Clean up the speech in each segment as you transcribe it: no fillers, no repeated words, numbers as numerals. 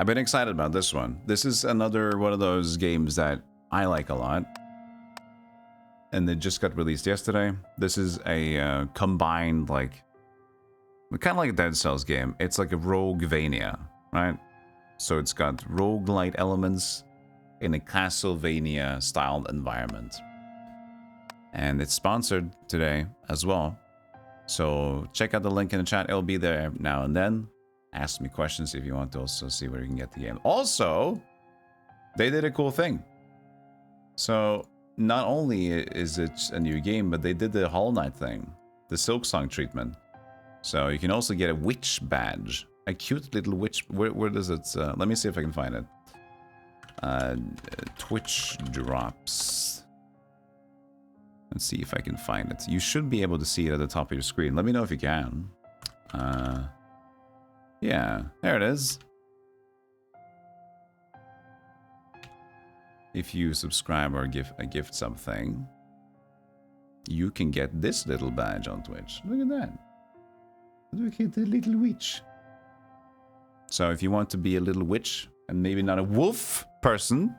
I've been excited about this one. This is another one of those games that I like a lot. And it just got released yesterday. This is a combined, like, kind of like a Dead Cells game. It's like a Roguevania, right? So it's got roguelite elements in a Castlevania-styled environment. And it's sponsored today as well. So check out the link in the chat. It'll be there now and then. Ask me questions if you want to also see where you can get the game. Also, they did a cool thing. So not only is it a new game, but they did the Hollow Knight thing. The Silksong treatment. So you can also get a witch badge. A cute little witch. Where does it? Let me see if I can find it. Twitch drops. Let's see if I can find it. You should be able to see it at the top of your screen. Let me know if you can. Yeah, there it is. If you subscribe or give a gift something, you can get this little badge on Twitch. Look at that. Look at the little witch. So if you want to be a little witch and maybe not a wolf person,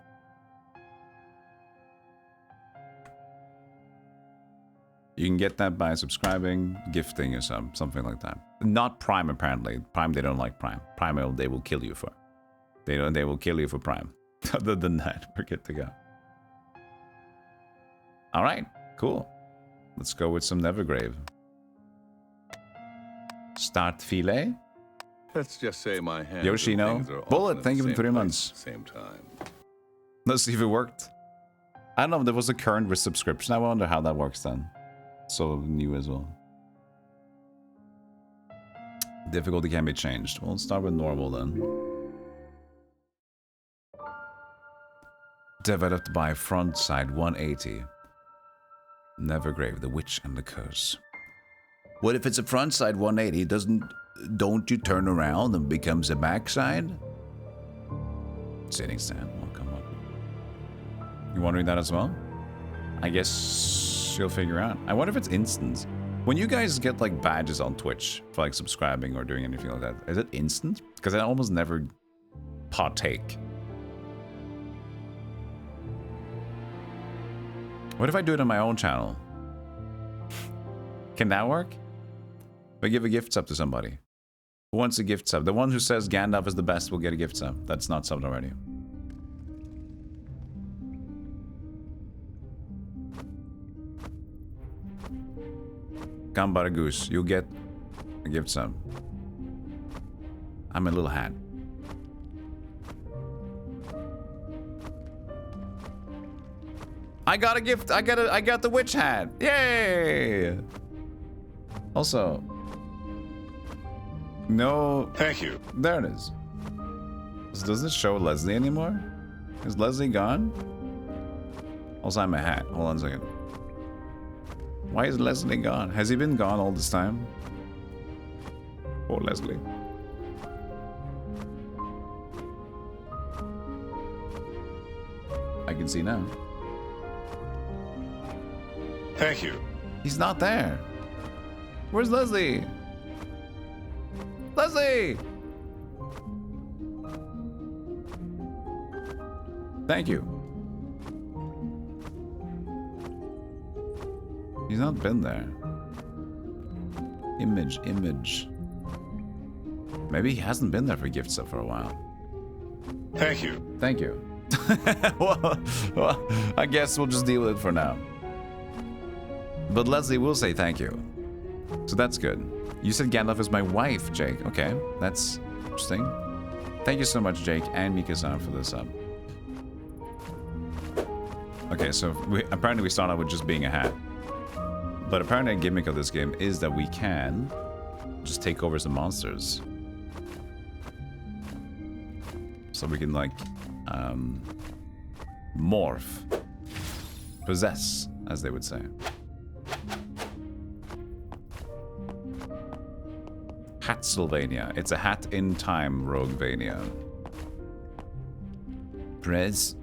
you can get that by subscribing, gifting or something like that. Not Prime, apparently. Prime, they don't like Prime. Prime, they will kill you for. They will kill you for Prime. Other than that, we're good to go. All right, cool. Let's go with some Nevergrave. Start filet. Let's just say my hands. Yoshino. Bullet, thank you for 3 months. Same time. Let's see if it worked. I don't know if there was a current with subscription. I wonder how that works then. So new as well. Difficulty can be changed. Well, let's start with normal then. Developed by Frontside 180. Nevergrave, the Witch and the Curse. What if it's a frontside 180? Don't you turn around and becomes a backside? Sitting stand. Oh, come on. You wondering that as well? I guess you'll figure out. I wonder if it's instant. When you guys get like badges on Twitch for like subscribing or doing anything like that, is it instant? Because I almost never partake. What if I do it on my own channel? Can that work? If I give a gift sub to somebody. Who wants a gift sub? The one who says Gandalf is the best will get a gift sub. That's not subbed already. Gambara Goose, you'll get a gift sub. I'm a little hat. I got a gift. I got the witch hat. Yay! Also, no. Thank you. There it is. Does it show Leslie anymore? Is Leslie gone? Also, I'm a hat. Hold on a second. Why is Leslie gone? Has he been gone all this time? Poor Leslie. I can see now. Thank you. He's not there. Where's Leslie? Leslie! Thank you. He's not been there. Image. Maybe he hasn't been there for gift stuff for a while. Thank you. Thank you. well, I guess we'll just deal with it for now. But Leslie will say thank you. So that's good. You said Gandalf is my wife, Jake. Okay, that's interesting. Thank you so much, Jake and Mika-san, for this up. Okay, so apparently we start out with just being a hat. But apparently a gimmick of this game is that we can just take over some monsters. So we can, like, morph. Possess, as they would say. Hatsylvania. It's a hat in time, Roguevania. Press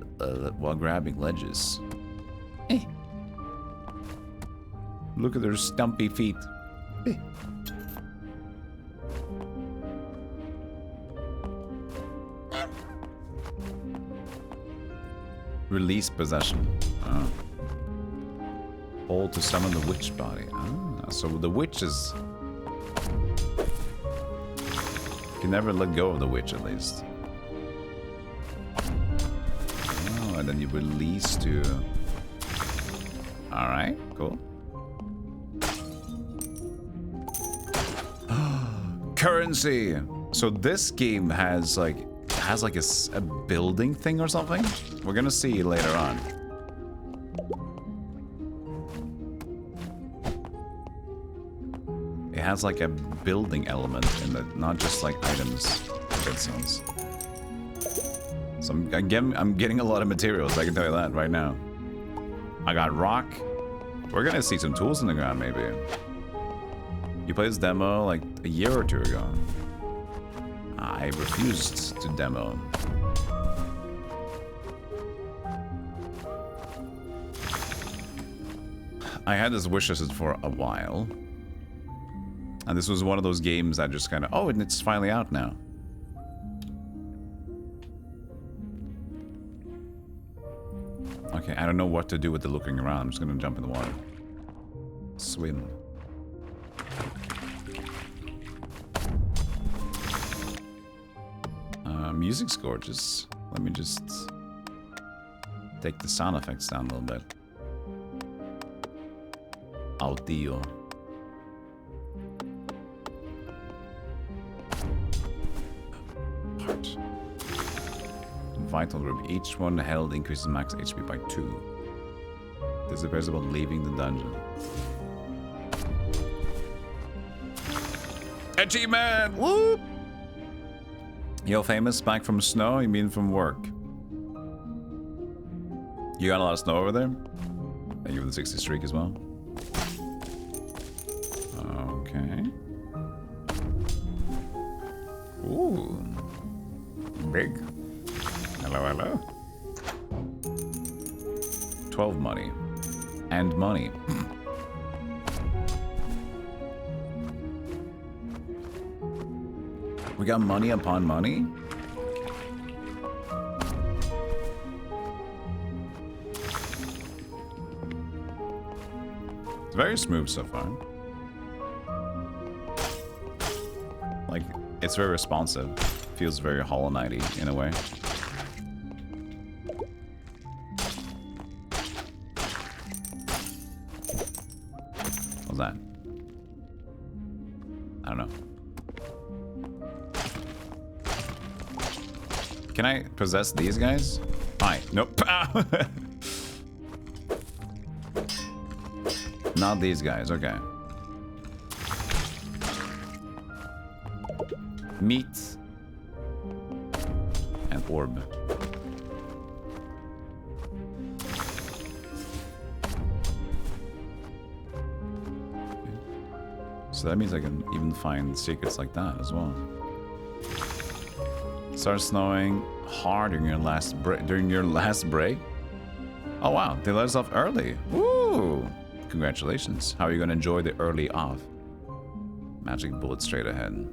while grabbing ledges. Eh. Look at their stumpy feet. Eh. Release possession. Hold to summon the witch body. Ah, so the witch is... You can never let go of the witch, at least. Oh, and then you release to... Alright, cool. Currency! So this game has like a building thing or something? We're gonna see later on. It has like a building element in it, not just like items. It sounds. So I'm getting a lot of materials, I can tell you that right now. I got rock. We're gonna see some tools in the ground, maybe. You played this demo like a year or two ago. I refused to demo. I had this wish list for a while. And this was one of those games that just kind of, oh, and it's finally out now. Okay, I don't know what to do with the looking around. I'm just gonna jump in the water. Swim. Music's gorgeous. Let me just take the sound effects down a little bit. Audio. Part. Vital room. Each one held increases max HP by 2. Disappears upon leaving the dungeon. Achievement! Whoop! Yo, famous, back from snow? You mean from work? You got a lot of snow over there? Thank you for the 60 streak as well. Okay. Ooh. Big. Hello, hello. 12 money. And money. We got money upon money? It's very smooth so far. Like, it's very responsive. Feels very Hollow Knight-y in a way. What's that? I don't know. Can I possess these guys? Hi. Nope. Not these guys. Okay. Meat. And orb. So that means I can even find secrets like that as well. Started snowing hard during your last break. Oh wow, they let us off early. Woo! Congratulations. How are you gonna enjoy the early off? Magic bullet straight ahead.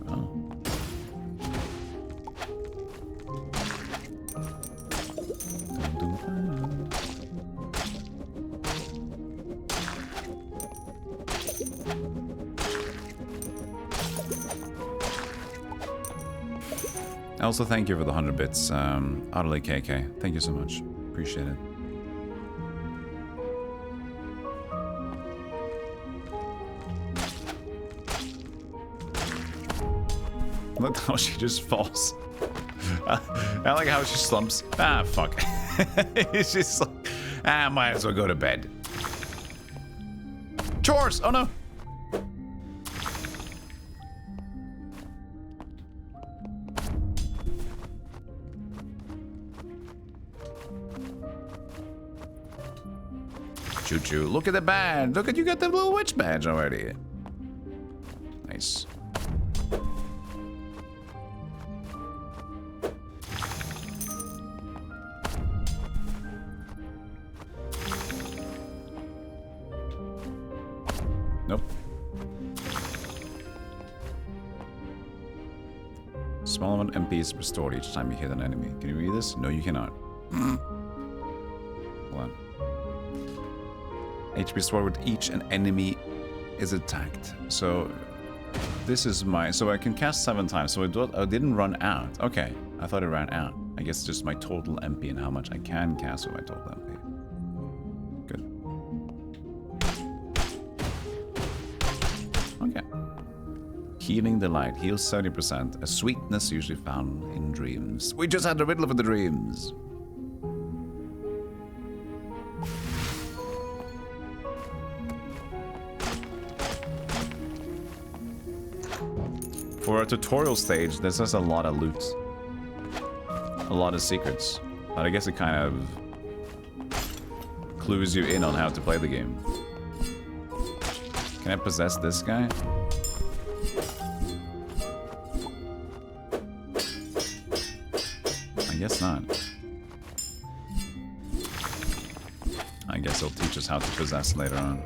Oh. Also, thank you for the 100 bits, Utterly KK. Thank you so much. Appreciate it. Look how she just falls. I like how she slumps. Ah, fuck. It's just like, might as well go to bed. Chores! Oh no! Choo-choo. Look at the badge. Look at you got the little witch badge already. Nice. Nope. Small amount of MP is restored each time you hit an enemy. Can you read this? No, you cannot. Hold on. HP restored with each an enemy is attacked. So this is my... So I can cast 7 times. So I didn't run out. Okay. I thought it ran out. I guess just my total MP and how much I can cast with my total MP. Good. Okay. Healing Delight. Heals 70%. A sweetness usually found in dreams. We just had the riddle for the dreams. For a tutorial stage, this has a lot of loot. A lot of secrets. But I guess it kind of clues you in on how to play the game. Can I possess this guy? I guess not. I guess he'll teach us how to possess later on.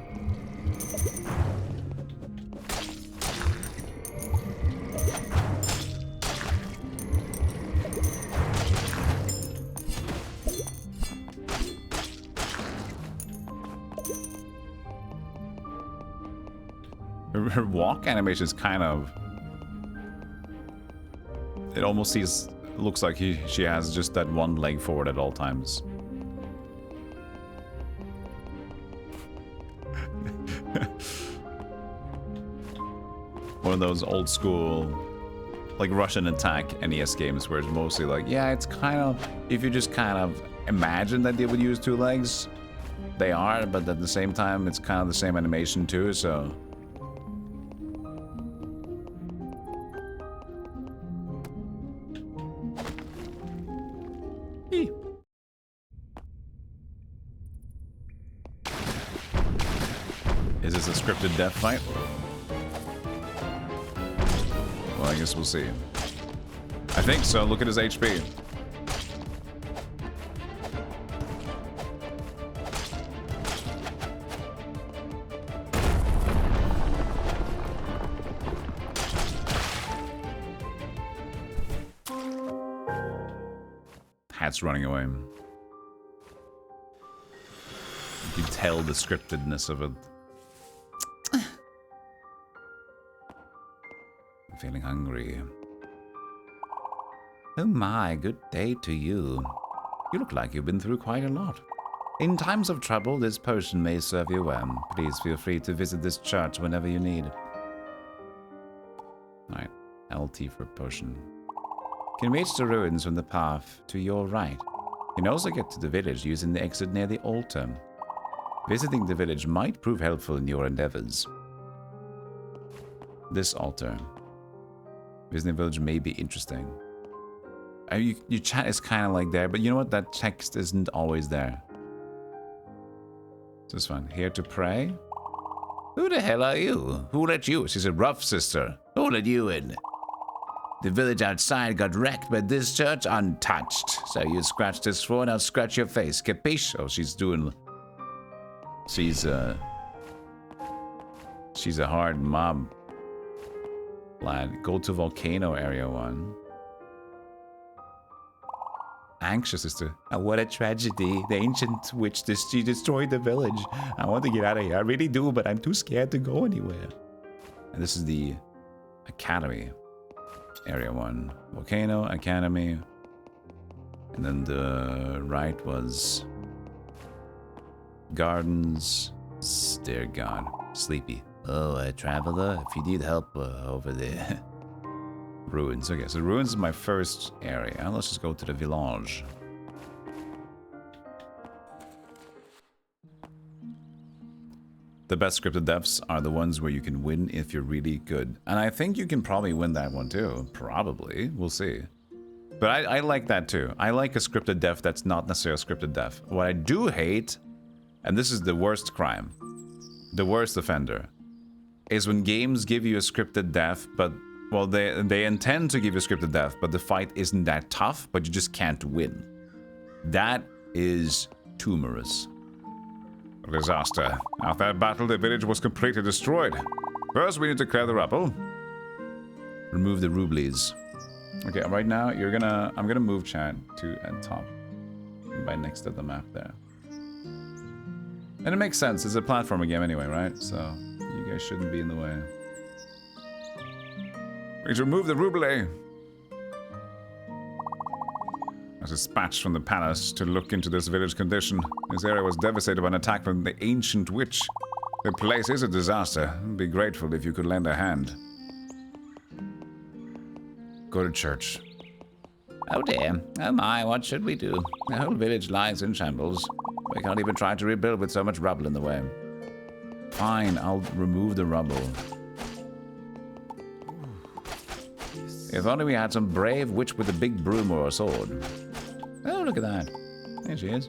Her walk animation is kind of... It almost looks like she has just that one leg forward at all times. One of those old school, like Russian attack NES games where it's mostly like, yeah, it's kind of... If you just kind of imagine that they would use 2 legs, they are, but at the same time, it's kind of the same animation too, so... Is this a scripted death fight? Well, I guess we'll see. I think so. Look at his HP. Hat's running away. You can tell the scriptedness of it. I'm feeling hungry. Oh my, good day to you. You look like you've been through quite a lot. In times of trouble, this potion may serve you well. Please feel free to visit this church whenever you need. Alright, LT for potion. You can reach the ruins from the path to your right. You can also get to the village using the exit near the altar. Visiting the village might prove helpful in your endeavors. This altar. Visiting the village may be interesting. Your chat is kind of like there, but you know what? That text isn't always there. This is fun. Here to pray? Who the hell are you? Who let you? She's a rough sister. Who let you in? The village outside got wrecked, but this church untouched. So you scratch this floor and I'll scratch your face. Capiche? Oh, she's doing... She's a hard mob. Lad, go to Volcano Area 1. Anxious is to... Oh, what a tragedy. The ancient witch, she destroyed the village. I want to get out of here. I really do, but I'm too scared to go anywhere. And this is the Academy. Area 1. Volcano, Academy. And then the right was... Gardens. Dear God. Sleepy. Oh, a traveler? If you need help over there. Ruins. Okay, so ruins is my first area. Let's just go to the village. The best scripted deaths are the ones where you can win if you're really good. And I think you can probably win that one too. Probably. We'll see. But I like that too. I like a scripted death that's not necessarily a scripted death. What I do hate, and this is the worst crime, the worst offender, is when games give you a scripted death, but, well, they intend to give you a scripted death, but the fight isn't that tough, but you just can't win. That is tumorous. Disaster. After that battle, the village was completely destroyed. First, we need to clear the rubble. Remove the rublies. Okay, right now I'm gonna move chat to top, right next to the map there. And it makes sense. It's a platformer game anyway, right? So you guys shouldn't be in the way. We need to remove the roublet. I was dispatched from the palace to look into this village condition. This area was devastated by an attack from the ancient witch. The place is a disaster. I'd be grateful if you could lend a hand. Go to church. Oh dear. Oh my, what should we do? The whole village lies in shambles. We can't even try to rebuild with so much rubble in the way. Fine, I'll remove the rubble. If only we had some brave witch with a big broom or a sword. Oh, look at that. There she is.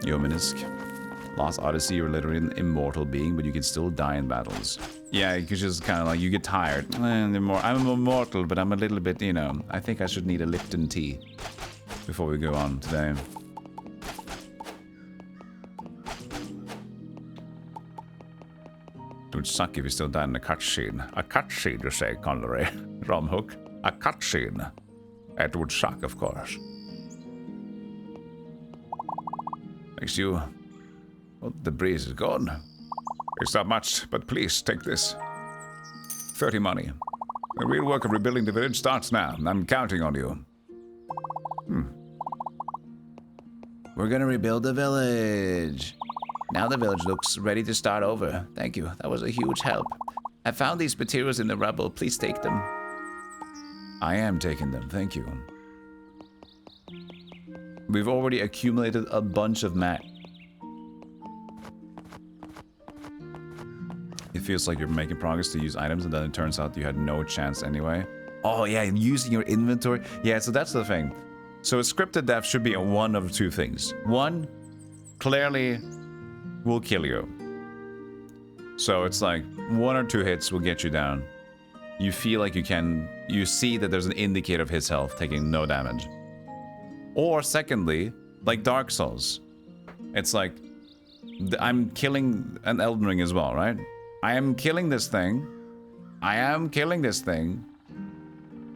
Yominisk. Lost Odyssey, you're literally an immortal being, but you can still die in battles. Yeah, you could just kind of like, you get tired. I'm immortal, but I'm a little bit, you know, I think I should need a Lipton tea before we go on today. It would suck if you still died in a cutscene. A cutscene, you say, Conlery. Romhook. A cutscene. It would suck, of course. Thanks you. Well, the breeze is gone. It's not much, but please take this. 30 money. The real work of rebuilding the village starts now. I'm counting on you. We're gonna rebuild the village. Now the village looks ready to start over. Thank you. That was a huge help. I found these materials in the rubble. Please take them. I am taking them. Thank you. We've already accumulated a bunch of mat. It feels like you're making progress to use items, and then it turns out you had no chance anyway. Oh yeah, using your inventory. Yeah, so that's the thing. So a scripted death should be one of two things. One, clearly will kill you. So it's like 1 or 2 hits will get you down. You feel like you see that there's an indicator of his health taking no damage. Or secondly, like Dark Souls. It's like, I'm killing an Elden Ring as well, right? I am killing this thing.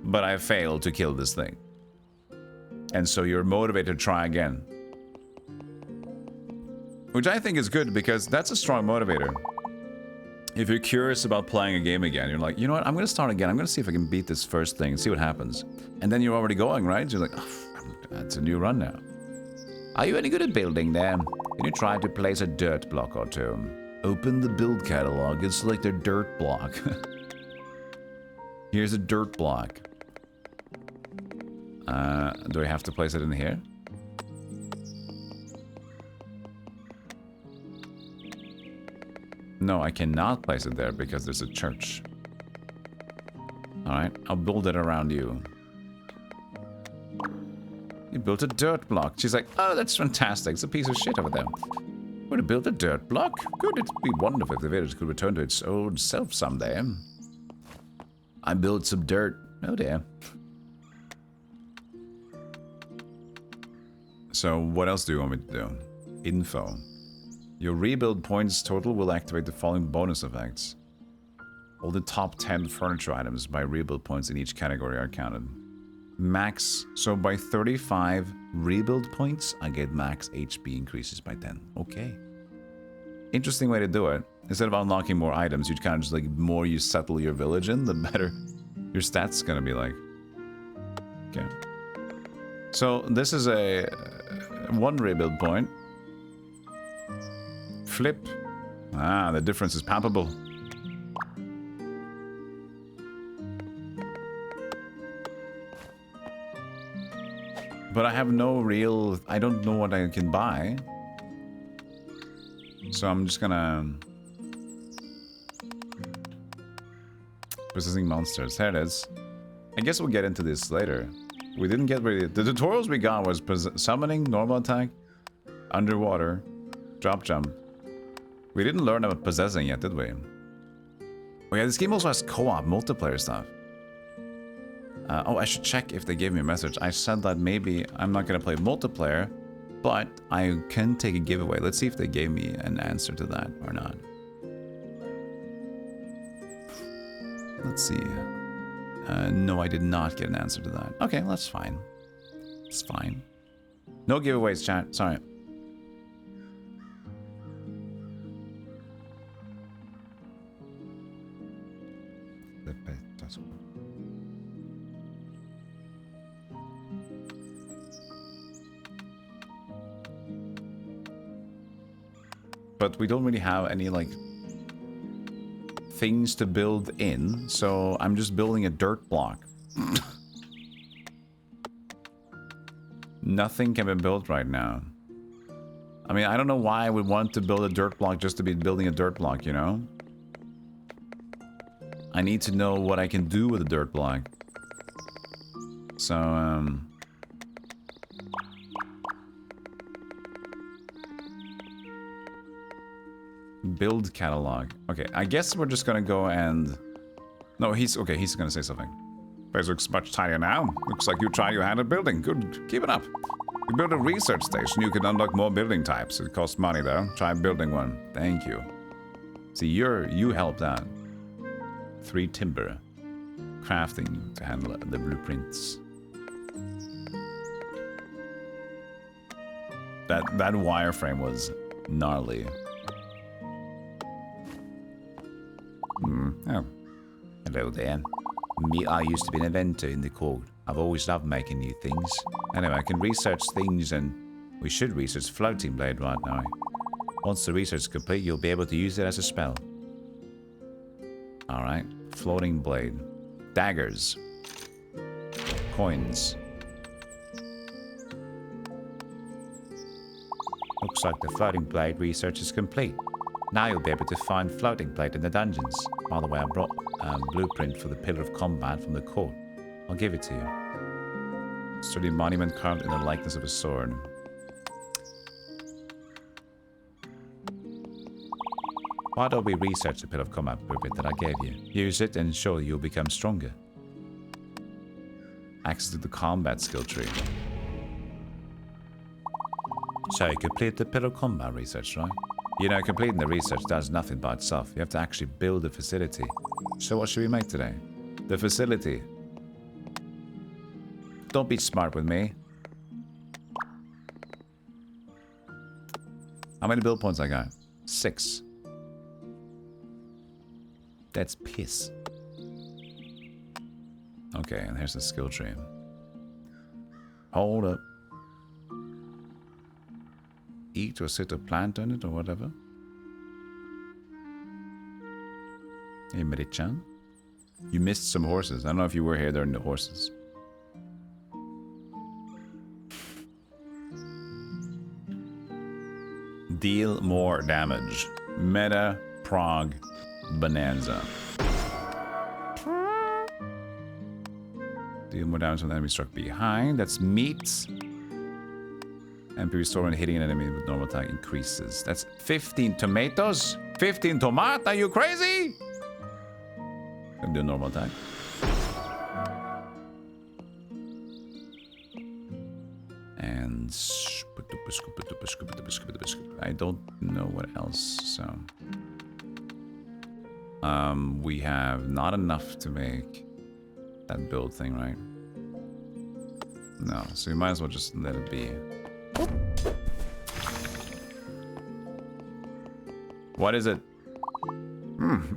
But I failed to kill this thing. And so you're motivated to try again. Which I think is good, because that's a strong motivator. If you're curious about playing a game again, you're like, you know what, I'm going to start again. I'm going to see if I can beat this first thing and see what happens. And then you're already going, right? You're like, oh, that's a new run now. Are you any good at building there? Can you try to place a dirt block or two? Open the build catalog and select a dirt block. Here's a dirt block. Do I have to place it in here? No, I cannot place it there because there's a church. Alright, I'll build it around you. You built a dirt block. She's like, oh, that's fantastic. It's a piece of shit over there. We're to build a dirt block? Good, it'd be wonderful if the village could return to its old self someday. I built some dirt. Oh dear. So what else do you want me to do? Info. Your rebuild points total will activate the following bonus effects. All the top 10 furniture items by rebuild points in each category are counted. Max, so by 35 rebuild points, I get max HP increases by 10. Okay. Interesting way to do it. Instead of unlocking more items, you'd kind of just like, the more you settle your village in, the better your stats gonna be like. Okay. So this is a 1 rebuild point. Flip. Ah, the difference is palpable. But I have no real... I don't know what I can buy. So I'm just gonna... Resisting monsters. There it is. I guess we'll get into this later. We didn't get really... The tutorials we got was summoning, normal attack, underwater, drop jump. We didn't learn about possessing yet, did we? Oh yeah, this game also has co-op multiplayer stuff. Oh, I should check if they gave me a message. I said that maybe I'm not going to play multiplayer, but I can take a giveaway. Let's see if they gave me an answer to that or not. Let's see. No, I did not get an answer to that. Okay, that's fine. It's fine. No giveaways, chat. Sorry. But we don't really have any, like, things to build in, so I'm just building a dirt block. Nothing can be built right now. I mean, I don't know why I would want to build a dirt block just to be building a dirt block, you know? I need to know what I can do with a dirt block. So, build catalog. Okay, I guess we're just gonna go and... No, he's... Okay, he's gonna say something. Place looks much tidier now. Looks like you tried your hand at building. Good, keep it up. You build a research station, you can unlock more building types. It costs money though. Try building one. Thank you. See, you helped out. 3 timber. Crafting to handle the blueprints. That wireframe was gnarly. Oh. Hello there. I used to be an inventor in the court. I've always loved making new things. Anyway, I can research things, and we should research floating blade right now. Once the research is complete, you'll be able to use it as a spell. Alright. Floating blade. Daggers. Coins. Looks like the floating blade research is complete. Now you'll be able to find floating blade in the dungeons. By the way, I brought a blueprint for the Pillar of Combat from the court. I'll give it to you. Sturdy monument carved in the likeness of a sword. Why don't we research the Pillar of Combat blueprint that I gave you? Use it and surely you'll become stronger. Access to the combat skill tree. So you complete the Pillar of Combat research, right? You know, completing the research does nothing by itself. You have to actually build a facility. So what should we make today? The facility. Don't be smart with me. How many build points I got? 6. That's piss. Okay, and here's the skill tree. Hold up. Eat or sit a plant on it or whatever. Hey, Marichan. You missed some horses. I don't know if you were here during the horses. Deal more damage. Meta Prog Bonanza. Deal more damage when the enemy struck behind. That's meat. MP restore when hitting an enemy with normal attack increases. That's 15 tomatoes? 15 tomato? Are you crazy? Gonna do a normal attack. And I don't know what else, so we have not enough to make that build thing, right? No, so we might as well just let it be. What is it?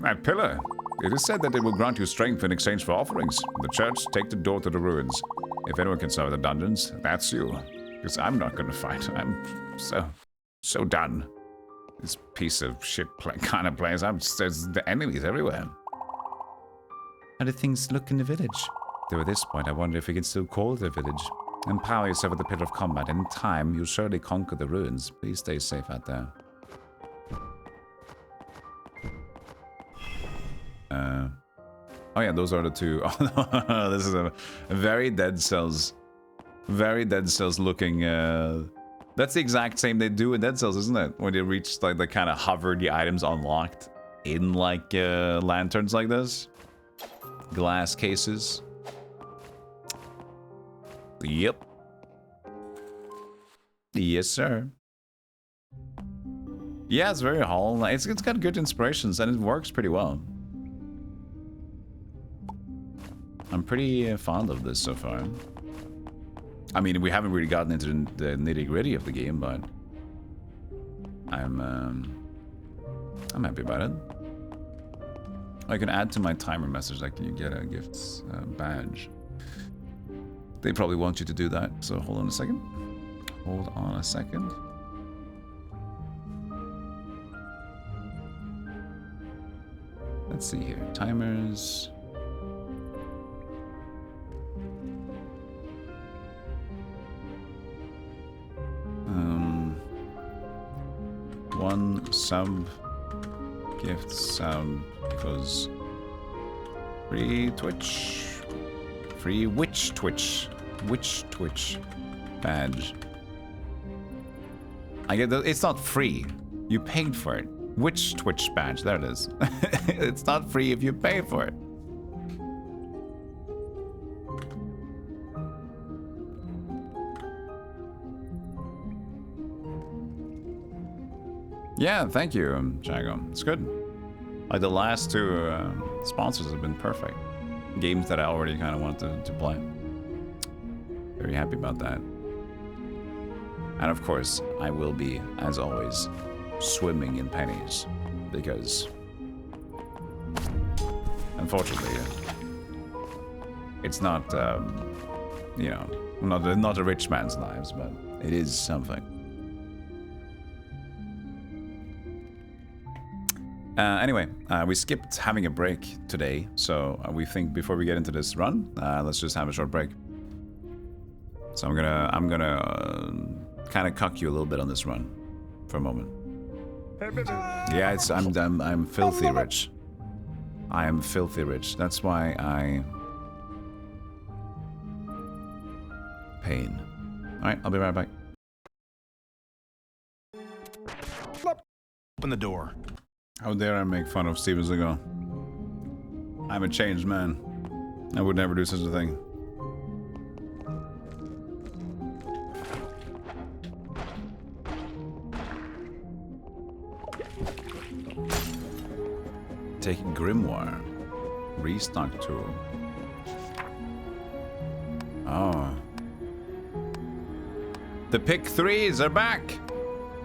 That pillar. It is said that it will grant you strength in exchange for offerings. The church, take the door to the ruins. If anyone can survive the dungeons, that's you. Because I'm not going to fight. I'm so done. This piece of shit kind of place. There's the enemies everywhere. How do things look in the village? Though at this point, I wonder if we can still call it a village. Empower yourself with the Pillar of Combat. In time, you'll surely conquer the ruins. Please stay safe out there. Oh yeah, those are the two. Oh, no, this is a very Dead Cells looking. That's the exact same they do in Dead Cells, isn't it? When they reach like the kind of hover the items unlocked in like lanterns like this, glass cases. Yep. Yes, sir. Yeah, it's very Hollow Knight. It's got good inspirations and it works pretty well. I'm pretty fond of this so far. I mean, we haven't really gotten into the nitty-gritty of the game, but I'm happy about it. I can add to my timer message, like you get a gifts badge. They probably want you to do that, so hold on a second. Hold on a second. Let's see here. Timers. One sub gift sub equals free Twitch. Free Witch Twitch badge. I get that it's not free. You paid for it. Witch Twitch badge. There it is. It's not free if you pay for it. Yeah, thank you, Jago. It's good. Like the last two sponsors have been perfect. Games that I already kind of wanted to play. Very happy about that. And of course, I will be, as always, swimming in pennies. Because, unfortunately, it's not, you know, not a rich man's lives, but it is something. Anyway, we skipped having a break today, so we think before we get into this run, let's just have a short break. So I'm gonna kind of cuck you a little bit on this run for a moment. Yeah, I'm filthy rich. I am filthy rich. That's why I pain. All right, I'll be right back. Open the door. How dare I make fun of Steven Seagal? I'm a changed man. I would never do such a thing. Take Grimoire. Restock tool. Oh. The pick threes are back!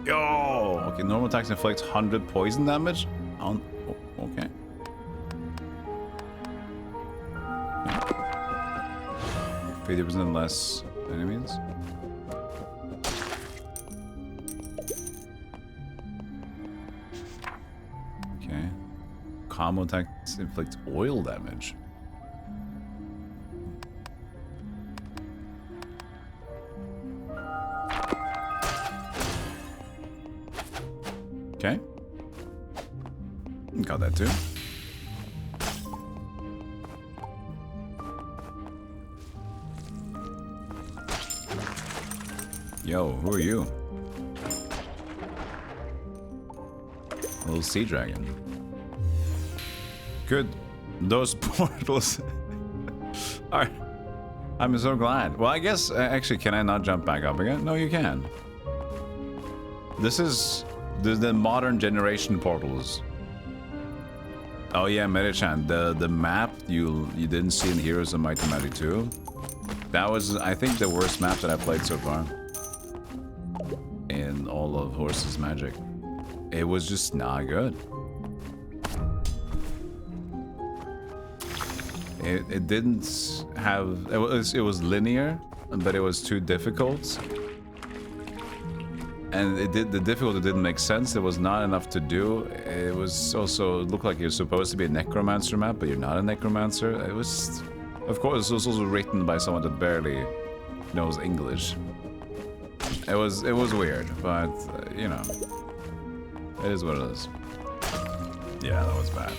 Yo! Okay, normal attacks inflict 100 poison damage. Oh, okay. 50% less enemies. Okay. Combo attacks inflict oil damage. Okay. Got that too. Yo, who are you? Little sea dragon. Good. Those portals are... I'm so glad. Well, I guess, actually, can I not jump back up again? No, you can. This is... the modern generation portals. Oh yeah, Medichan, the map you didn't see in Heroes of Might and Mighty 2. That was, I think, the worst map that I played so far. In all of Horse's Magic. It was just not good. It didn't have... It was linear, but it was too difficult. And the difficulty didn't make sense. There was not enough to do. It was also, it looked like you're supposed to be a necromancer map, but you're not a necromancer. It was, of course, it was also written by someone that barely knows English. It was weird, but you know, it is what it is. Yeah, that was bad.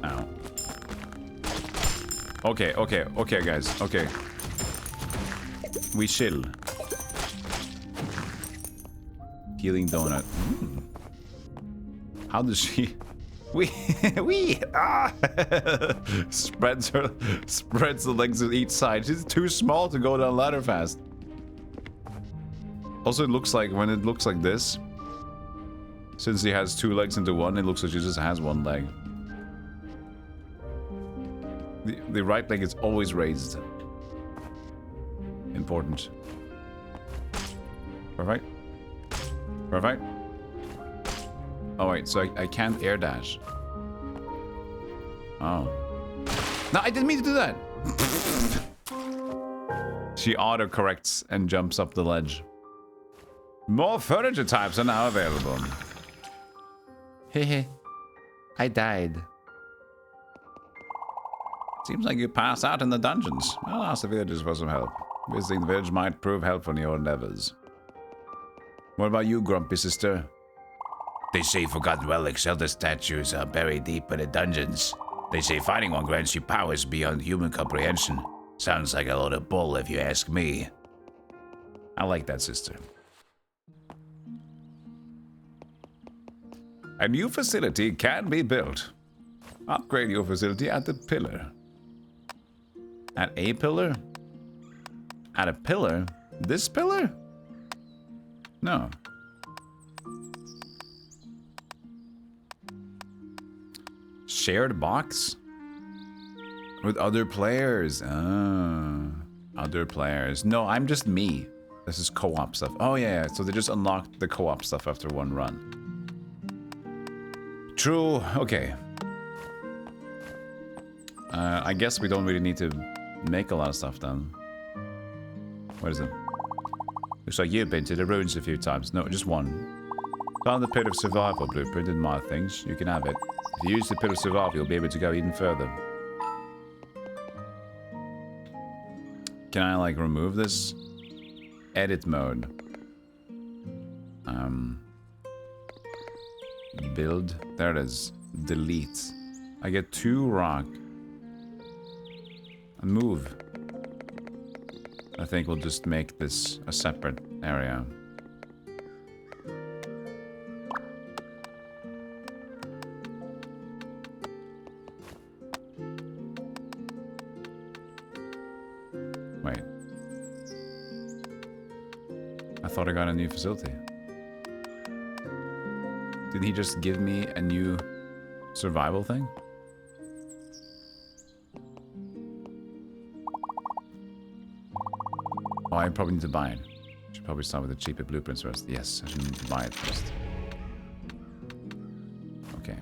Ow. Okay, guys. Okay. We chill. Healing donut. How does she... spreads the legs on each side. She's too small to go down ladder fast. Also, it looks like when it looks like this, since he has two legs into one, it looks like she just has one leg. The right leg is always raised. Important. Perfect. Perfect. Oh wait, so I can't air dash. Oh. No, I didn't mean to do that. She auto-corrects and jumps up the ledge. More furniture types are now available. Hehe. I died. Seems like you passed out in the dungeons. I'll ask the villagers for some help. Visiting the village might prove helpful in your endeavors. What about you, grumpy sister? They say forgotten relics, elder statues are buried deep in the dungeons. They say finding one grants you powers beyond human comprehension. Sounds like a load of bull if you ask me. I like that, sister. A new facility can be built. Upgrade your facility at the pillar. At a pillar? At a pillar? This pillar? No. Shared box? With other players. Other players. No, I'm just me. This is co-op stuff. Oh yeah, so they just unlocked the co-op stuff after one run. True. Okay. I guess we don't really need to make a lot of stuff then. What is it? Looks like you've been to the ruins a few times. No, just one. Found the Pit of Survival blueprint and more things. You can have it. If you use the Pit of Survival, you'll be able to go even further. Can I, like, remove this? Edit mode. Build. There it is. Delete. I get 2 rock. And move. I think we'll just make this a separate area. Wait. I thought I got a new facility. Did he just give me a new survival thing? Oh, I probably need to buy it. Should probably start with the cheaper blueprints first. Yes, I should need to buy it first. Okay.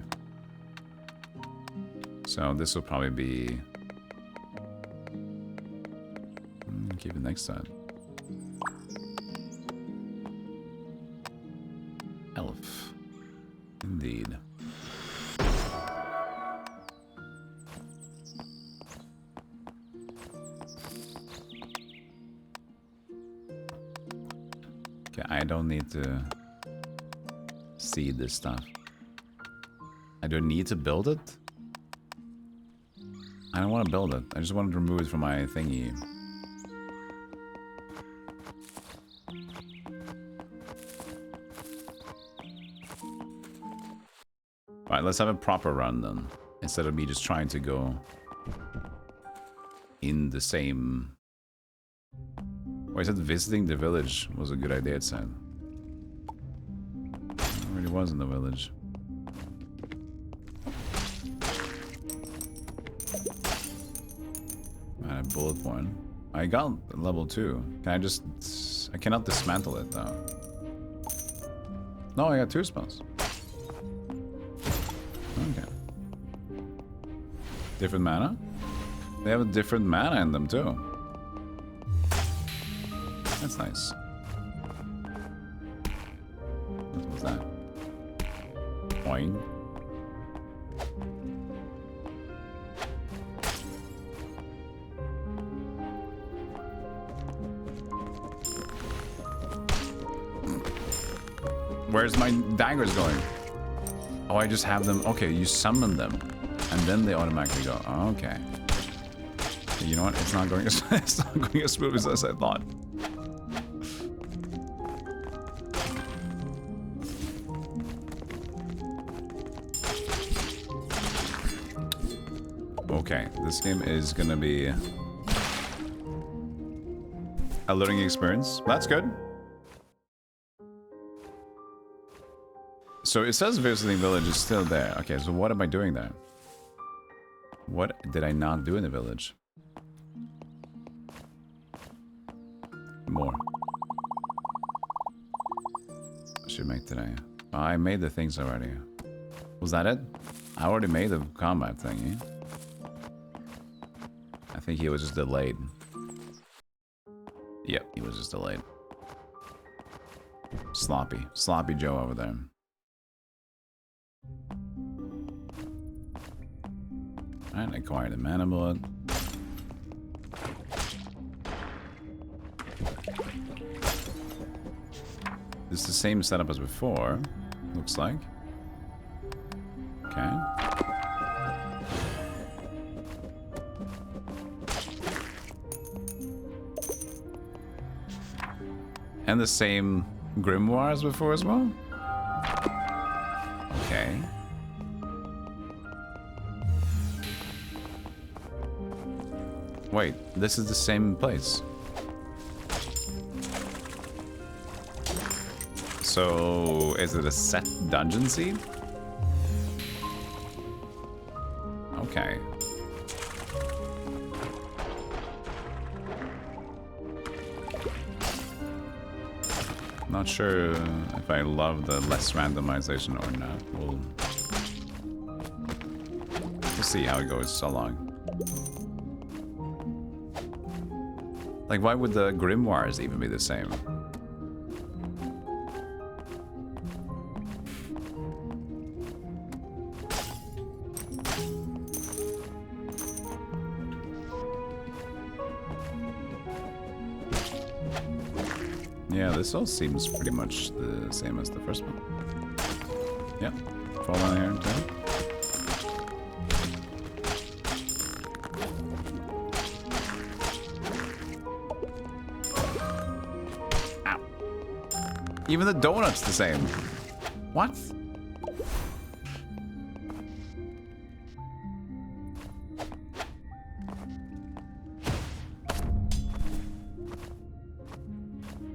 So this will probably be... keep it next time. Elf. Indeed. Okay, I don't need to see this stuff. I don't need to build it? I don't want to build it. I just wanted to remove it from my thingy. Alright, let's have a proper run then. Instead of me just trying to go in the same... Why said visiting the village was a good idea, it said. It really was in the village. I bullet point. I got level 2. Can I just... I cannot dismantle it though. No, I got 2 spells. Okay. Different mana? They have a different mana in them too. That's nice. What was that? Boing. Where's my daggers going? Oh, I just have them. Okay, you summon them, and then they automatically go. Oh, okay. You know what? It's not going as it's not going as smooth as I thought. Okay, this game is gonna be a learning experience. That's good. So it says visiting village is still there. Okay, so what am I doing there? What did I not do in the village? More. I should make today. Oh, I made the things already. Was that it? I already made the combat thingy. I think he was just delayed. Yep, he was just delayed. Sloppy. Sloppy Joe over there. Alright, acquired a mana bullet. This is the same setup as before, looks like. Okay. And the same grimoire as before as well? Okay. Wait, this is the same place. So, is it a set dungeon seed? Okay. Not sure if I love the less randomization or not. We'll see how it goes so long. Like, why would the grimoires even be the same? Yeah, this all seems pretty much the same as the first one. Yep, fall down here too. Ow. Even the donut's the same. What?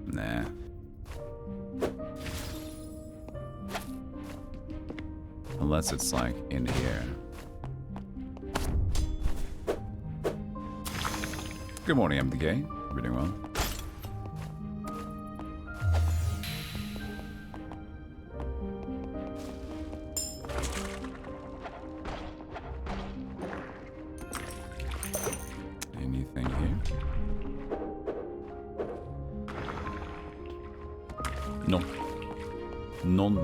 Nah. Unless it's like in here. Good morning, MDK. We're doing well. Anything here? No. Non.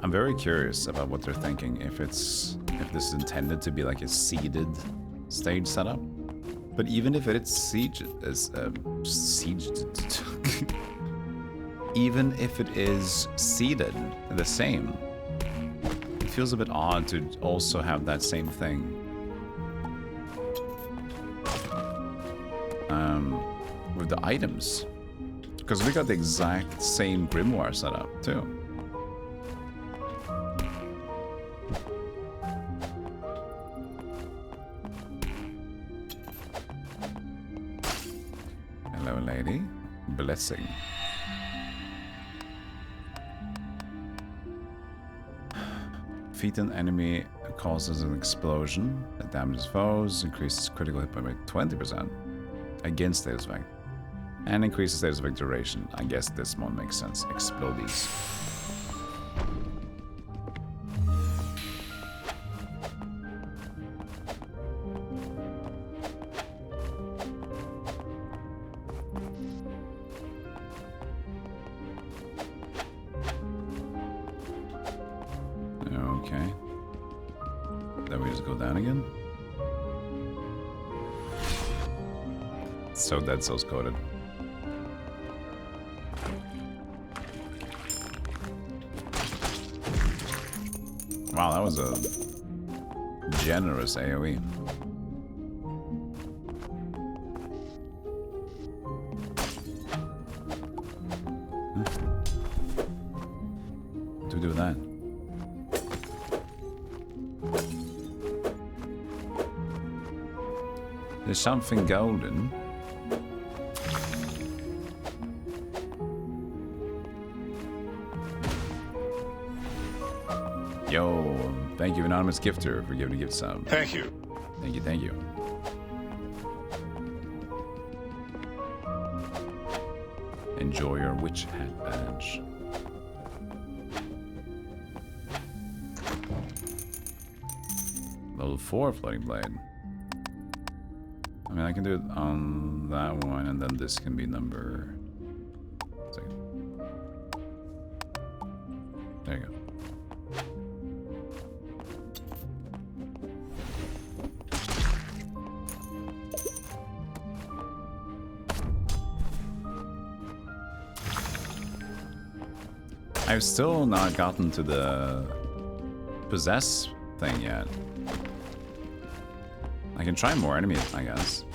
I'm very curious about what they're thinking, if this is intended to be like a seeded stage setup. But even if it's even if it is seeded the same, it feels a bit odd to also have that same thing. With the items. Because we got the exact same grimoire setup too. Hello, lady. Blessing. Defeat an enemy causes an explosion that damages foes, increases critical hit point by 20% against status effect, and increases status effect duration. I guess this one makes sense. Explodies. Okay. Then we just go down again. So Dead Souls coded. Wow, that was a generous AoE. What do we do with that? There's something golden. Yo, thank you, Anonymous Gifter, for giving a gift sub. Thank you. Thank you, thank you. Enjoy your witch hat badge. Level 4 floating blade. I mean, I can do it on that one, and then this can be number... There you go. I've still not gotten to the possess thing yet. I can try more enemies, I guess.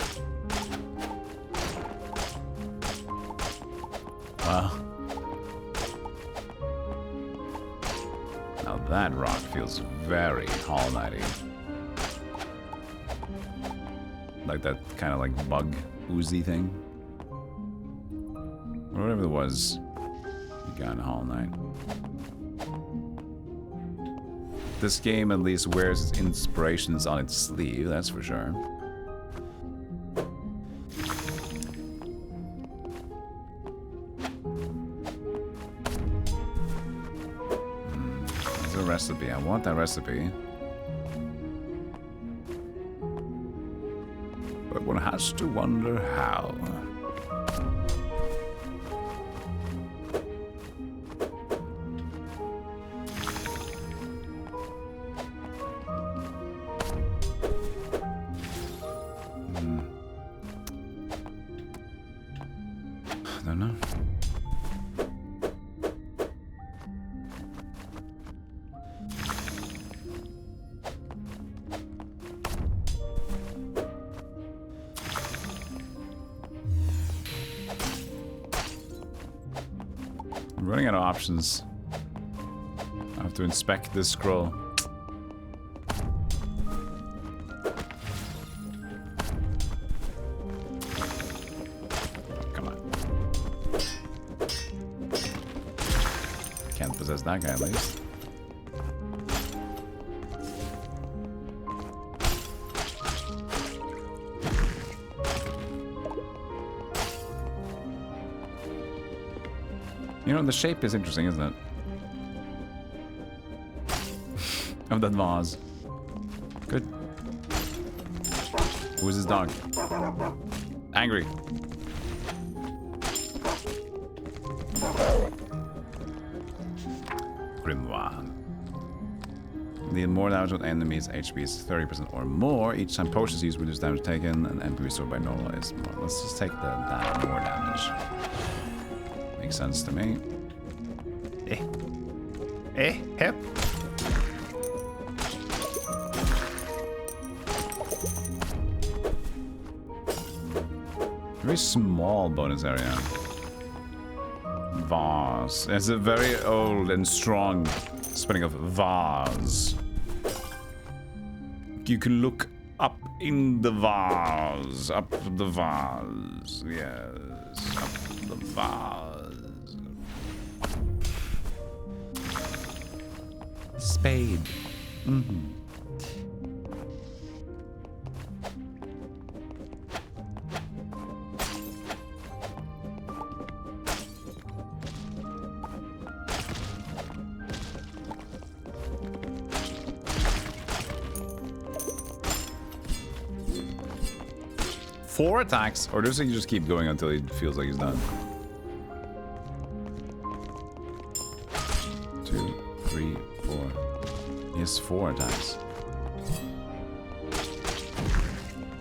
Wow. Now that rock feels very Hollow Knighty. Like that kind of like bug oozy thing. Or whatever it was you got in Hollow Knight. This game at least wears its inspirations on its sleeve, that's for sure. There's a recipe. I want that recipe. But one has to wonder how. I'm running out of options. I have to inspect this scroll. Come on. Can't possess that guy at least. You know, the shape is interesting, isn't it? Of that vase. Good. Who is this dog? Angry. Grimoire. Deal more damage with enemies' HP is 30% or more. Each time potions used reduce damage taken, and MP restored by normal is more. Let's just take that more damage. Makes sense to me. Help. Very small bonus area. Vase. It's a very old and strong spelling of vase. You can look up in the vase. Up the vase. Yes. Up the vase. Spade. Mm-hmm. Four attacks, or does he just keep going until he feels like he's done? 2, 3, 4. He has 4 attacks.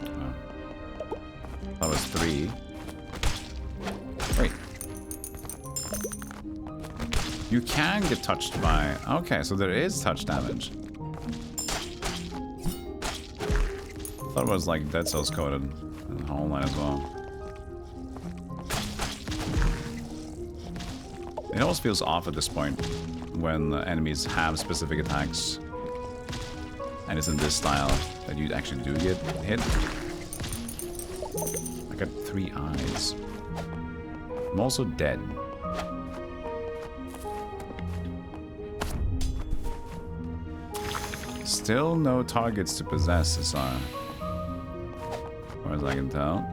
Oh. That was 3. Wait. You can get touched by... Okay, so there is touch damage. I thought it was like Dead Cells coded. And Hollow Knight as well. It almost feels off at this point when enemies have specific attacks and it's in this style that you actually do get hit. I got 3 eyes. I'm also dead. Still no targets to possess, as far as I can tell.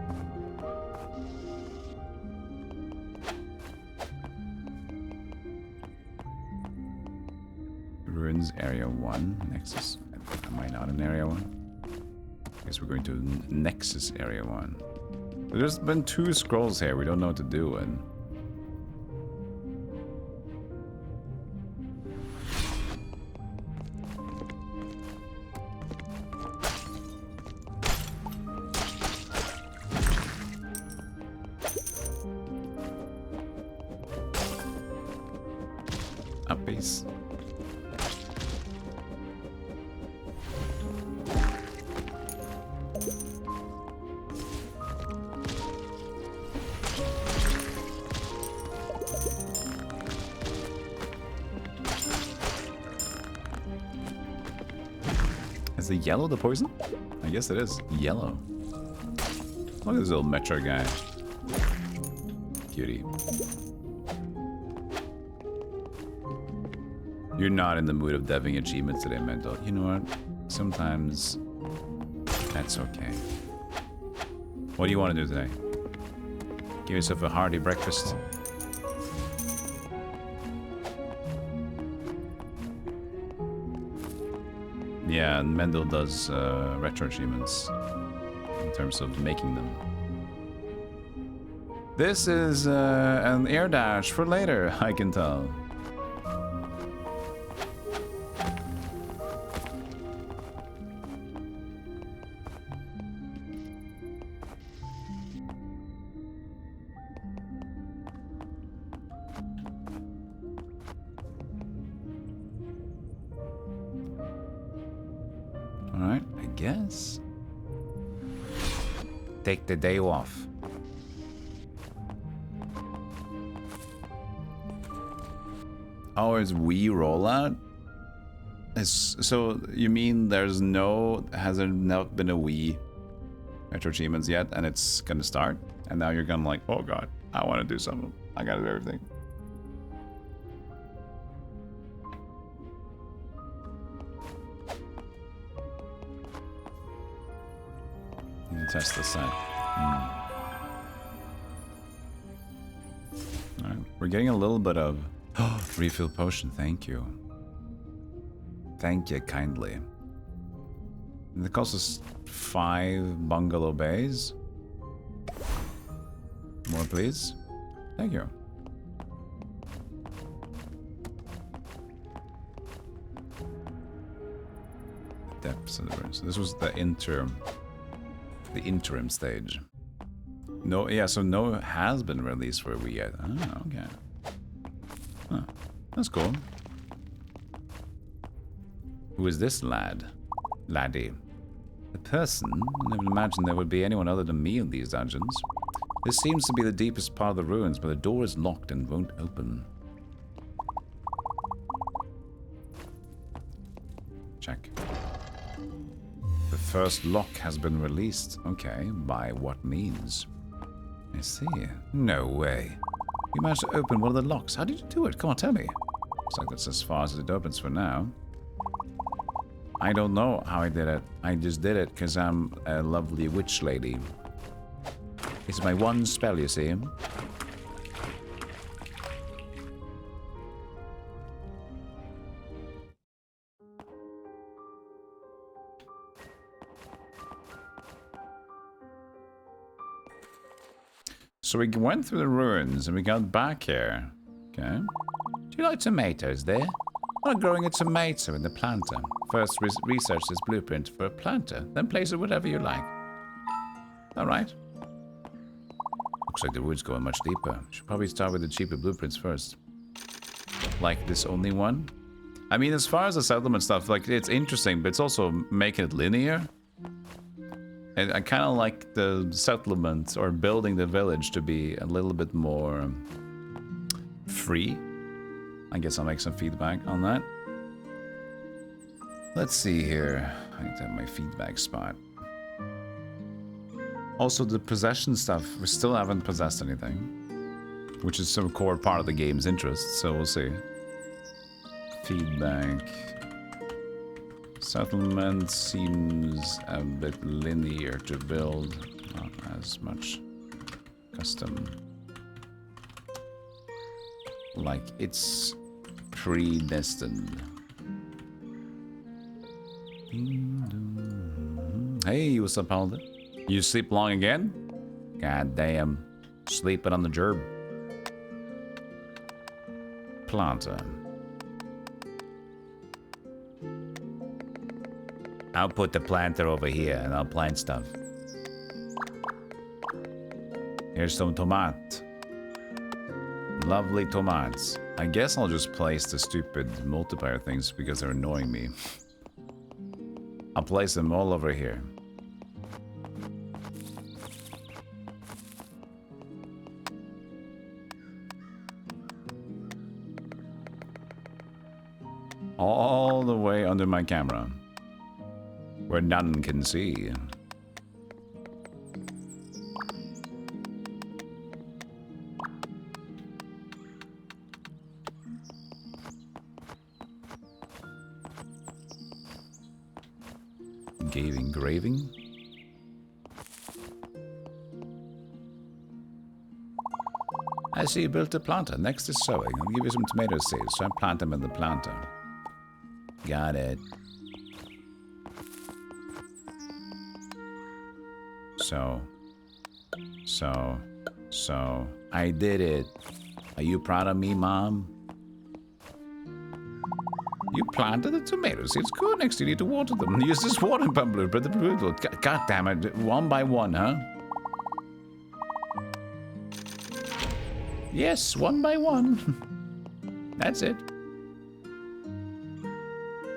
Ruins Area 1. Nexus. Am I not in Area 1? I guess we're going to Nexus Area 1. There's been 2 scrolls here. We don't know what to do with. Uppies. Is the yellow the poison? I guess it is. Yellow. Look at this little metro guy. Cutie. You're not in the mood of deving achievements today, Mental. You know what? Sometimes that's okay. What do you want to do today? Give yourself a hearty breakfast. Yeah, and Mendel does retro achievements in terms of making them. This is an air dash for later, I can tell. Alright, I guess. Take the day off. Oh, it's Wii rollout? So you mean has there not been a Wii retro achievements yet, and it's gonna start? And now you're gonna like, oh god, I wanna do something. I gotta do everything. Need to test this side. Alright, we're getting a little bit of refill potion, thank you. Thank you kindly. And it costs us 5 bungalow bays. More please. Thank you. The depths of the room. So this was the interim stage. No, yeah, so no has been released for Wii yet. Oh, okay. Huh, that's cool. Who is this laddie? A person? I never imagined there would be anyone other than me in these dungeons. This seems to be the deepest part of the ruins, but the door is locked and won't open. Check. The first lock has been released. Okay, by what means? I see. No way. You managed to open one of the locks. How did you do it? Come on, tell me. Looks like that's as far as it opens for now. I don't know how I did it. I just did it because I'm a lovely witch lady. It's my one spell, you see. So we went through the ruins and we got back here. Okay. Do you like tomatoes there? I'm growing a tomato in the planter. First research this blueprint for a planter, then place it whatever you like. Alright. Looks like the wood's going much deeper. Should probably start with the cheaper blueprints first. Like this only one? I mean, as far as the settlement stuff, like, it's interesting, but it's also making it linear. And I kind of like the settlement, or building the village, to be a little bit more free. I guess I'll make some feedback on that. Let's see here. I need to have my feedback spot. Also, the possession stuff, we still haven't possessed anything. Which is some core part of the game's interest, so we'll see. Feedback. Settlement seems a bit linear to build. Not as much custom. Like it's predestined. Hey, what's up, Paladin? You sleep long again? God damn. Sleeping on the gerb. Planter. I'll put the planter over here and I'll plant stuff. Here's some tomat. Lovely tomats. I guess I'll just place the stupid multiplier things because they're annoying me. I'll place them all over here. All the way under my camera. Where none can see. Engraving. I see you built a planter. Next is sowing. I'll give you some tomato seeds, so I plant them in the planter. Got it. So, I did it. Are you proud of me, Mom? You planted the tomatoes. It's good. Next, you need to water them. Use this water pump, but the brutal. God damn it. One by one, huh? Yes, one by one. That's it.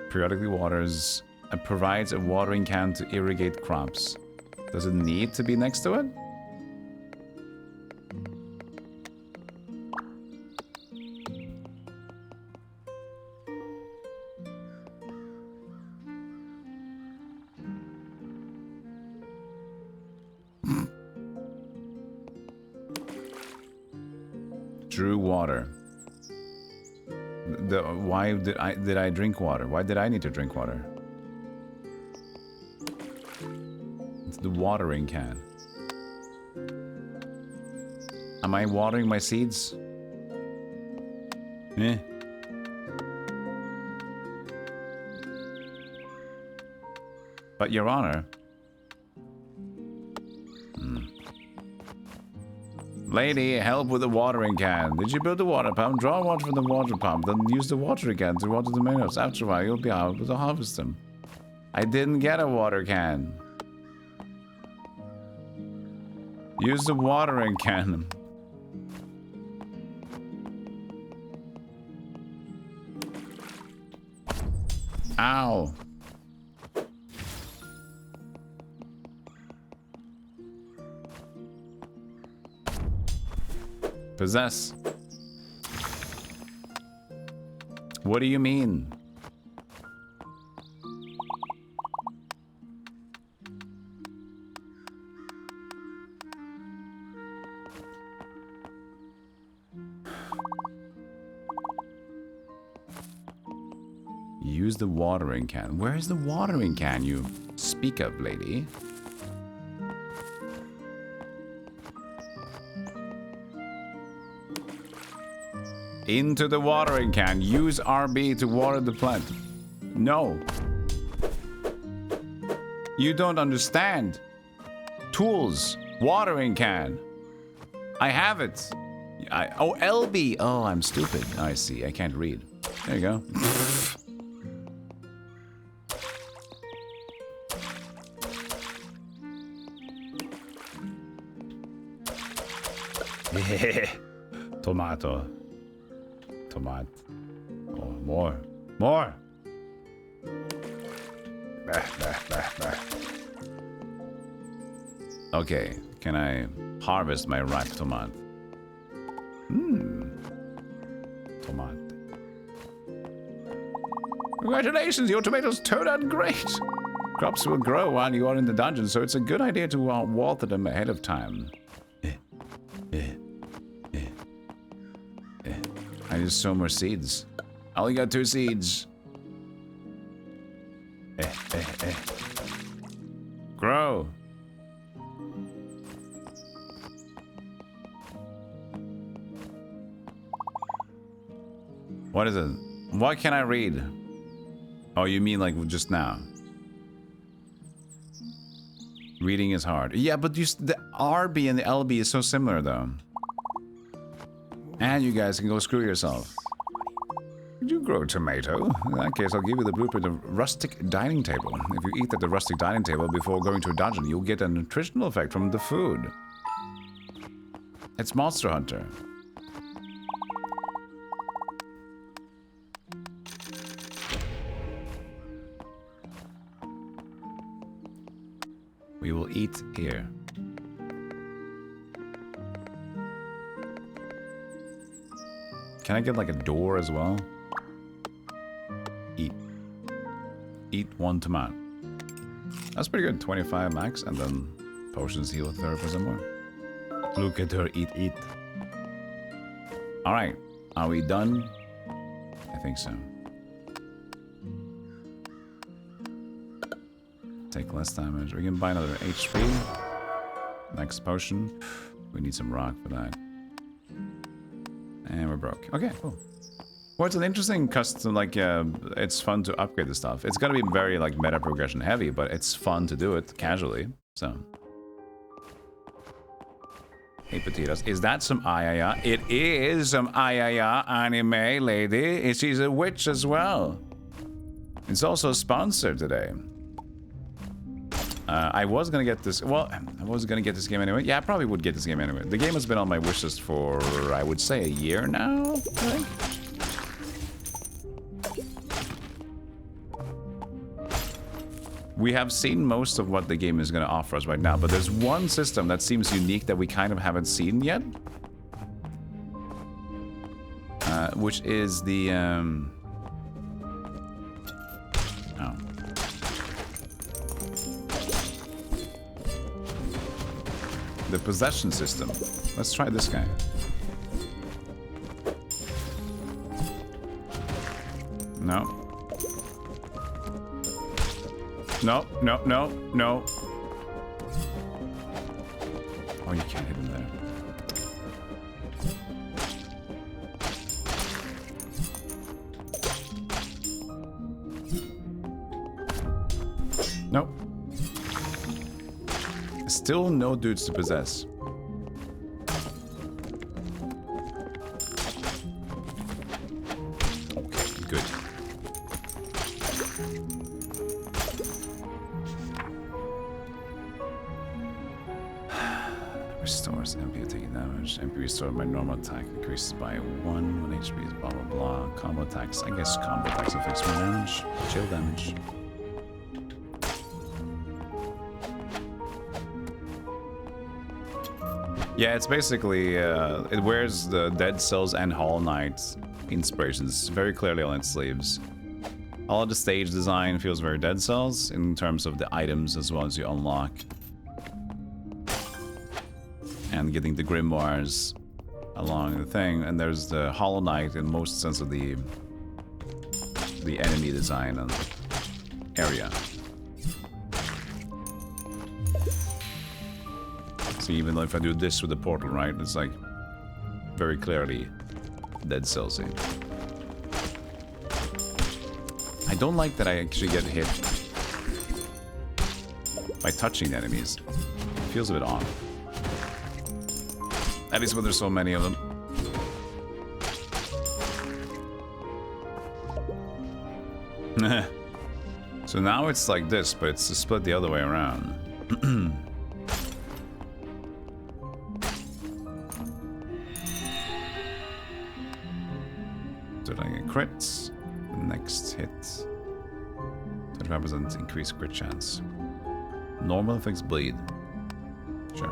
Periodically waters. Provides a watering can to irrigate crops. Does it need to be next to it? Drew water. Why did I drink water? Why did I need to drink water? It's the watering can. Am I watering my seeds? Eh. But Your Honor. Lady, help with the watering can. Did you build a water pump? Draw water from the water pump, then use the watering can to water the tomatoes. After a while, you'll be able to harvest them. I didn't get a water can. Use the watering can. Ow. Possess. What do you mean? Use the watering can. Where is the watering can you speak of, lady? Into the watering can. Use RB to water the plant. No. You don't understand. Tools. Watering can. I have it. Oh, LB. Oh, I'm stupid. I see. I can't read. There you go. Tomato. Tomat. Oh, more. More. Bah, bah, bah, bah. Okay, can I harvest my ripe tomat? Tomat. Congratulations, your tomatoes turned out great. Crops will grow while you are in the dungeon, so it's a good idea to water them ahead of time. I just sow more seeds. I only got 2 seeds. Grow. What is it? What can I read? Oh, you mean like just now? Reading is hard. Yeah, but the RB and the LB is so similar though. And you guys can go screw yourself. Did you grow a tomato? In that case, I'll give you the blueprint of rustic dining table. If you eat at the rustic dining table before going to a dungeon, you'll get a nutritional effect from the food. It's Monster Hunter. We will eat here. Can I get like a door as well? Eat. Eat 1 tomato. That's pretty good. 25 max, and then potions heal 30% more. Look at her eat, eat. Alright. Are we done? I think so. Take less damage. We can buy another HP. Next potion. We need some rock for that. And we're broke. Okay, cool. Well, it's an interesting custom, like, it's fun to upgrade the stuff. It's gonna be very, like, meta progression heavy, but it's fun to do it casually, so. Hey, potatoes. Is that some Ayaya? It is some Ayaya anime, lady. She's a witch as well. It's also sponsored today. I was gonna get this. Well, I was gonna get this game anyway. Yeah, I probably would get this game anyway. The game has been on my wish list for, I would say, a year now, I think. We have seen most of what the game is gonna offer us right now, but there's one system that seems unique that we kind of haven't seen yet. Which is the, the possession system. Let's try this guy. No. No, no, no, no. Oh, you can't hit him there. Nope. Still no dudes to possess. Okay, good. Restores MP taking damage. MP restored by normal attack. Increases by 1 when HP is blah blah blah. Combo attacks. I guess combo attacks will fix more damage. Chill damage. Yeah, it's basically, it wears the Dead Cells and Hollow Knight inspirations very clearly on its sleeves. All of the stage design feels very Dead Cells in terms of the items as well as you unlock. And getting the grimoires along the thing, and there's the Hollow Knight in most sense of the enemy design and area. So even if I do this with the portal, right, it's like very clearly Dead Cellsy. I don't like that I actually get hit by touching the enemies. It feels a bit off. At least when there's so many of them. So now it's like this, but it's split the other way around. Crits. The next hit. 25% increased crit chance. Normal affects bleed. Sure.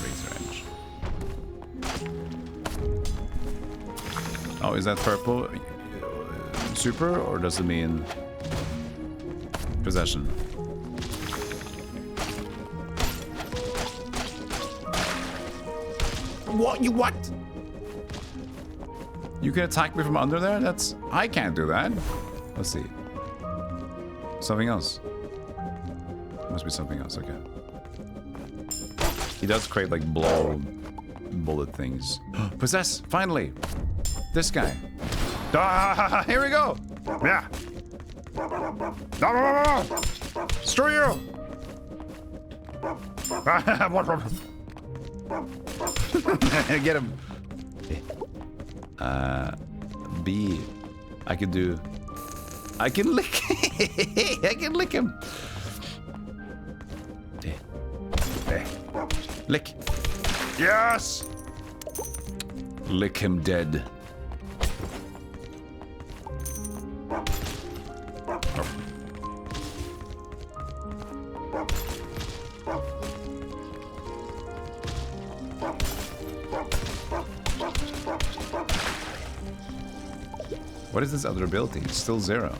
Razor edge. Oh, is that purple super, or does it mean possession? What? You what? You can attack me from under there? That's... I can't do that. Let's see. Something else. Must be something else, okay. He does create, like, blow bullet things. Possess! Finally! This guy. Ah, here we go! Yeah! Screw you! Get him! B. I can do... I can lick... I can lick him! Lick! Yes! Lick him dead. What is this other ability? It's still 0.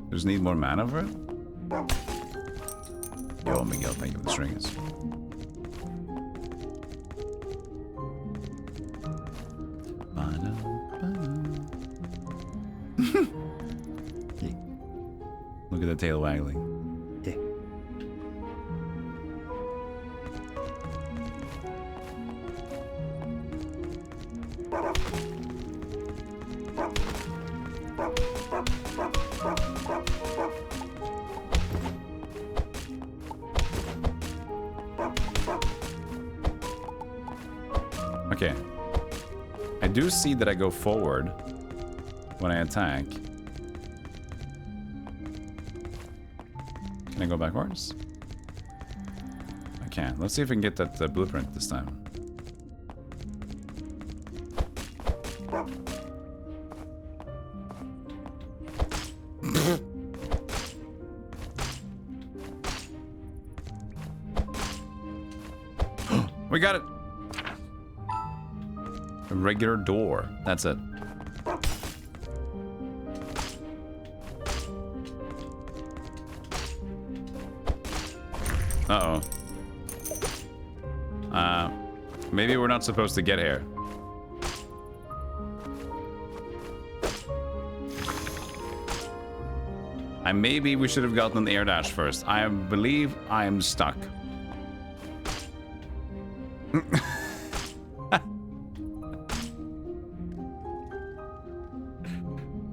Just need more mana for it? Yo, Miguel, thank you for the strings. Look at the tail waggling. Yeah. Okay. I do see that I go forward when I attack. Can I go backwards? I can. Let's see if we can get that blueprint this time. We got it! A regular door. That's it. Uh-oh. Maybe we're not supposed to get here. Maybe we should have gotten an air dash first. I believe I am stuck.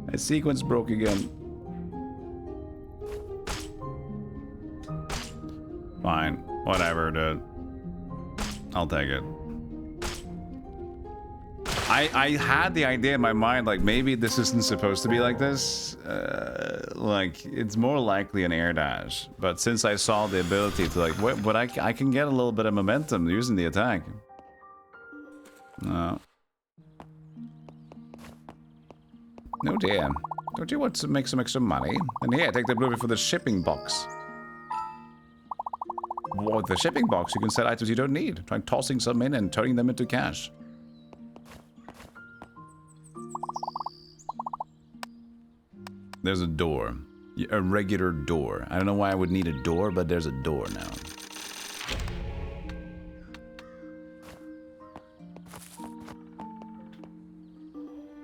My sequence broke again. Fine. Whatever, dude. I'll take it. I had the idea in my mind, like, maybe this isn't supposed to be like this. Like, it's more likely an air dash. But since I saw the ability to, like, what I can get a little bit of momentum using the attack. No. No, dear. Don't you want to make some extra money? And here, take the blueprint for the shipping box. With the shipping box, you can sell items you don't need. Try tossing some in and turning them into cash. There's a door. A regular door. I don't know why I would need a door, but there's a door now.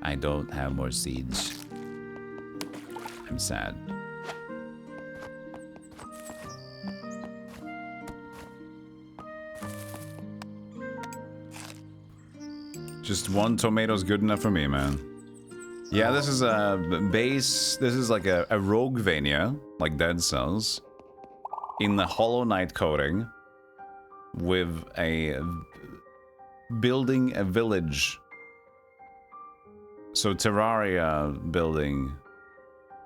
I don't have more seeds. I'm sad. Just one tomato's good enough for me, man. Yeah, this is a base. This is like a Roguevania, like Dead Cells, in the Hollow Knight coding, with a building a village. So Terraria building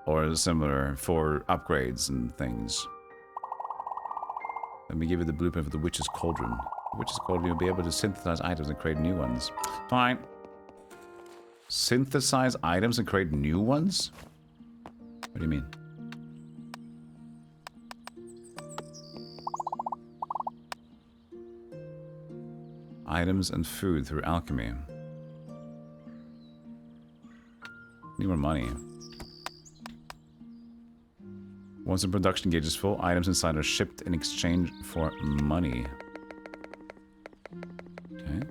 or similar for upgrades and things. Let me give you the blueprint for the Witch's Cauldron. The Witch's Cauldron, you'll be able to synthesize items and create new ones. Fine. Synthesize items and create new ones? What do you mean? Items and food through alchemy. Need more money. Once the production gauge is full, items inside are shipped in exchange for money. Okay.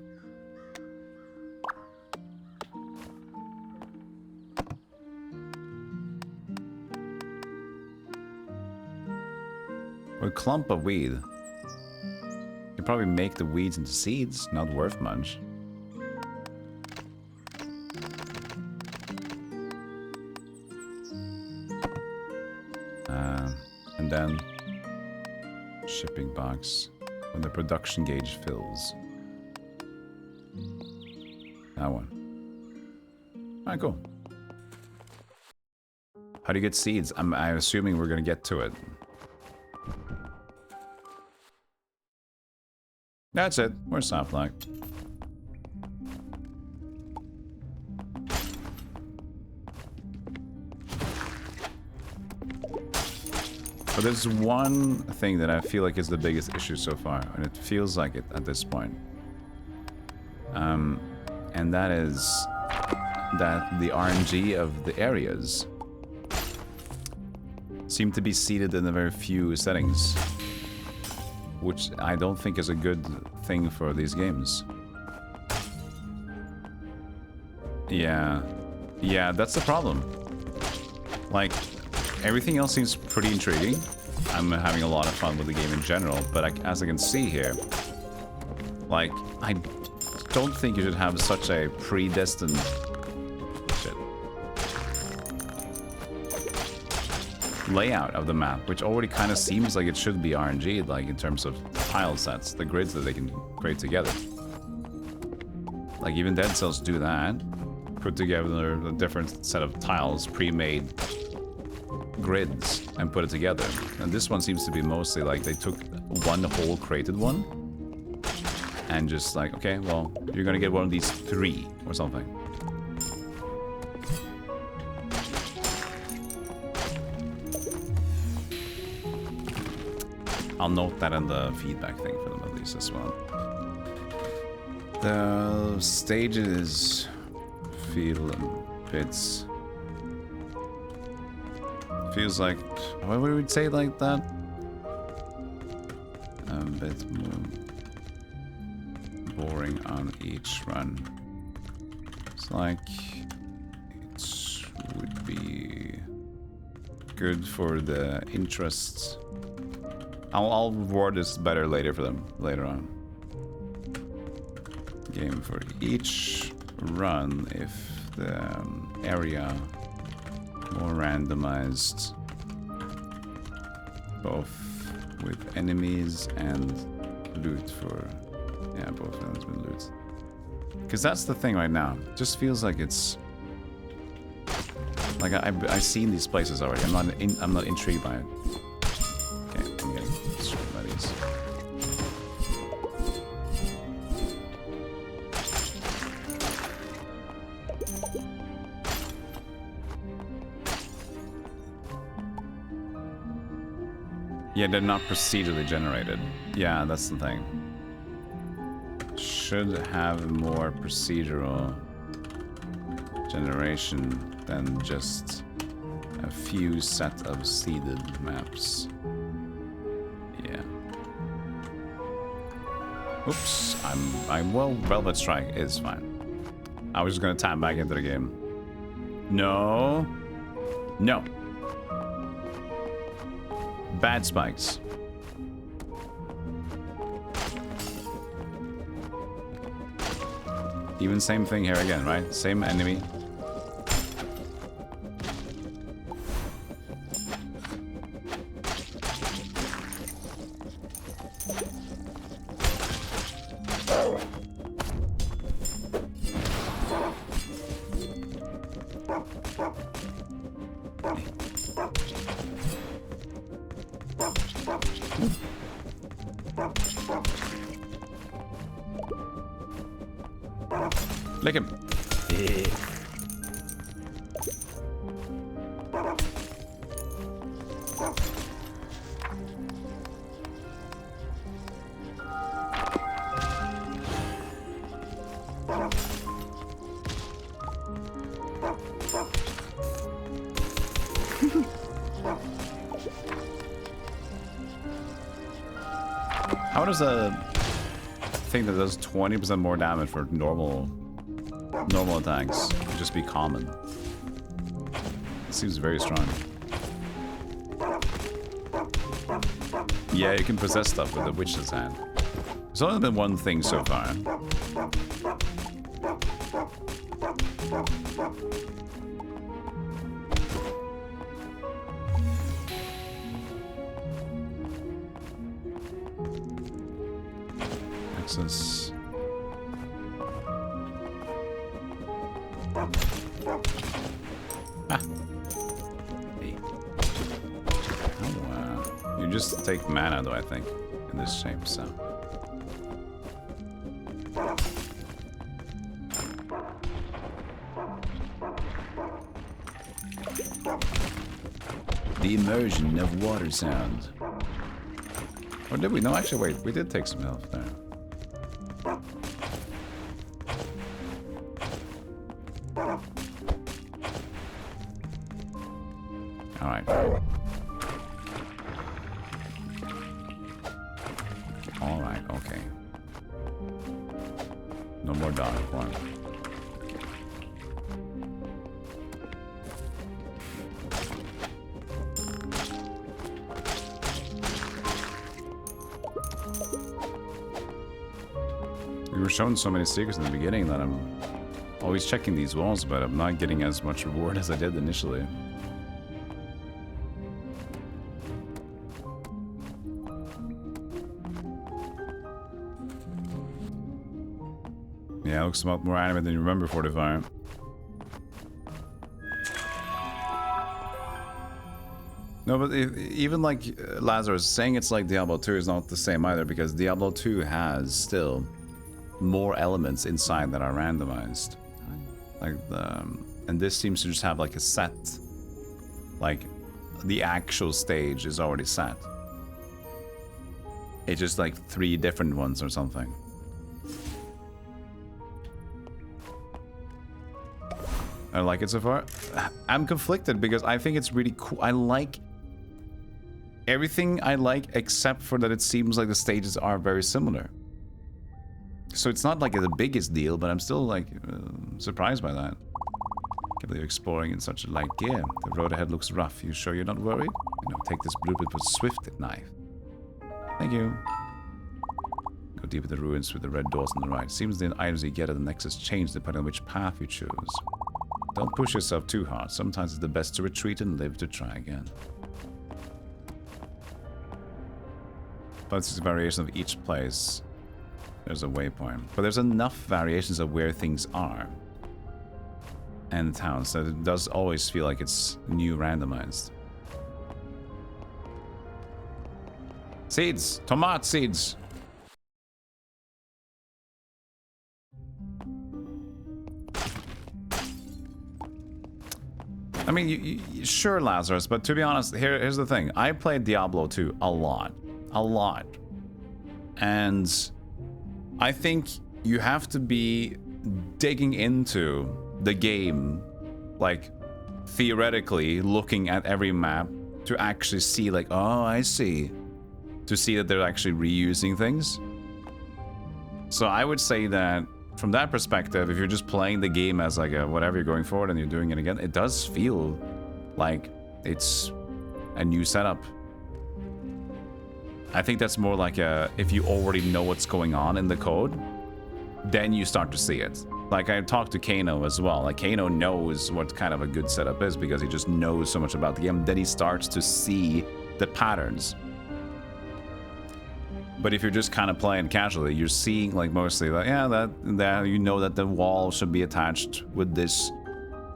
Or a clump of weed. You probably make the weeds into seeds, not worth much. And then shipping box when the production gauge fills. That one. Alright, cool. How do you get seeds? I'm assuming we're gonna get to it. That's it. We're soft lock. But there's one thing that I feel like is the biggest issue so far, and it feels like it at this point. And that is that the RNG of the areas seem to be seated in a very few settings, which I don't think is a good thing for these games. Yeah, that's the problem. Like, everything else seems pretty intriguing. I'm having a lot of fun with the game in general, but as I can see here, like, I don't think you should have such a predestined layout of the map, which already kind of seems like it should be RNG, like in terms of tile sets, the grids that they can create together. Like even Dead Cells do that, put together a different set of tiles, pre-made grids, and put it together. And this one seems to be mostly like they took one whole created one and just like, okay, well, you're gonna get one of these 3 or something. I'll note that in the feedback thing for them at least as well. The stages feel a bit... Feels like... What would we say like that? A bit more boring on each run. It's like... It would be good for the interest. I'll reward this better later for them, later on. Game for each run if the area more randomized, both with enemies and loot for, yeah, both enemies and loot. Because that's the thing right now. It just feels like it's like I've seen these places already. I'm not intrigued by it. Okay, I'm getting destroyed by these. Yeah, they're not procedurally generated. Yeah, that's the thing. Should have more procedural generation than just a few set of seeded maps. Yeah. Oops, well, Velvet Strike is fine. I was just gonna tap back into the game. No. No. Bad spikes. Even same thing here again, right? Same enemy. Lick him. Yeah. How does a thing that does 20% more damage for normal attacks just be common? It seems very strong. Yeah, you can possess stuff with the witch's hand. There's only been one thing so far. Access. Ah. Hey. Oh, you just take mana though, I think, in this shape, so. The immersion of water sound. Or did we? No, actually, wait. We did take some health there. Alright. Alright, okay. No more dog form. We were shown so many secrets in the beginning that I'm always checking these walls, but I'm not getting as much reward as I did initially. Yeah, it looks a lot more anime than you remember, 45. No, but even like Lazarus saying it's like Diablo 2 is not the same either, because Diablo 2 has still more elements inside that are randomized. Like and this seems to just have like a set, like the actual stage is already set. It's just like 3 different ones or something. I like it so far. I'm conflicted because I think it's really cool. I like everything I like except for that it seems like the stages are very similar. So it's not like the biggest deal, but I'm still like surprised by that. Can't believe exploring in such a light gear. The road ahead looks rough. You sure you're not worried? You know, take this blueprint with Swift knife. Thank you. Go deep in the ruins with the red doors on the right. Seems the items you get at the Nexus change depending on which path you choose. Don't push yourself too hard. Sometimes it's the best to retreat and live to try again. But it's a variation of each place. There's a waypoint. But there's enough variations of where things are. And towns, so it does always feel like it's new randomized. Seeds! Tomato seeds! I mean, sure, Lazarus, but to be honest, here's the thing. I played Diablo 2 a lot. A lot. And I think you have to be digging into the game, like, theoretically, looking at every map to actually see, like, oh, I see. To see that they're actually reusing things. So I would say that from that perspective, if you're just playing the game as like a whatever you're going forward and you're doing it again, it does feel like it's a new setup. I think that's more like a, if you already know what's going on in the code, then you start to see it. Like I talked to Kano as well. Like Kano knows what kind of a good setup is because he just knows so much about the game. Then he starts to see the patterns. But if you're just kind of playing casually, you're seeing like mostly like, yeah, that you know that the wall should be attached with this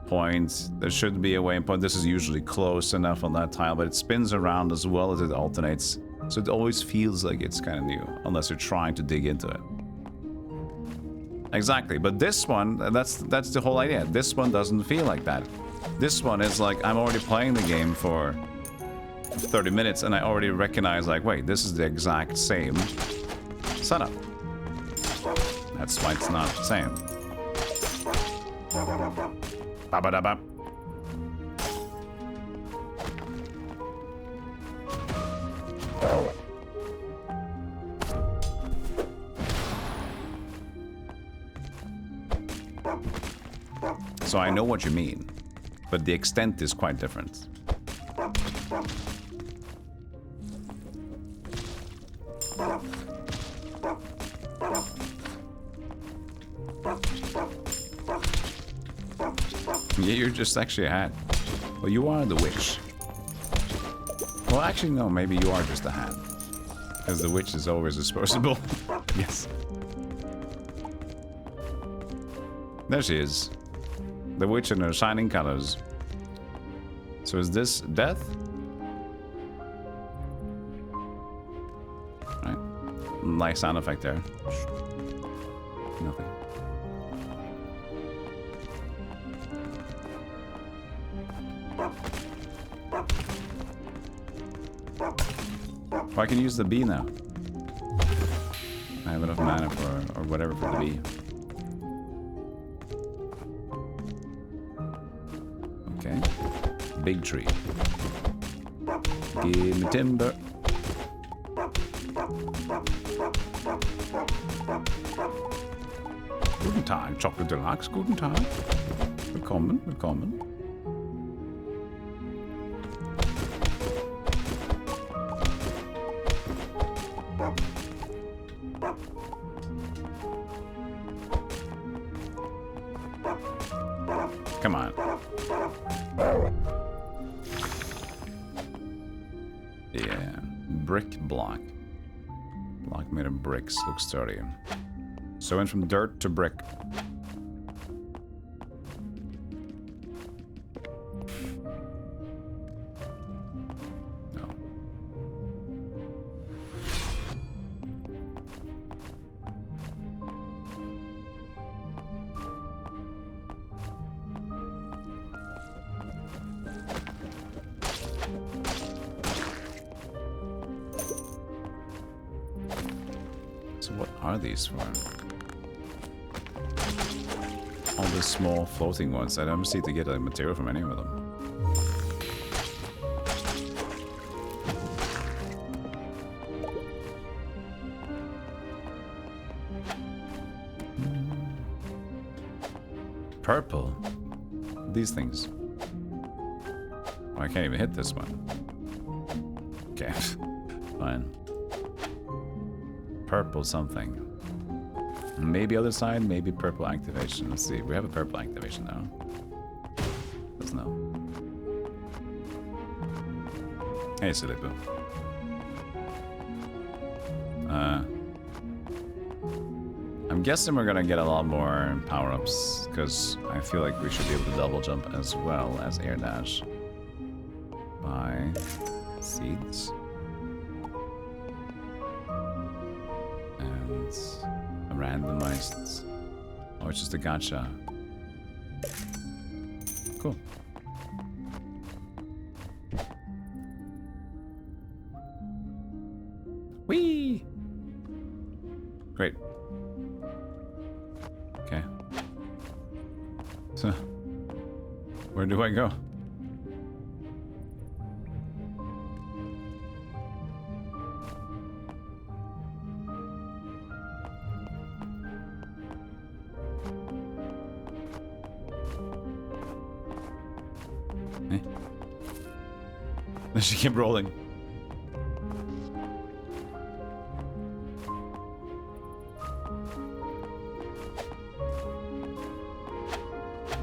point. There should be a waypoint. This is usually close enough on that tile, but it spins around as well as it alternates. So it always feels like it's kind of new, unless you're trying to dig into it. Exactly, but this one, that's the whole idea. This one doesn't feel like that. This one is like, I'm already playing the game for 30 minutes and I already recognize like, wait, this is the exact same setup. That's why it's not the same. Ba-ba-da-ba. So I know what you mean, but the extent is quite different. Yeah, you're just actually a hat. Well, you are the witch. Well, actually, no. Maybe you are just a hat. Because the witch is always disposable. Yes. There she is. The witch in her shining colors. So is this death? Right. Nice sound effect there. Nothing. Oh, I can use the bee now. I have enough mana for, or whatever, for the bee. Okay. Big tree. Give me timber. Guten Tag, Chocolate Deluxe. Guten Tag. Willkommen, willkommen. Come on. Yeah. Brick block. Block made of bricks. Looks sturdy. So went from dirt to brick. No. So what are these for? All the small floating ones. I don't seem to get a material from any of them. Purple. These things. Oh, I can't even hit this one. Okay. Fine. Purple something. Maybe other side, maybe purple activation. Let's see. We have a purple activation now. Let's know. Hey, Silipu. I'm guessing we're gonna get a lot more power-ups, because I feel like we should be able to double jump as well as air dash. By seeds. And a randomized. Oh, it's just a gacha. Cool. Whee! Great. Okay. So, where do I go? Eh? Then she kept rolling.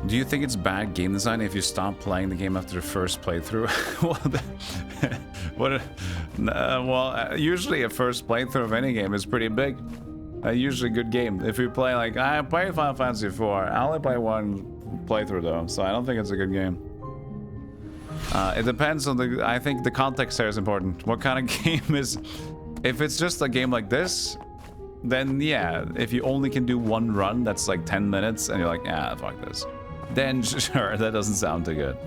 Do you think it's bad game design if you stop playing the game after the first playthrough? Usually a first playthrough of any game is pretty big. Usually a good game. If you play like, I played Final Fantasy IV, I only play one playthrough though, so I don't think it's a good game. It depends on the, I think the context here is important. What kind of game is, if it's just a game like this, then yeah, if you only can do one run that's like 10 minutes and you're like, ah, fuck this. Then sure, that doesn't sound too good.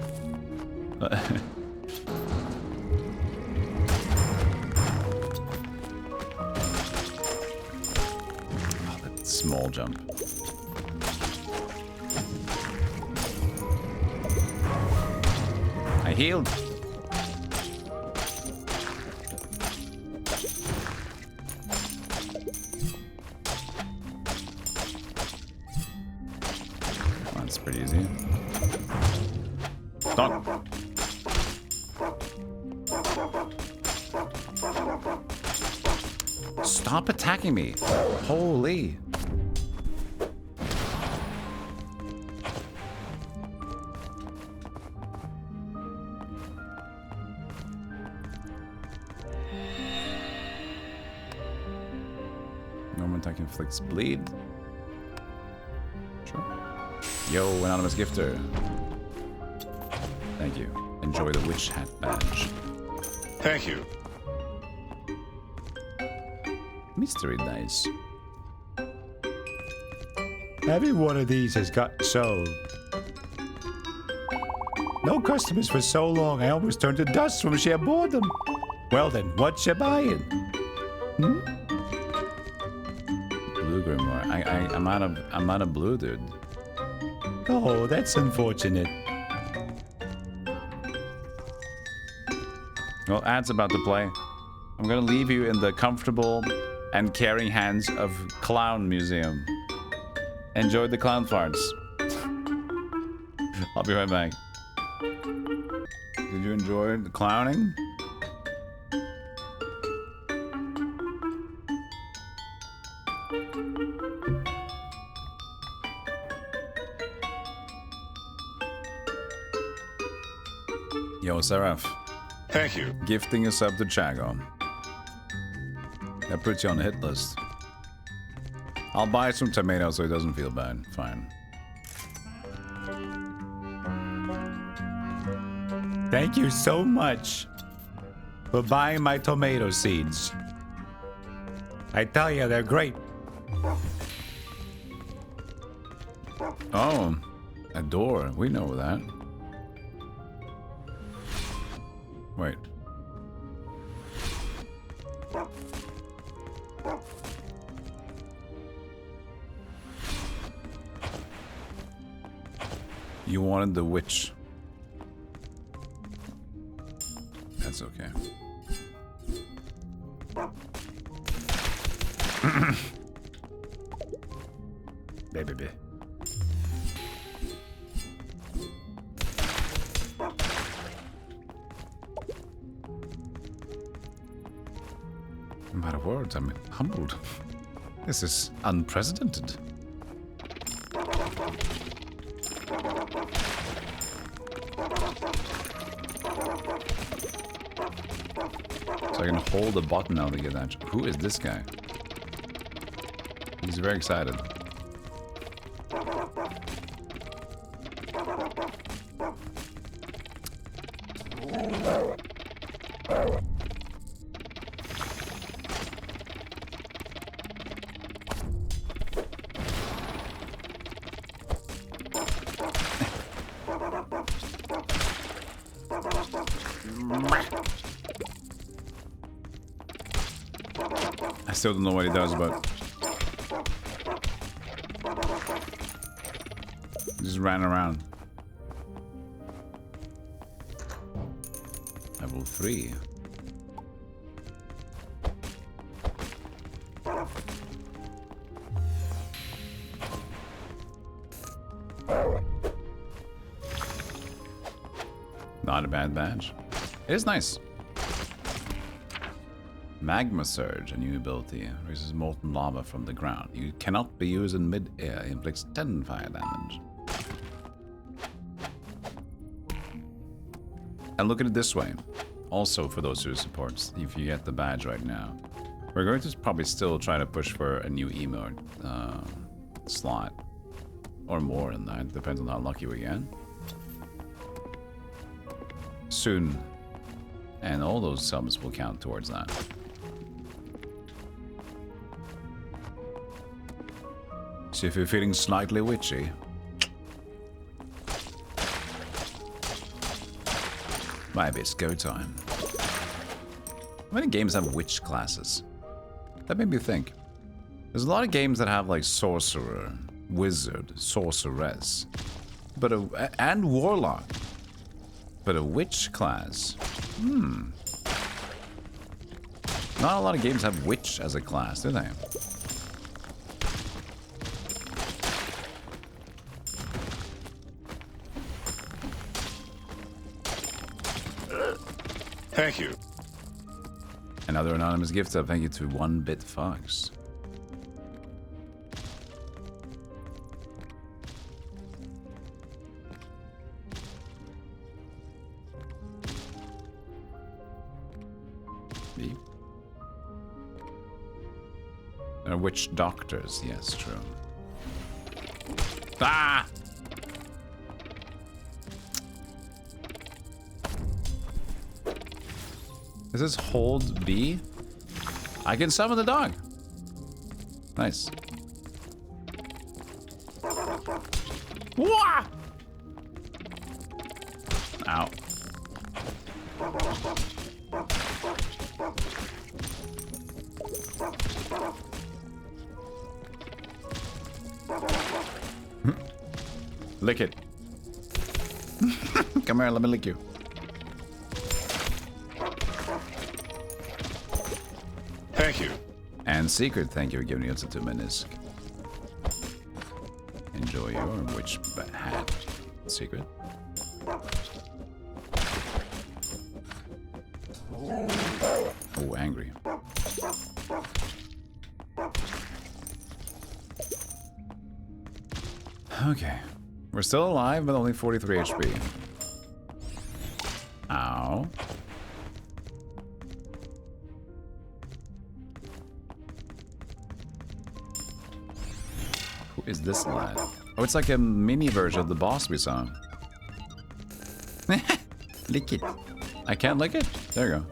Oh, that small jump. I healed. That's pretty easy. Don't. Stop attacking me. Holy. attack inflicts bleed. Sure. Yo, anonymous gifter. Thank you. Enjoy the witch hat badge. Thank you. Mystery dice. Every one of these has got sold. No customers for so long, I almost turned to dust from sheer boredom. Well then, what you buying? Blue grimoire. I'm out of blue, dude. Oh, that's unfortunate. Well, ad's about to play. I'm gonna leave you in the comfortable and caring hands of Clown Museum. Enjoy the clown farts. I'll be right back. Did you enjoy the clowning? Yo, Seraph. Thank you. Gifting a sub to Chago. That puts you on the hit list. I'll buy some tomatoes so it doesn't feel bad. Fine. Thank you so much for buying my tomato seeds. I tell you, they're great. Oh, a door. We know that. Wait. You wanted the witch. That's okay. Baby. I'm out of words. I'm humbled. This is unprecedented. So I can hold the button now to get that. Who is this guy? He's very excited. I still don't know what he does, but he just ran around. Level 3. Not a bad badge. It is nice. Magma Surge, a new ability, raises molten lava from the ground. You cannot be used in mid-air, inflicts 10 fire damage. And look at it this way. Also, for those who support, if you get the badge right now, we're going to probably still try to push for a new emote slot. Or more than that, depends on how lucky we get. Soon. And all those subs will count towards that. So if you're feeling slightly witchy, maybe it's go time. How many games have witch classes? That made me think. There's a lot of games that have like sorcerer, wizard, sorceress, and warlock. But a witch class? Not a lot of games have witch as a class, do they? Thank you. Another anonymous gift sub. Thank you to 1-Bit Fox. Witch doctors, yes, true. Ah! Is this hold B? I can summon the dog. Nice. Wah! Ow. Lick it. Come here, let me lick you. Thank you. And secret, thank you for giving us a 2 minutes. Enjoy your witch hat. Secret. Oh, angry. Okay. We're still alive, but only 43 HP. Ow. Who is this lad? Oh, it's like a mini version of the boss we saw. Lick it. I can't lick it? There you go.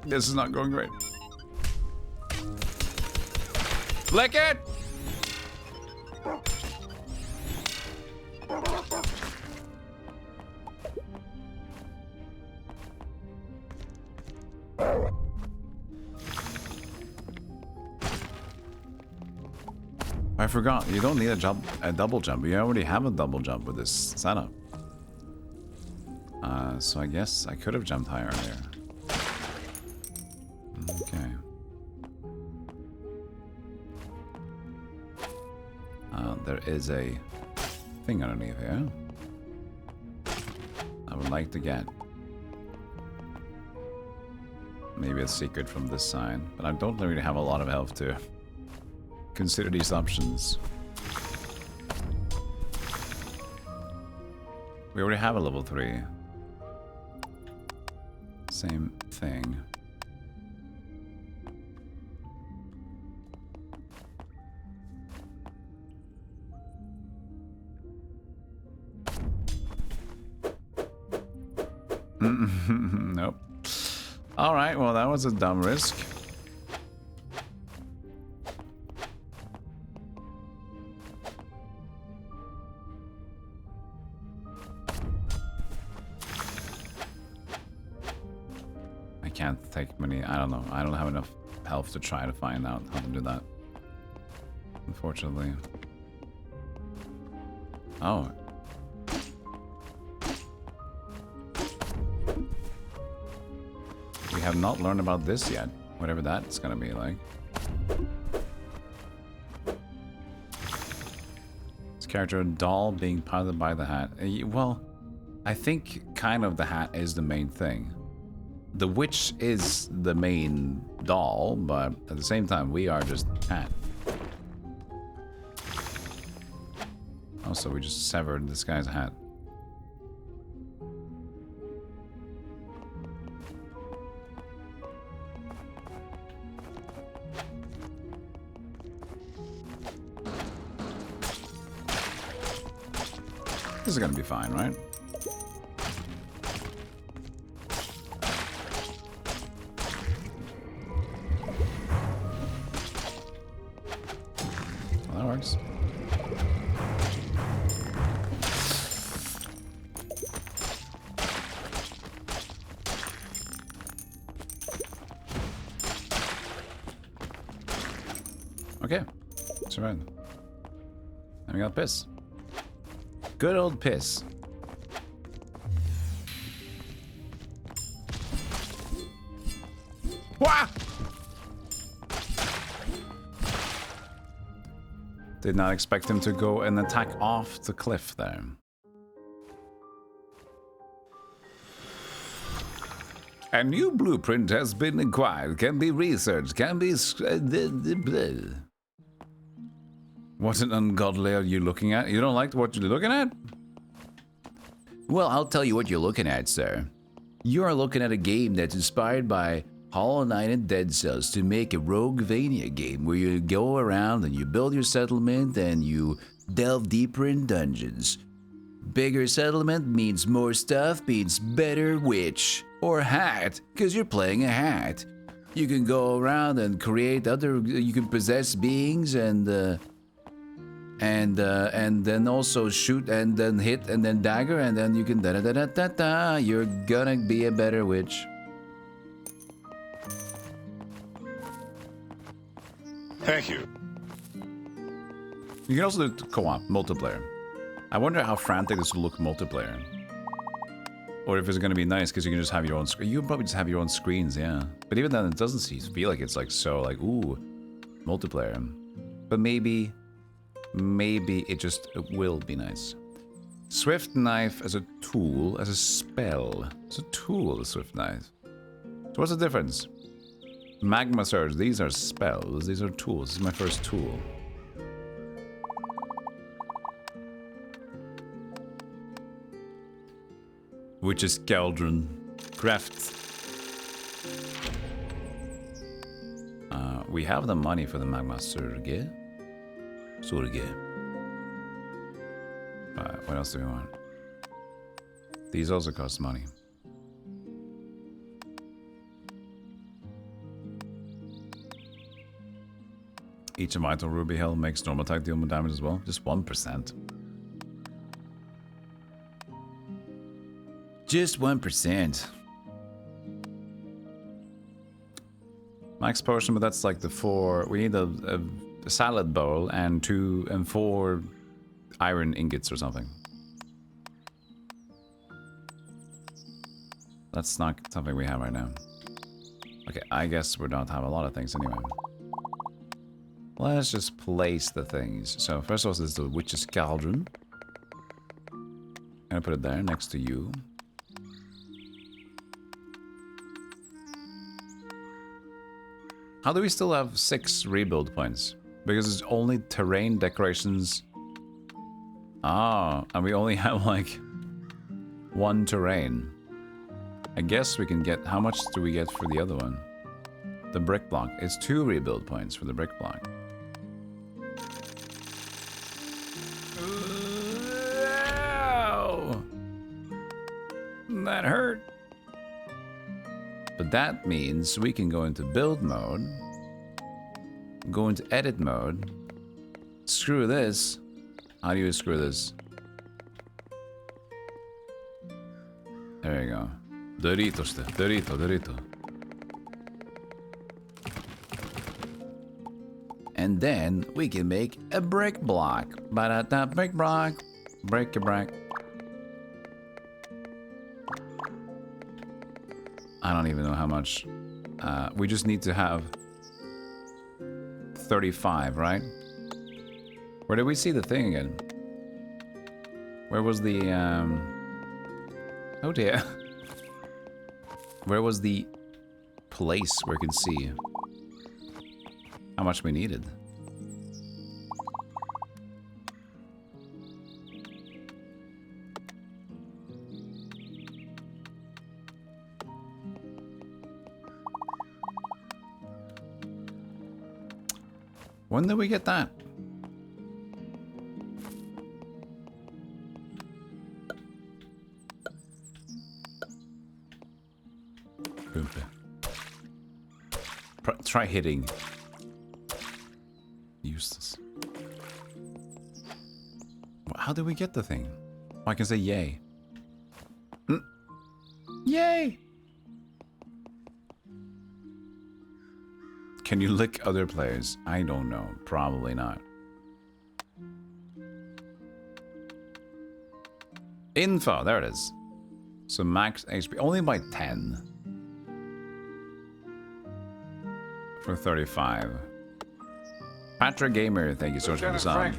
This is not going great. Lick it! I forgot, you don't need a double jump. You already have a double jump with this setup. So I guess I could have jumped higher there. Okay. There is a thing underneath here. I would like to get. Maybe a secret from this side, but I don't really have a lot of health to consider these options. We already have a level 3. Same thing. Nope. Alright, well that was a dumb risk. I can't take many, I don't know. I don't have enough health to try to find out how to do that. Unfortunately. Oh. We have not learned about this yet, whatever that's gonna be like. This character, a doll being piloted by the hat. Well, I think kind of the hat is the main thing. The witch is the main doll, but at the same time, we are just hat. Also, we just severed this guy's hat. This is gonna be fine, right? Well, that works. Okay, survived. And we got piss. Good old piss. Wah! Did not expect him to go and attack off the cliff there. A new blueprint has been acquired, can be researched, can be... What an ungodly are you looking at? You don't like what you're looking at? Well, I'll tell you what you're looking at, sir. You're looking at a game that's inspired by Hollow Knight and Dead Cells to make a Roguevania game where you go around and you build your settlement and you delve deeper in dungeons. Bigger settlement means more stuff, means better witch. Or hat, because you're playing a hat. You can go around and create you can possess beings and then also shoot and then hit and then dagger and then you can da-da-da-da-da-da. You're gonna be a better witch. Thank you. You can also do co-op, multiplayer. I wonder how frantic this will look multiplayer. Or if it's going to be nice because you can just have your own screen. You can probably just have your own screens, yeah. But even then, it doesn't feel like it's like so like, ooh, multiplayer. But maybe it just will be nice. Swift Knife as a tool, as a spell. It's a tool, the Swift Knife. So what's the difference? Magma Surge, these are spells, these are tools. This is my first tool. Witch's Cauldron. Craft. We have the money for the Magma Surge. What else do we want? These also cost money. Each Vital Ruby Hell makes normal attack deal more damage as well. Just 1%. Just 1%. Max potion, but that's like the 4. We need a salad bowl and 4 iron ingots or something. That's not something we have right now. Okay, I guess we don't have a lot of things anyway. Let's just place the things. So first of all, this is the Witch's Cauldron. I'm gonna put it there next to you. How do we still have 6 rebuild points? Because it's only terrain decorations. Ah, and we only have like 1 terrain. I guess we can get... How much do we get for the other one? The brick block. It's 2 rebuild points for the brick block. Ow! That hurt. But that means we can go into build mode, go into edit mode, screw this. How do you screw this? There you go. Dorito. And then we can make a brick block. Ba-da-da, brick block. Break a brick. I don't even know how much. We just need to have 35, right? Where did we see the thing again? Where was the... Oh dear. Where was the place where we can see how much we needed? When did we get that? Try hitting. Useless. How did we get the thing? Oh, I can say yay. Yay! Can you lick other players? I don't know. Probably not. Info. There it is. So max HP. Only by 10. For 35. Patra Gamer, thank you so much for the song.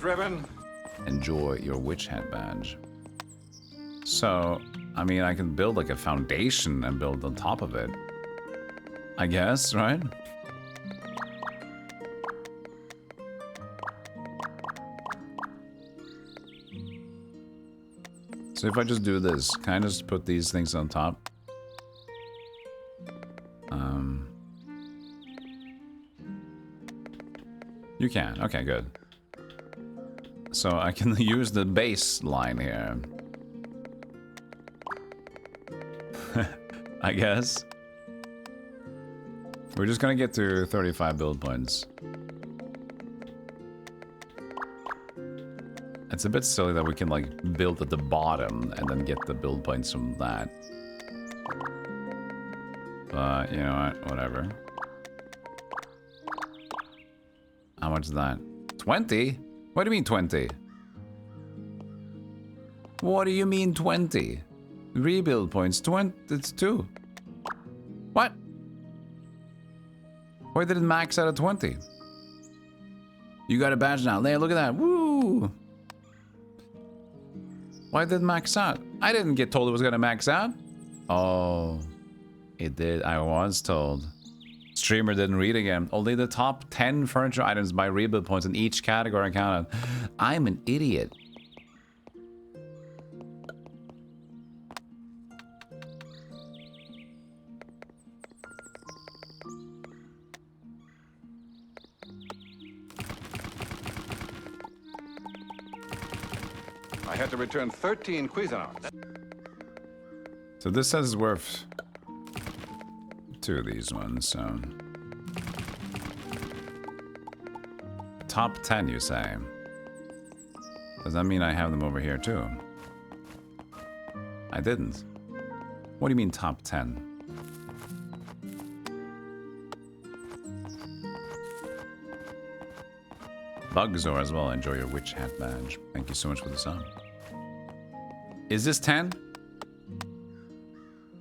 Enjoy your witch hat badge. So, I mean, I can build like a foundation and build on top of it. I guess, right? So if I just do this, can I just put these things on top? You can. Okay, good. So I can use the baseline here. I guess. We're just gonna get to 35 build points. It's a bit silly that we can like build at the bottom and then get the build points from that. But you know what? Whatever. How much is that? 20? What do you mean 20? What do you mean 20? Rebuild points, 20, it's 2. What? Why did it max out at 20? You got a badge now. There, look at that. Woo! Why did it max out? I didn't get told it was gonna max out. Oh, it did. I was told. Streamer didn't read again. Only the top 10 furniture items by rebuild points in each category counted. I'm an idiot. I had to return 13 Cuisinarts. So this says it's worth 2 of these ones, so... Top 10, you say? Does that mean I have them over here, too? I didn't. What do you mean, top 10? Bugzor as well, enjoy your witch hat badge. Thank you so much for the sub. Is this 10?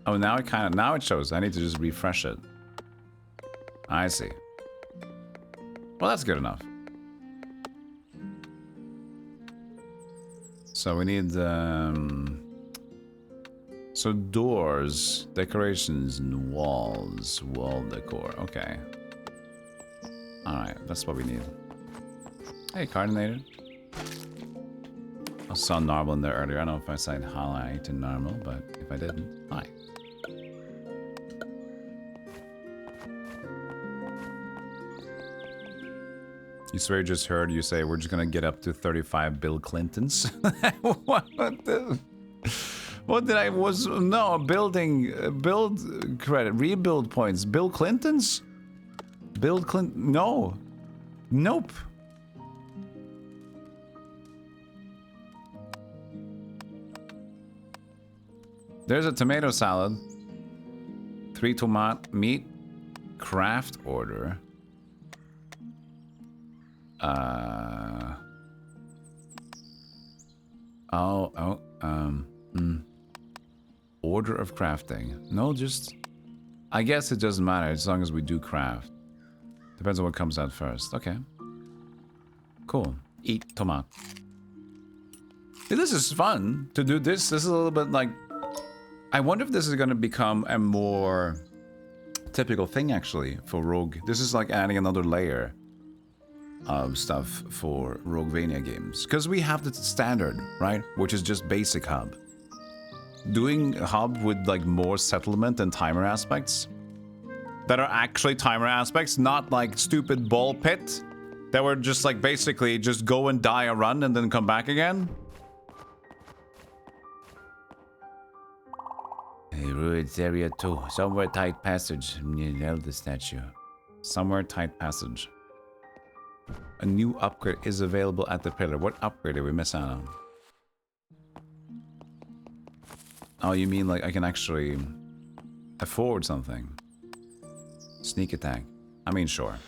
Oh, now it shows. I need to just refresh it. I see. Well, that's good enough. So we need, so doors, decorations, and walls. Wall decor, okay. Alright, that's what we need. Hey, Cardinator. I saw Narble in there earlier. I don't know if I said hi to Narble, but if I didn't, hi. You swear you just heard you say we're just gonna get up to 35 Bill Clintons? What did I was no building build credit rebuild points Bill Clintons? Bill Clinton no. Nope. There's a tomato salad. 3 tomato meat craft order. Order of crafting. No, just... I guess it doesn't matter as long as we do craft. Depends on what comes out first. Okay. Cool. Eat tomato. Yeah, this is fun to do this. This is a little bit like... I wonder if this is going to become a more typical thing, actually, for Rogue. This is like adding another layer of stuff for Roguevania games. Because we have the standard, right? Which is just basic hub. Doing a hub with like more settlement and timer aspects that are actually timer aspects, not like stupid ball pit that were just like basically just go and die a run and then come back again. Hey, Ruins Area 2. Somewhere tight passage near the statue. Somewhere tight passage. A new upgrade is available at the pillar. What upgrade did we miss out on? Oh, you mean like I can actually afford something? Sneak attack. I mean, sure.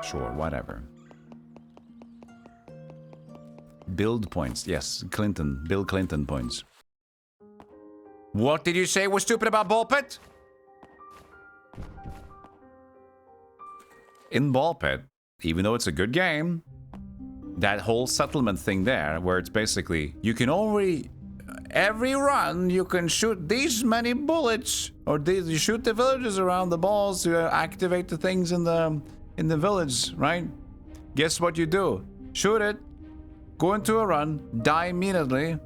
Sure, whatever. Build points. Yes, Clinton. Bill Clinton points. What did you say was stupid about Ball Pit? In Ball Pit, even though it's a good game, that whole settlement thing there, where it's basically, you can only, every run, you can shoot these many bullets, or you shoot the villagers around the balls to activate the things in the village, right? Guess what you do? Shoot it, go into a run, die immediately,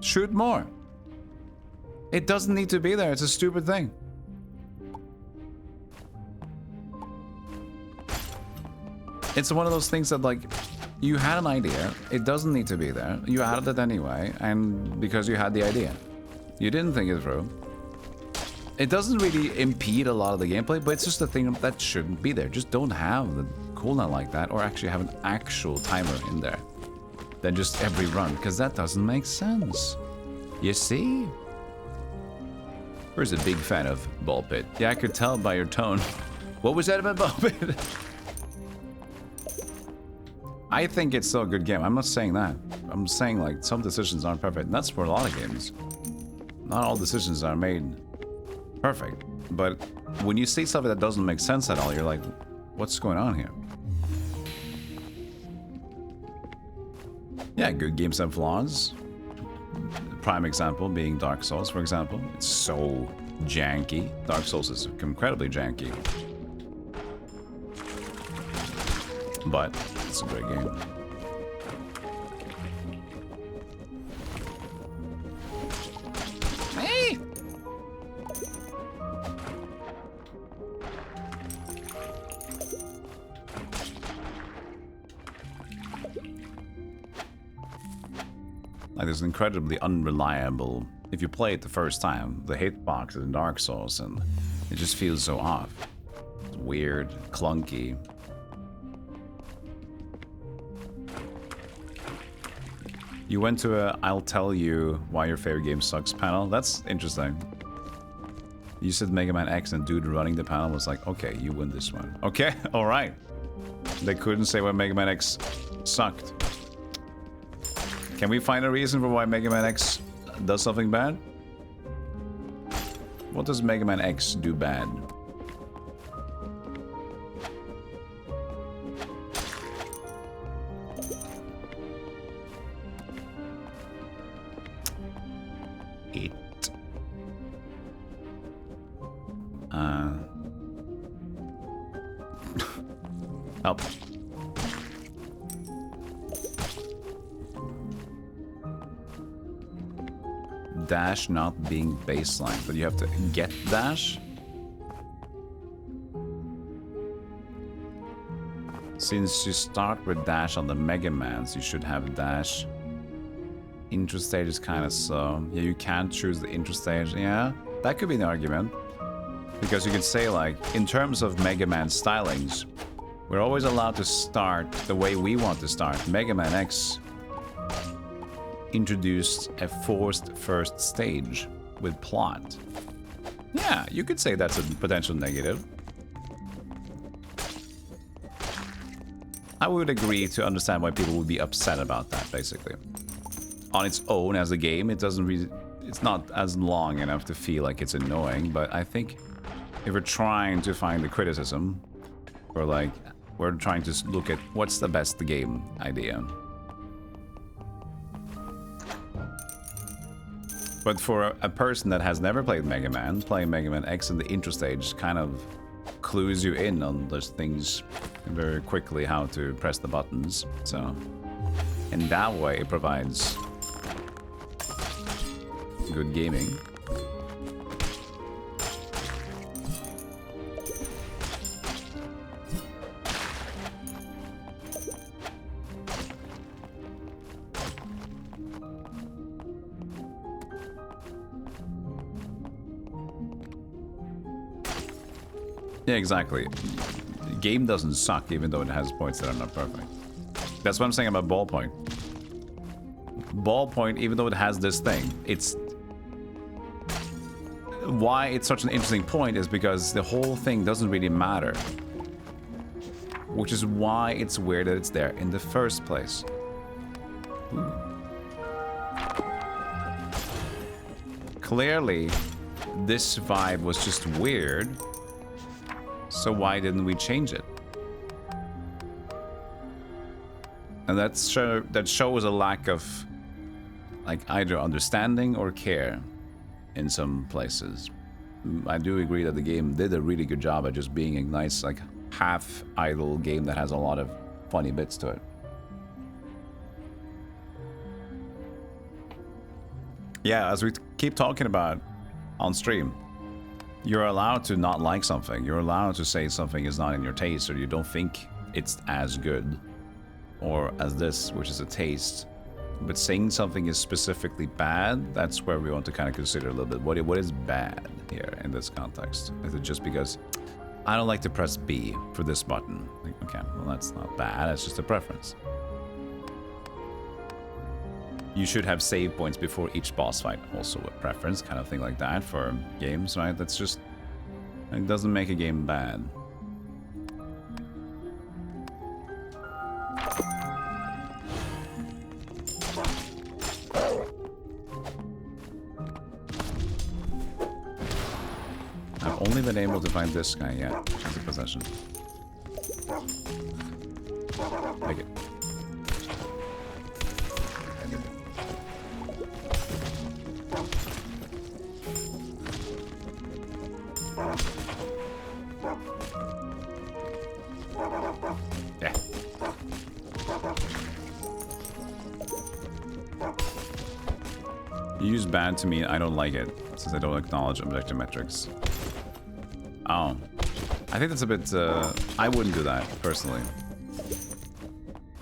Shoot more. It doesn't need to be there. It's a stupid thing. It's one of those things that, like, you had an idea. It doesn't need to be there. You added it anyway, and because you had the idea. You didn't think it through. It doesn't really impede a lot of the gameplay, but it's just a thing that shouldn't be there. Just don't have the cooldown like that, or actually have an actual timer in there. Than just every run, because that doesn't make sense. You see? Where's a big fan of Ball Pit? Yeah, I could tell by your tone. What was that about Ball Pit? I think it's still a good game. I'm not saying that. I'm saying, like, some decisions aren't perfect. And that's for a lot of games. Not all decisions are made perfect. But when you see something that doesn't make sense at all, you're like, what's going on here? Yeah, good games have flaws. Prime example being Dark Souls, for example. It's so janky. Dark Souls is incredibly janky. But it's a great game. Hey! Like, it's incredibly unreliable. If you play it the first time, the hitboxes in Dark Souls, and it just feels so off. It's weird, clunky. You went to a I'll tell you why your favorite game sucks panel. That's interesting. You said Mega Man X and dude running the panel was like, okay, you win this one. Okay, alright. They couldn't say why Mega Man X sucked. Can we find a reason for why Mega Man X does something bad? What does Mega Man X do bad? Help. Dash not being baseline, but you have to get dash? Since you start with dash on the Mega Mans, you should have dash. Intro stage is kind of slow. Yeah, you can't choose the intro stage. Yeah, that could be an argument. Because you could say, like, in terms of Mega Man stylings, we're always allowed to start the way we want to start. Mega Man X introduced a forced first stage with plot. Yeah, you could say that's a potential negative. I would agree to understand why people would be upset about that, basically. On its own as a game, it doesn't really... It's not as long enough to feel like it's annoying, but I think if we're trying to find the criticism, or like, we're trying to look at what's the best game idea. But for a person that has never played Mega Man, playing Mega Man X in the intro stage kind of clues you in on those things very quickly, how to press the buttons. So, in that way, it provides good gaming. Yeah, exactly. The game doesn't suck even though it has points that are not perfect. That's what I'm saying about Ballpoint. Ballpoint, even though it has this thing, it's... Why it's such an interesting point is because the whole thing doesn't really matter. Which is why it's weird that it's there in the first place. Ooh. Clearly, this vibe was just weird. So why didn't we change it? And that shows a lack of, like, either understanding or care in some places. I do agree that the game did a really good job at just being a nice, like, half-idle game that has a lot of funny bits to it. Yeah, as we keep talking about on stream, you're allowed to not like something. You're allowed to say something is not in your taste, or you don't think it's as good, or as this, which is a taste. But saying something is specifically bad, that's where we want to kind of consider a little bit. What is bad here in this context? Is it just because I don't like to press B for this button? Like, okay, well that's not bad, that's just a preference. You should have save points before each boss fight. Also a preference, kind of thing like that for games, right? That's just... It doesn't make a game bad. I've only been able to find this guy yet as a possession. Take it. Yeah. You use bad to mean I don't like it, since I don't acknowledge objective metrics. Oh. I think that's a bit, I wouldn't do that, personally.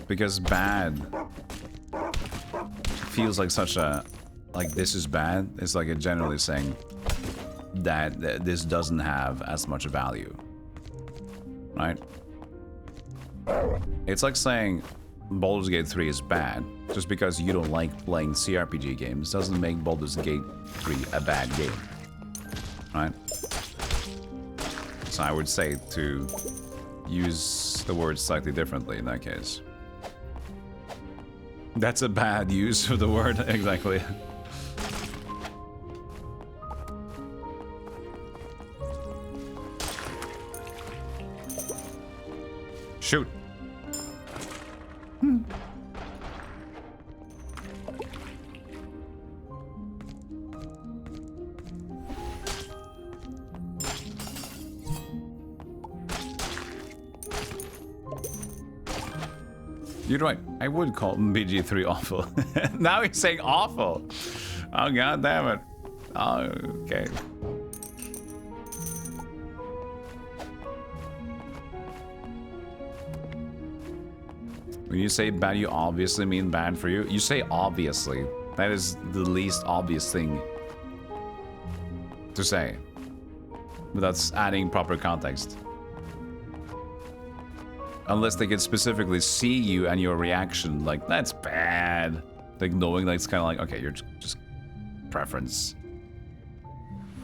Because bad feels like such a... Like, this is bad. It's like a generally saying that this doesn't have as much value. Right? It's like saying Baldur's Gate 3 is bad. Just because you don't like playing CRPG games doesn't make Baldur's Gate 3 a bad game. Right? So I would say to use the word slightly differently in that case. That's a bad use of the word, exactly. Shoot. You're right. I would call BG3 awful. Now he's saying awful. Oh, god damn it. Oh, okay. When you say bad, you obviously mean bad for you. You say obviously. That is the least obvious thing to say. But that's adding proper context. Unless they can specifically see you and your reaction, like, that's bad. Like, knowing that it's kind of like, okay, you're just preference.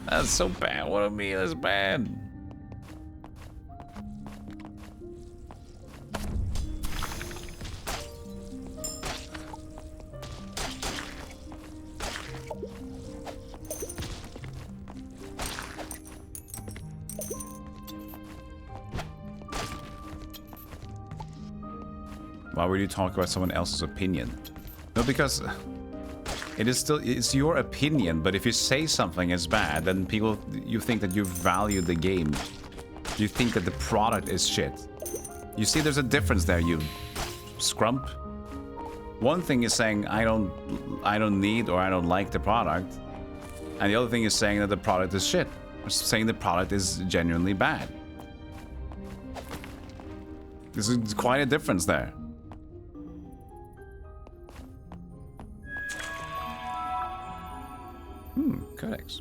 That's so bad. What do you mean that's bad? Why would you talk about someone else's opinion? No, because it is still, it's your opinion, but if you say something is bad, then people, you think that you value the game. You think that the product is shit. You see there's a difference there, you scrump. One thing is saying I don't need or I don't like the product. And the other thing is saying that the product is shit. Or saying the product is genuinely bad. There's quite a difference there. Codex.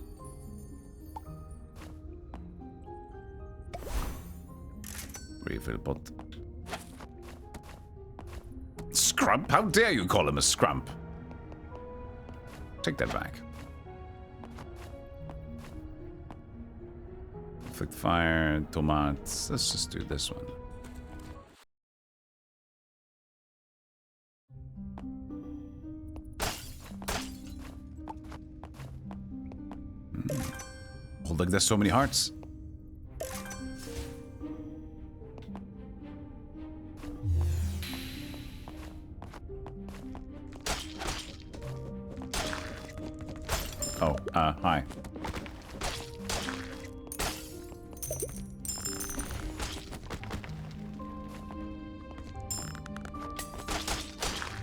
Refill pot. Scrump? How dare you call him a scrump? Take that back. Flick fire, tomates. Let's just do this one. Oh, look, there's so many hearts. Oh, hi.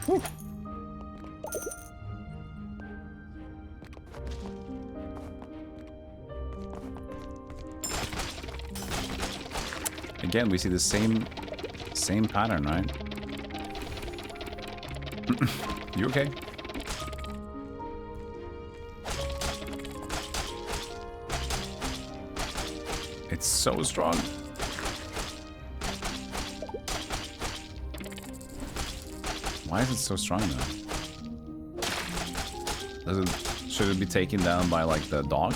Whew. Again, we see the same pattern, right? You okay? It's so strong. Why is it so strong though? Should it be taken down by like the dog?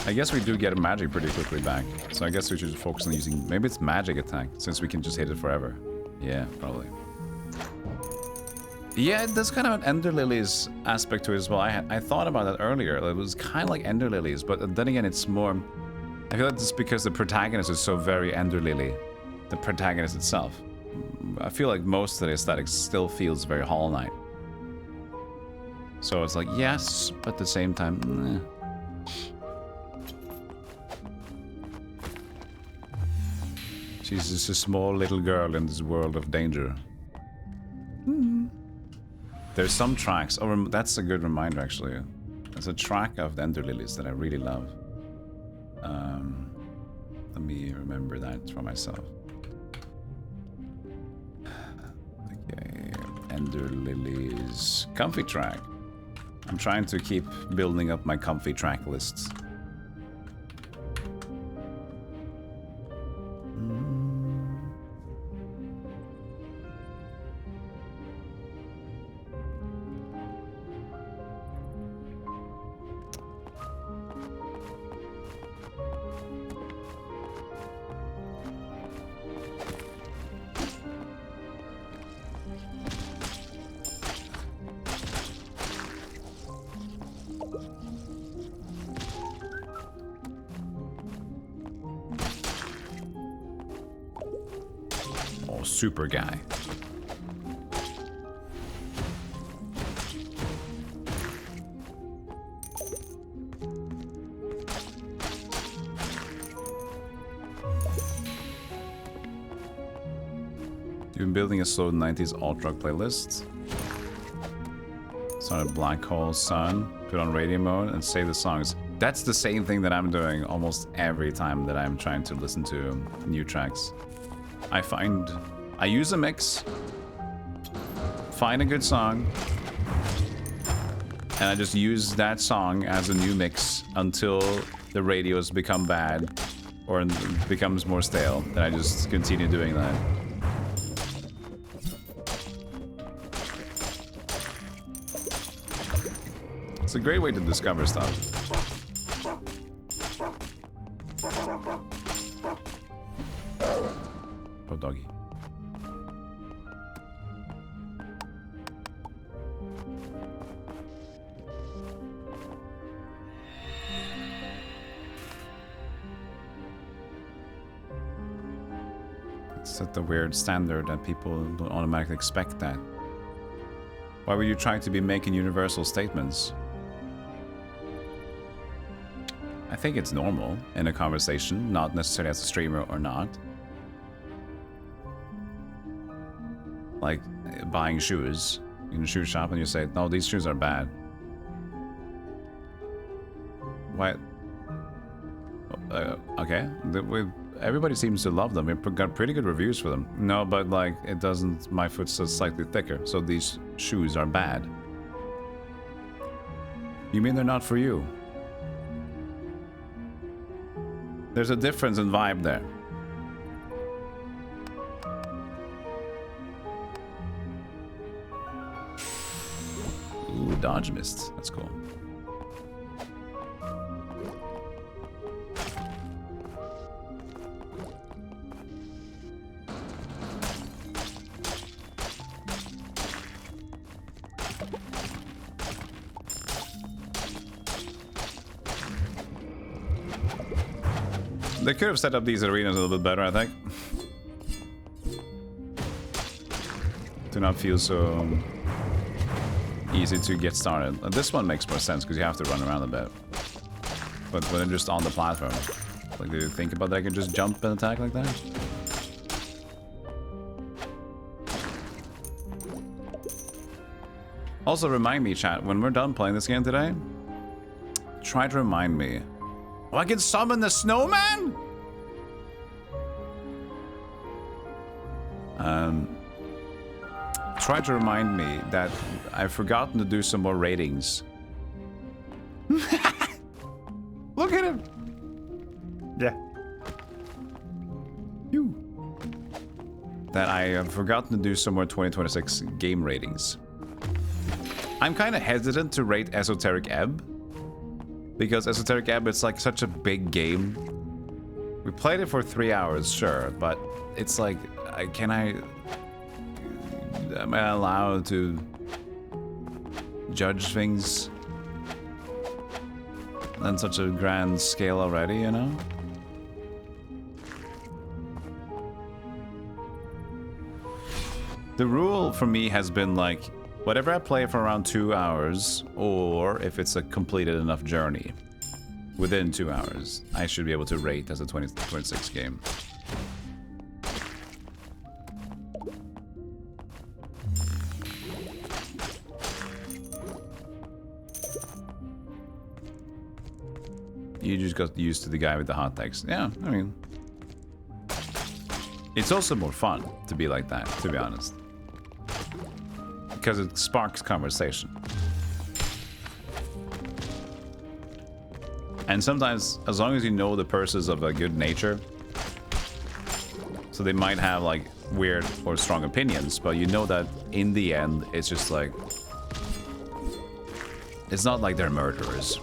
I guess we do get a magic pretty quickly back. So I guess we should focus on using... Maybe it's magic attack, since we can just hit it forever. Yeah, probably. Yeah, there's kind of an Ender Lilies aspect to it as well. I thought about that earlier. It was kind of like Ender Lilies, but then again, it's more... I feel like it's because the protagonist is so very Ender Lily. The protagonist itself. I feel like most of the aesthetics still feels very Hollow Knight. So it's like, yes, but at the same time, nah. She's just a small little girl in this world of danger. There's some tracks. Oh, that's a good reminder, actually. There's a track of the Ender Lilies that I really love. Let me remember that for myself. Okay, Ender Lilies. Comfy track. I'm trying to keep building up my comfy track lists. Super guy. You've been building a slow 90s alt rock playlist. Start a Black Hole Sun, put on radio mode, and save the songs. That's the same thing that I'm doing almost every time that I'm trying to listen to new tracks. I use a mix, find a good song, and I just use that song as a new mix until the radios become bad or becomes more stale. Then I just continue doing that. It's a great way to discover stuff. Oh, doggy. Set the weird standard that people don't automatically expect that. Why would you try to be making universal statements? I think it's normal in a conversation, not necessarily as a streamer or not. Like buying shoes in a shoe shop and you say, no, these shoes are bad. What? Okay. Everybody seems to love them. We've got pretty good reviews for them. No, but like, it doesn't, my foot's just slightly thicker, so these shoes are bad. You mean they're not for you? There's a difference in vibe there. Ooh, dodge missed. That's cool. They could have set up these arenas a little bit better, I think. Do not feel so easy to get started. This one makes more sense because you have to run around a bit. But when they're just on the platform, like, do you think about that? I can just jump and attack like that? Also, remind me, chat, when we're done playing this game today, Try to remind me. Oh, I can summon the snowman? Try to remind me that I've forgotten to do some more ratings. Look at him. Yeah. You. That I have forgotten to do some more 2026 game ratings. I'm kind of hesitant to rate Esoteric Ebb. Because Esoteric Ebb, it's like such a big game. We played it for 3 hours, sure, but it's like, am I allowed to judge things on such a grand scale already, you know? The rule for me has been like, whatever I play for around 2 hours, or if it's a completed enough journey within 2 hours, I should be able to rate as a 2026 game. You just got used to the guy with the hot text. Yeah, I mean... It's also more fun to be like that, to be honest. Because it sparks conversation. And sometimes, as long as you know the person's of a good nature, so they might have like weird or strong opinions, but you know that in the end, it's just like... It's not like they're murderers.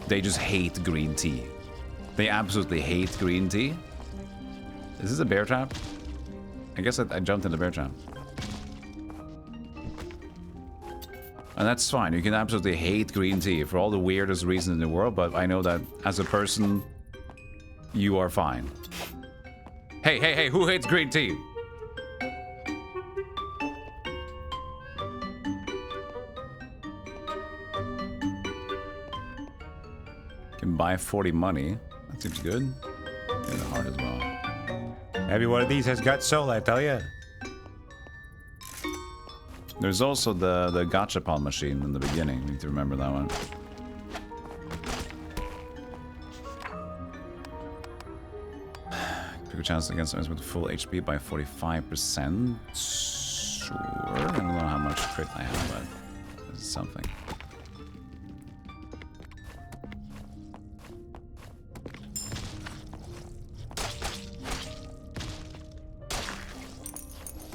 They just hate green tea. They absolutely hate green tea. Is this a bear trap? I guess I jumped in the bear trap. And that's fine. You can absolutely hate green tea for all the weirdest reasons in the world, but I know that as a person, you are fine. Hey, hey, hey, who hates green tea? Can buy 40 money. That seems good. And the heart as well. Every one of these has got soul, I tell you. There's also the gachapon machine in the beginning. You need to remember that one. Critical chance against enemies with full HP by 45%. Sure. I don't know how much crit I have, but this is something.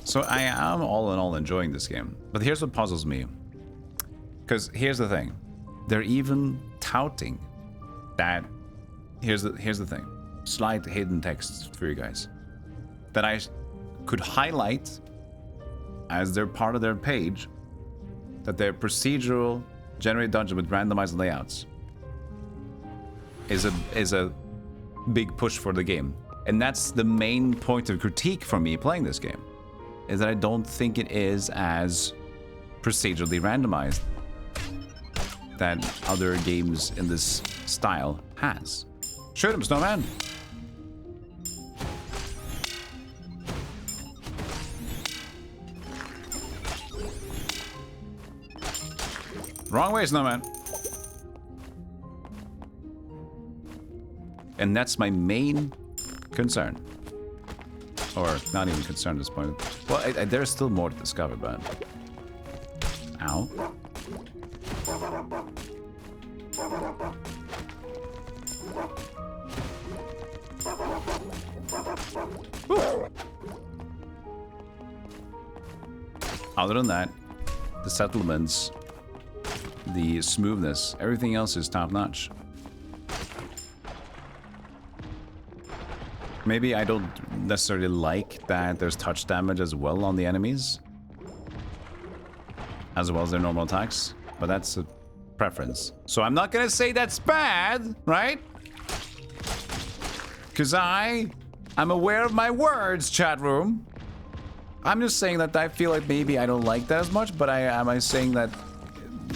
So I am all in all enjoying this game, but here's what puzzles me. Because here's the thing, they're even touting that. Here's the thing. Slight hidden text for you guys that I could highlight as they're part of their page. That their procedural generated dungeon with randomized layouts is a big push for the game, and that's the main point of critique for me playing this game. Is that I don't think it is as procedurally randomized that other games in this style has. Shoot him, snowman! Wrong way, snowman! And that's my main concern. Or not even concerned at this point. Well, there's still more to discover, but... Ow. Ooh. Other than that, the settlements, the smoothness, everything else is top-notch. Maybe I don't necessarily like that there's touch damage as well on the enemies, as well as their normal attacks, but that's a preference. So I'm not gonna say that's bad, right? Because I'm aware of my words, chat room. I'm just saying that I feel like maybe I don't like that as much, but am I saying that,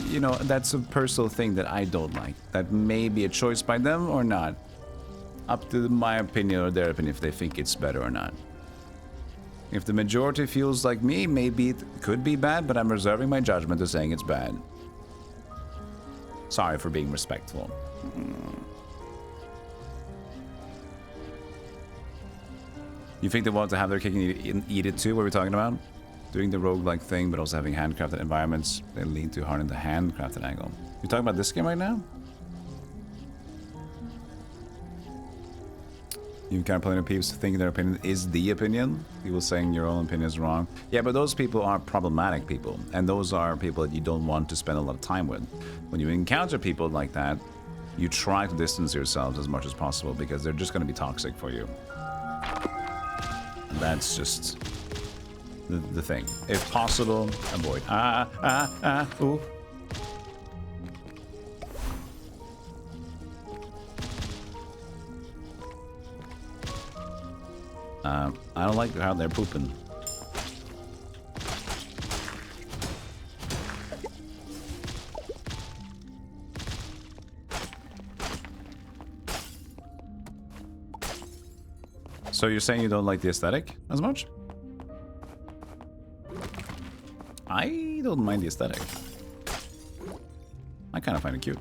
you know, that's a personal thing that I don't like. That may be a choice by them or not. Up to my opinion or their opinion if they think it's better or not. If the majority feels like me, maybe it could be bad, but I'm reserving my judgment to saying it's bad. Sorry for being respectful. You think they want to have their cake and eat it too? What are we talking about? Doing the roguelike thing, but also having handcrafted environments. They lean too hard in the handcrafted angle. You talking about this game right now? You kind of plenty of people thinking their opinion is the opinion. People saying your own opinion is wrong. Yeah, but those people are problematic people. And those are people that you don't want to spend a lot of time with. When you encounter people like that, you try to distance yourselves as much as possible because they're just going to be toxic for you. And that's just the thing. If possible, avoid. Ooh. I don't like how they're pooping. So you're saying you don't like the aesthetic as much? I don't mind the aesthetic. I kind of find it cute.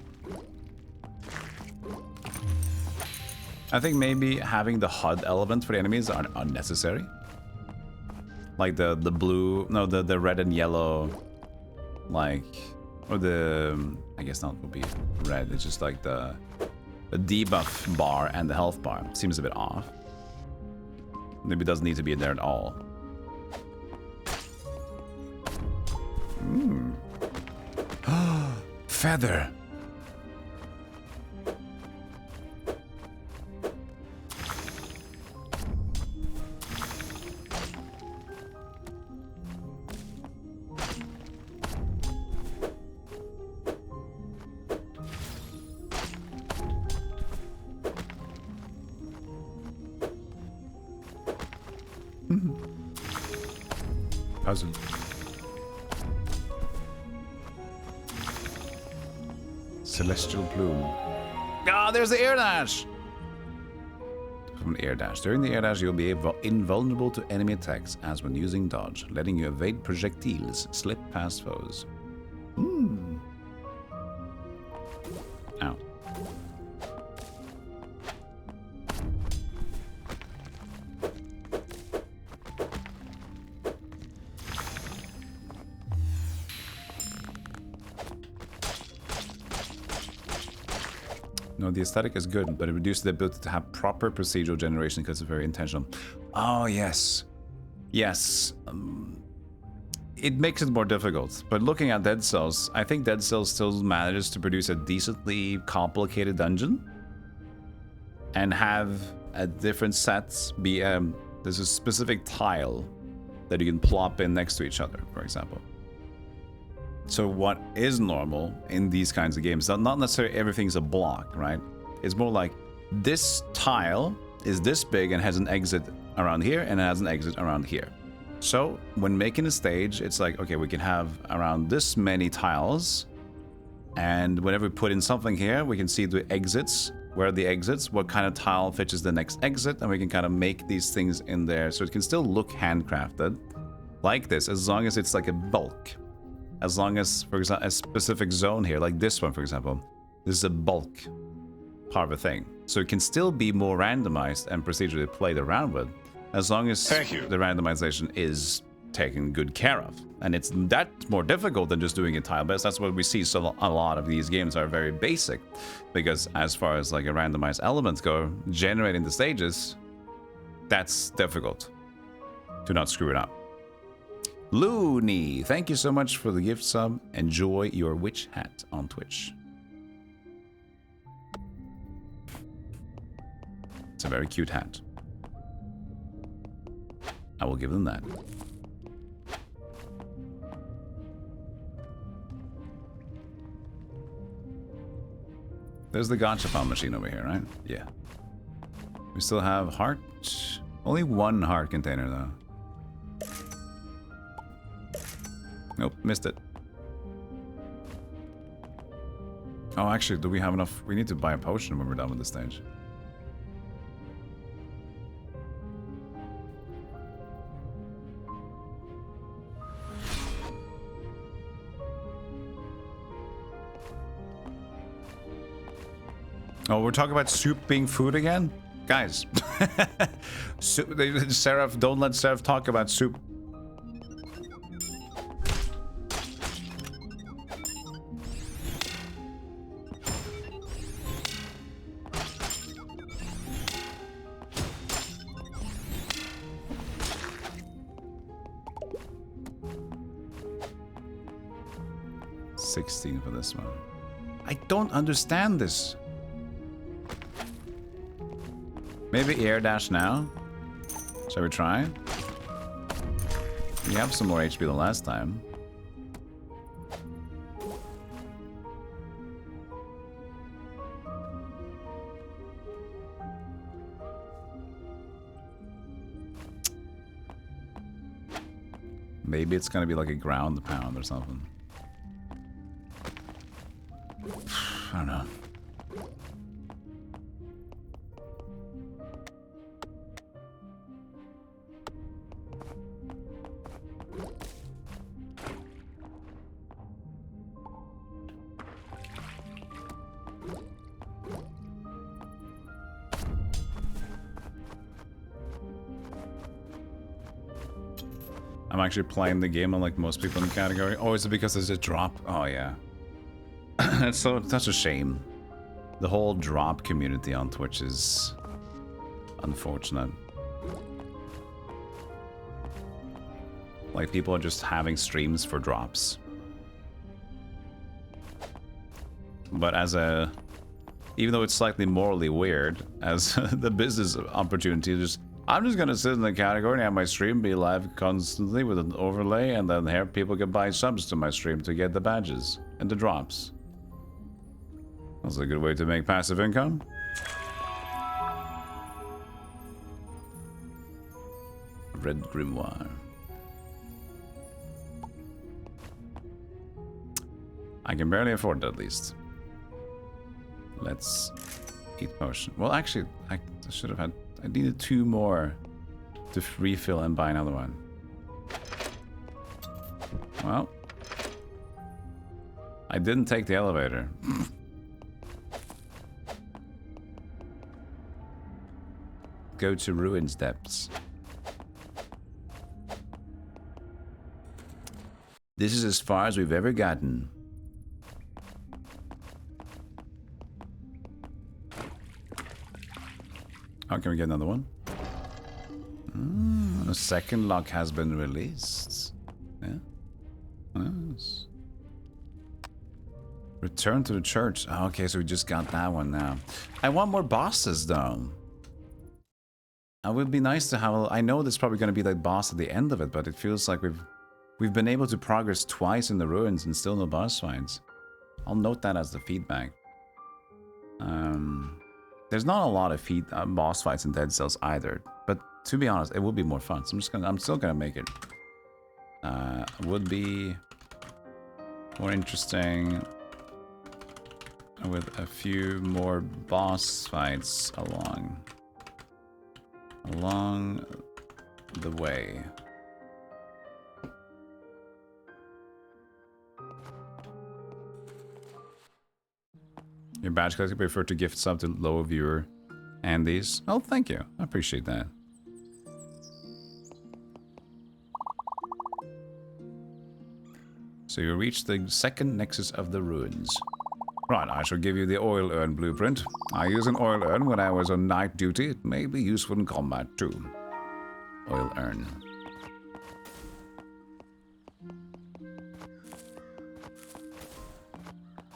I think maybe having the HUD element for the enemies are unnecessary. Like the blue, no, the red and yellow, like, or the, I guess not would be red. It's just like the debuff bar and the health bar seems a bit off. Maybe it doesn't need to be there at all. Feather. Puzzle. Celestial plume. Ah, there's the air dash! From an air dash. During the air dash, you'll be invulnerable to enemy attacks, as when using dodge, letting you evade projectiles, slip past foes. Ow. No, the aesthetic is good, but it reduces the ability to have proper procedural generation because it's very intentional. Oh, yes. Yes. It makes it more difficult. But looking at Dead Cells, I think Dead Cells still manages to produce a decently complicated dungeon. And have a different sets be, there's a specific tile that you can plop in next to each other, for example. So what is normal in these kinds of games, not necessarily everything's a block, right? It's more like this tile is this big and has an exit around here and it has an exit around here. So when making a stage, it's like, okay, we can have around this many tiles, and whenever we put in something here, we can see the exits, where are the exits, what kind of tile fetches the next exit, and we can kind of make these things in there so it can still look handcrafted like this, as long as it's like a bulk. As long as, for example, a specific zone here, like this one, for example, this is a bulk part of a thing. So it can still be more randomized and procedurally played around with, as long as the randomization is taken good care of. And it's that more difficult than just doing it tile-based. That's what we see. So a lot of these games are very basic, because as far as like a randomized elements go, generating the stages, that's difficult to not screw it up. Looney, thank you so much for the gift sub. Enjoy your witch hat on Twitch. It's a very cute hat. I will give them that. There's the gachapon machine over here, right? Yeah. We still have heart. Only one heart container, though. Nope, missed it. Oh, actually, do we have enough? We need to buy a potion when we're done with this stage. Oh, we're talking about soup being food again? Guys. Seraph, don't let Seraph talk about soup. $16 for this one. I don't understand this. Maybe air dash now? Shall we try? We have some more HP than last time. Maybe it's gonna be like a ground pound or something. I don't know. I'm actually playing the game unlike most people in the category. Oh, is it because there's a drop? Oh, yeah. It's such a shame. The whole drop community on Twitch is unfortunate. Like, people are just having streams for drops. But as a... Even though it's slightly morally weird, as the business opportunity, I'm just gonna sit in the category and have my stream be live constantly with an overlay, and then here people can buy subs to my stream to get the badges and the drops. That's a good way to make passive income. Red Grimoire. I can barely afford it, at least. Let's eat potion. Well, actually, I should have had... I needed 2 more to refill and buy another one. Well, I didn't take the elevator. Go to Ruins Depths. This is as far as we've ever gotten. How can we get another one? A second lock has been released. Yeah. Nice. Return to the church. Oh, okay, so we just got that one now. I want more bosses, though. It would be nice to have... I know there's probably going to be that boss at the end of it, but it feels like we've been able to progress twice in the ruins and still no boss fights. I'll note that as the feedback. There's not a lot of boss fights in Dead Cells either, but to be honest, it would be more fun. So I'm still gonna make it. Would be more interesting with a few more boss fights along the way. Your badge collector prefer to gift sub to lower viewer and these. Oh, thank you. I appreciate that. So you reach the second nexus of the ruins. Right, I shall give you the oil urn blueprint. I used an oil urn when I was on night duty. It may be useful in combat too. Oil urn.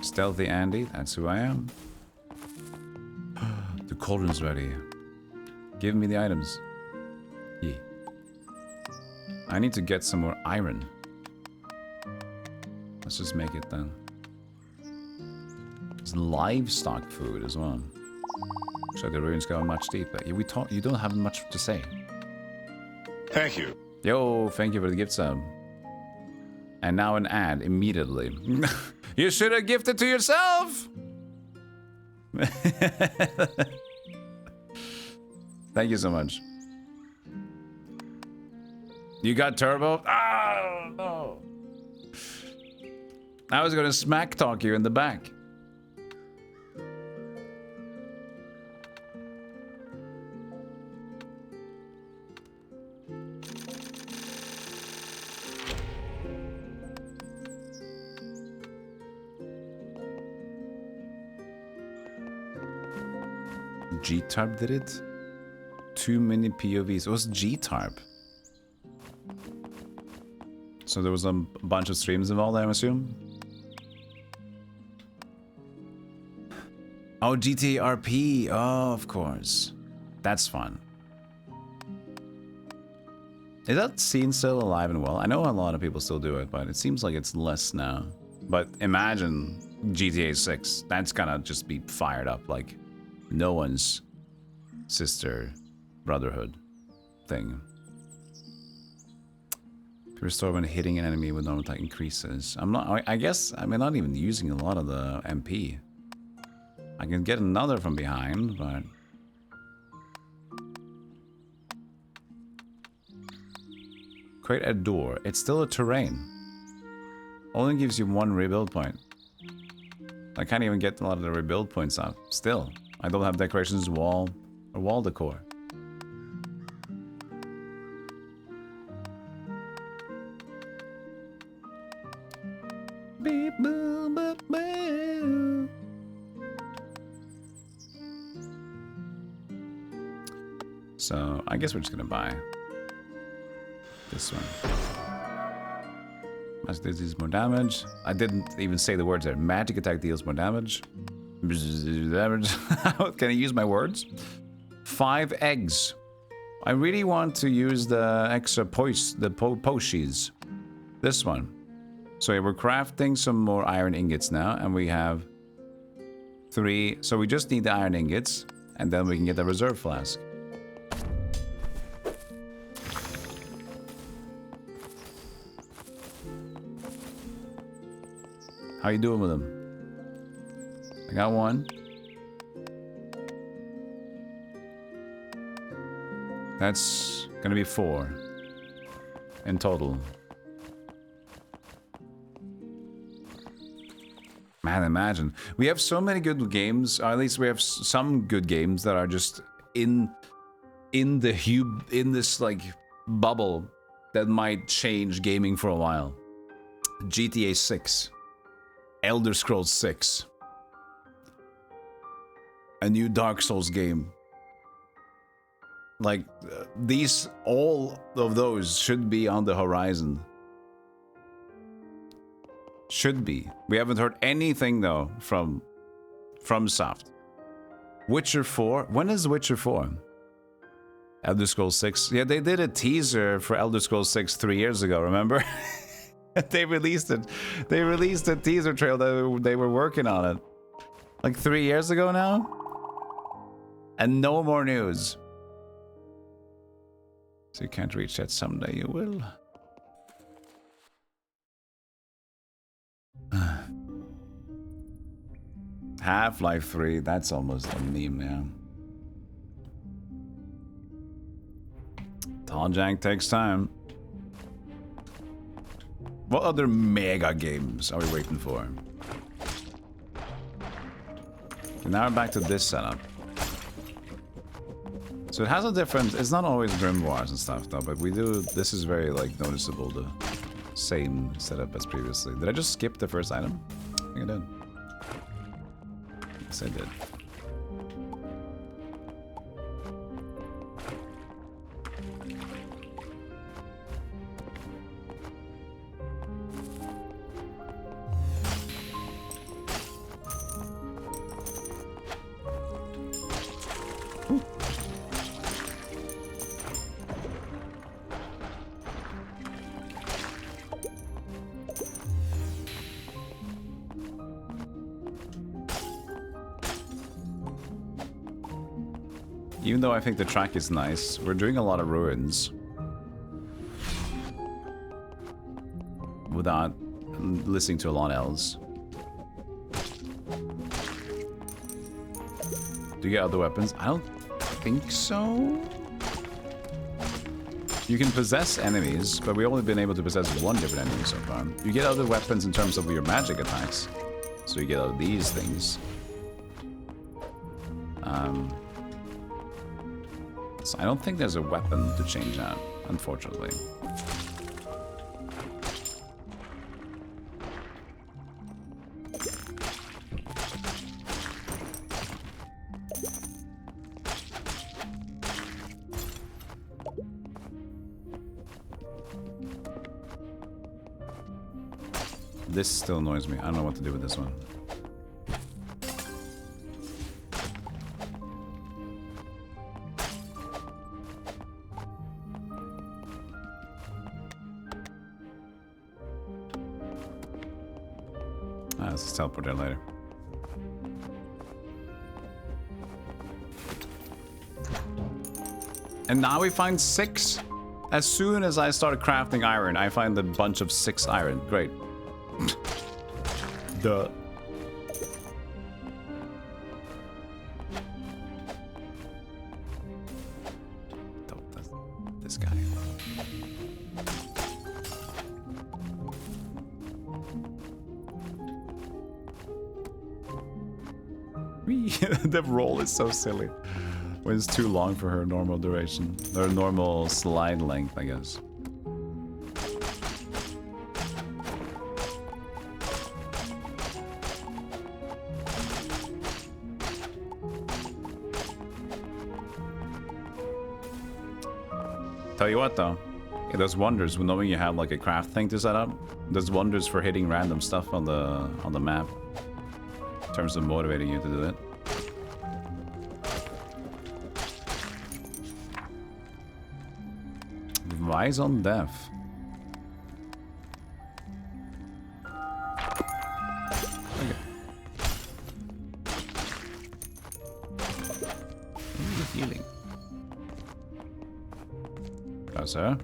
Stealthy Andy, that's who I am. The cauldron's ready. Give me the items. Yeah. I need to get some more iron. Let's just make it then. It's livestock food as well. So the ruins go much deeper. Yeah, you don't have much to say. Thank you. Yo, thank you for the gift sub. And now an ad immediately. You should have gifted to yourself! Thank you so much. You got turbo? Oh, no. I was gonna smack talk you in the back. G-Tarp did it? Too many POVs. It was G-Tarp. So there was a bunch of streams involved, I assume? Oh, GTA RP. Oh, of course. That's fun. Is that scene still alive and well? I know a lot of people still do it, but it seems like it's less now. But imagine GTA 6. That's gonna just be fired up like no one's sister brotherhood thing. Restore when hitting an enemy with normal attack increases. I guess I'm not even using a lot of the MP. I can get another from behind, but create a door. It's still a terrain. Only gives you 1 rebuild point. I can't even get a lot of the rebuild points out. Still, I don't have decorations, wall, or wall decor. Beep, boom, boop, boom. So I guess we're just gonna buy this one. Magic deals more damage. I didn't even say the words there. Magic attack deals more damage. Damage. Can I use my words? 5 eggs. I really want to use the extra potions. This one. So yeah, we're crafting some more iron ingots now, and we have 3. So we just need the iron ingots, and then we can get the reserve flask. How you doing with them? I got 1. That's gonna be 4 in total. Man, imagine. We have so many good games, or at least we have some good games that are just in this like bubble that might change gaming for a while. GTA 6. Elder Scrolls 6. A new Dark Souls game. Like, all of those should be on the horizon. Should be. We haven't heard anything, though, from Soft. Witcher 4? When is Witcher 4? Elder Scrolls 6? Yeah, they did a teaser for Elder Scrolls 6 3 years ago, remember? They released it. They released a teaser trail that they were working on it. Like 3 years ago now? And no more news. So you can't reach that. Someday you will. Half-Life 3, that's almost a meme, yeah. Tall Jank takes time. What other mega games are we waiting for? Okay, now we're back to this setup. So it has a different... It's not always grimoires and stuff, though, but we do... This is very, like, noticeable, the same setup as previously. Did I just skip the first item? I think I did. Yes, I did. Even though I think the track is nice, we're doing a lot of ruins without listening to a lot else. Do you get other weapons? I don't think so. You can possess enemies, but we've only been able to possess 1 different enemy so far. You get other weapons in terms of your magic attacks. So you get out of these things. So I don't think there's a weapon to change out, unfortunately. this still annoys me. I don't know what to do with this one. Let's just teleport there later. And now we find 6. As soon as I started crafting iron, I find a bunch of 6 iron. Great. Duh. This guy. The roll is so silly. When it's too long for her normal duration. Or normal slide length, I guess. Tell you what though, it does wonders when knowing you have like a craft thing to set up. It does wonders for hitting random stuff on the map. In terms of motivating you to do it. Eyes on death. Okay. Healing. That's her.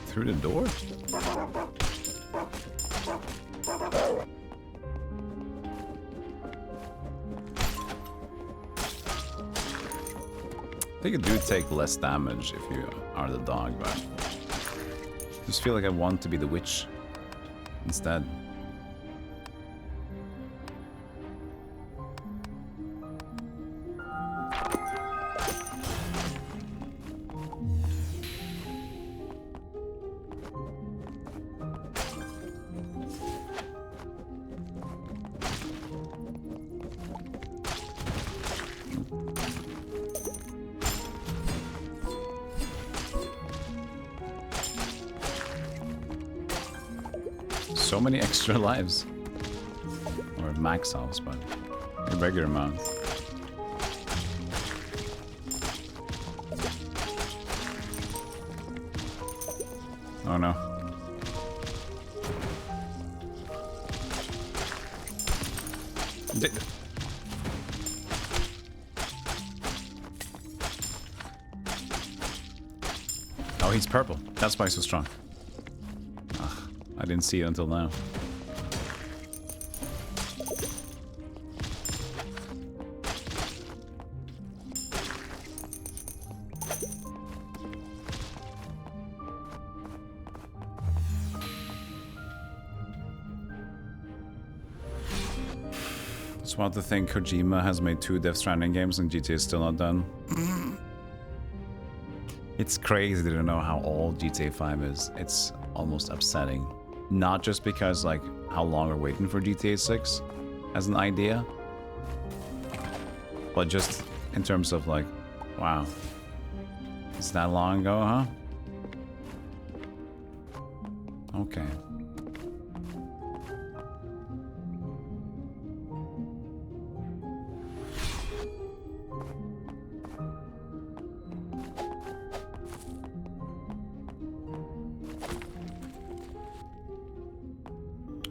Through the door? I think it do take less damage if you are the dog, but I just feel like I want to be the witch instead. So many extra lives. Or max health, but a regular amount. Oh no. Oh, he's purple. That's why he's so strong. I didn't see it until now. Just want to think Kojima has made 2 Death Stranding games and GTA is still not done. It's crazy to know how old GTA 5 is. It's almost upsetting. Not just because, like, how long we're waiting for GTA 6 as an idea, but just in terms of, like, wow. It's that long ago, huh? Okay.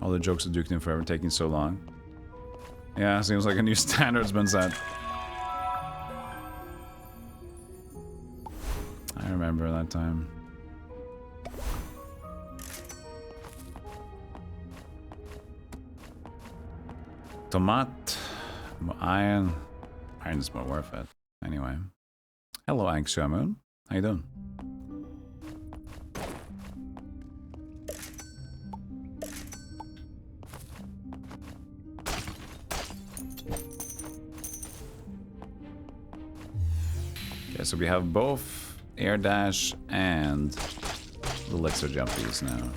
All the jokes of Duke Nukem Forever taking so long. Yeah, seems like a new standard's been set. I remember that time. Tomat. Iron. Iron is more worth it. Anyway. Hello, Anxia Moon. How you doing? So we have both air dash and the elixir jumpies now.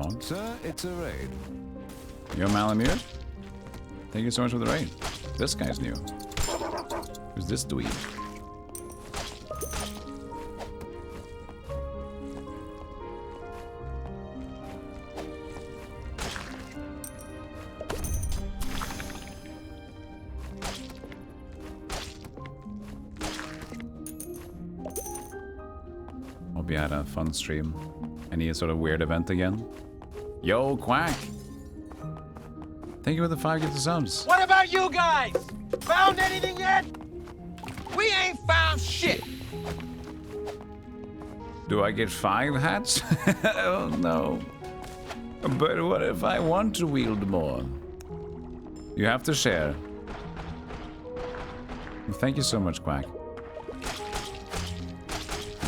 dog. Sir, it's a raid. Yo, Malamute. Thank you so much for the raid. This guy's new. Who's this dweeb? Hope you had a fun stream. Any sort of weird event again? Yo, Quack! Thank you for the 5 gifted subs. What about you guys? Found anything yet? We ain't found shit. Do I get 5 hats? Oh no. But what if I want to wield more? You have to share. Thank you so much, Quack.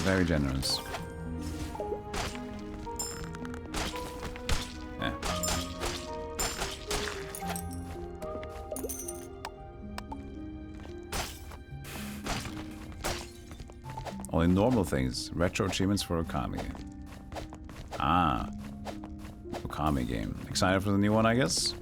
Very generous. Eh. Only normal things. Retro achievements for Okami. Ah. Okami game. Excited for the new one, I guess?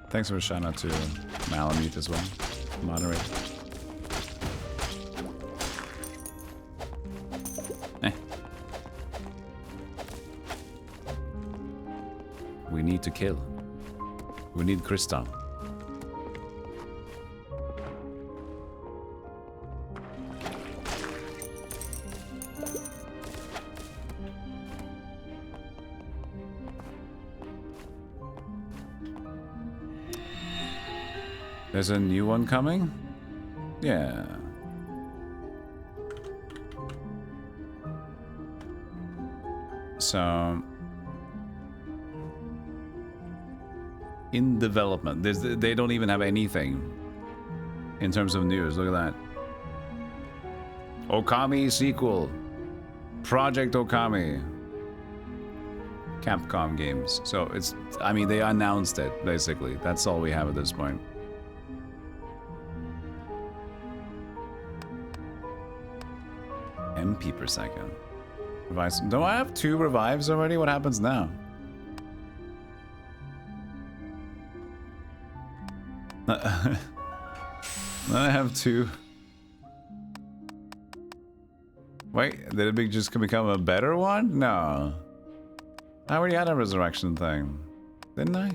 Thanks for a shout out to Malamute as well. Moderate. We need to kill. We need Crystal. There's a new one coming? Yeah. So... in development. They don't even have anything in terms of news. Look at that. Okami sequel. Project Okami. Capcom games. So it's, I mean, they announced it, basically. That's all we have at this point. MP per second. Revives. Do I have 2 revives already? What happens now? I have 2. Wait, did it just become a better one? No. I already had a resurrection thing. Didn't I?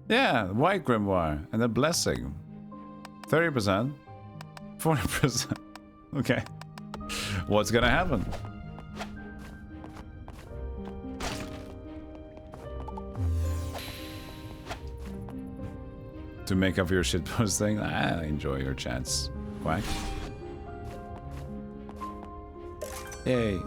Yeah, White Grimoire and the Blessing. 30%. 40%. Okay. What's gonna happen? To make up your shitpost thing? I enjoy your chats. Quack. Yay.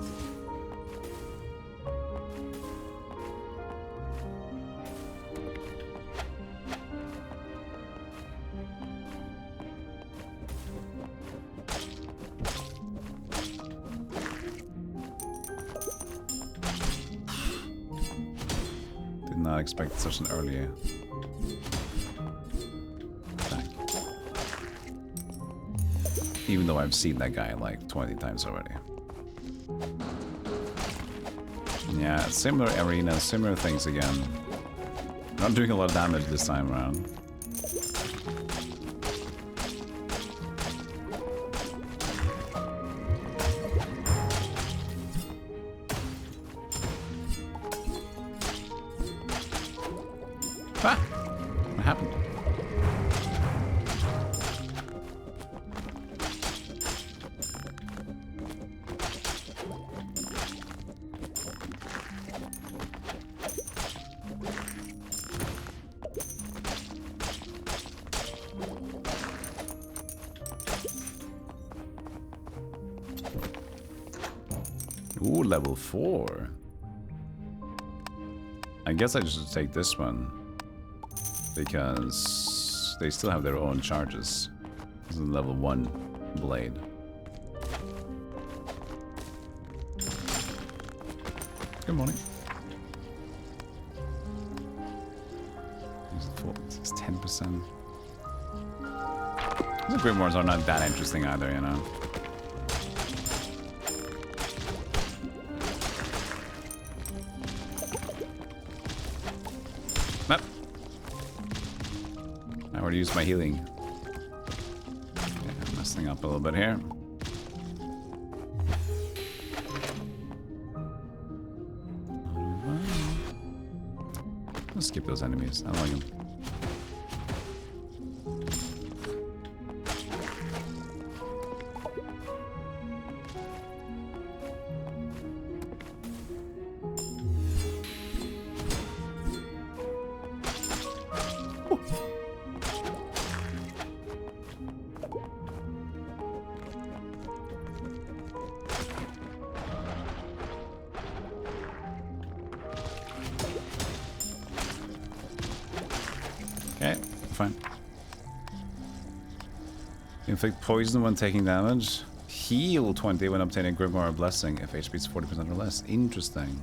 Did not expect such an early attack. Even though I've seen that guy like 20 times already. Yeah, similar arena, similar things again. Not doing a lot of damage this time around. Ah! What happened? Ooh, level 4. I guess I should take this one. Because they still have their own charges. This is a level 1 blade. Good morning. It's 10%. The grimoires are not that interesting either, you know. Nope. I already used my healing. Okay, I'm messing up a little bit here. Let's skip those enemies. I don't like them. Okay, fine. Inflict poison when taking damage. Heal 20 when obtaining a grimoire or blessing if HP is 40% or less. Interesting.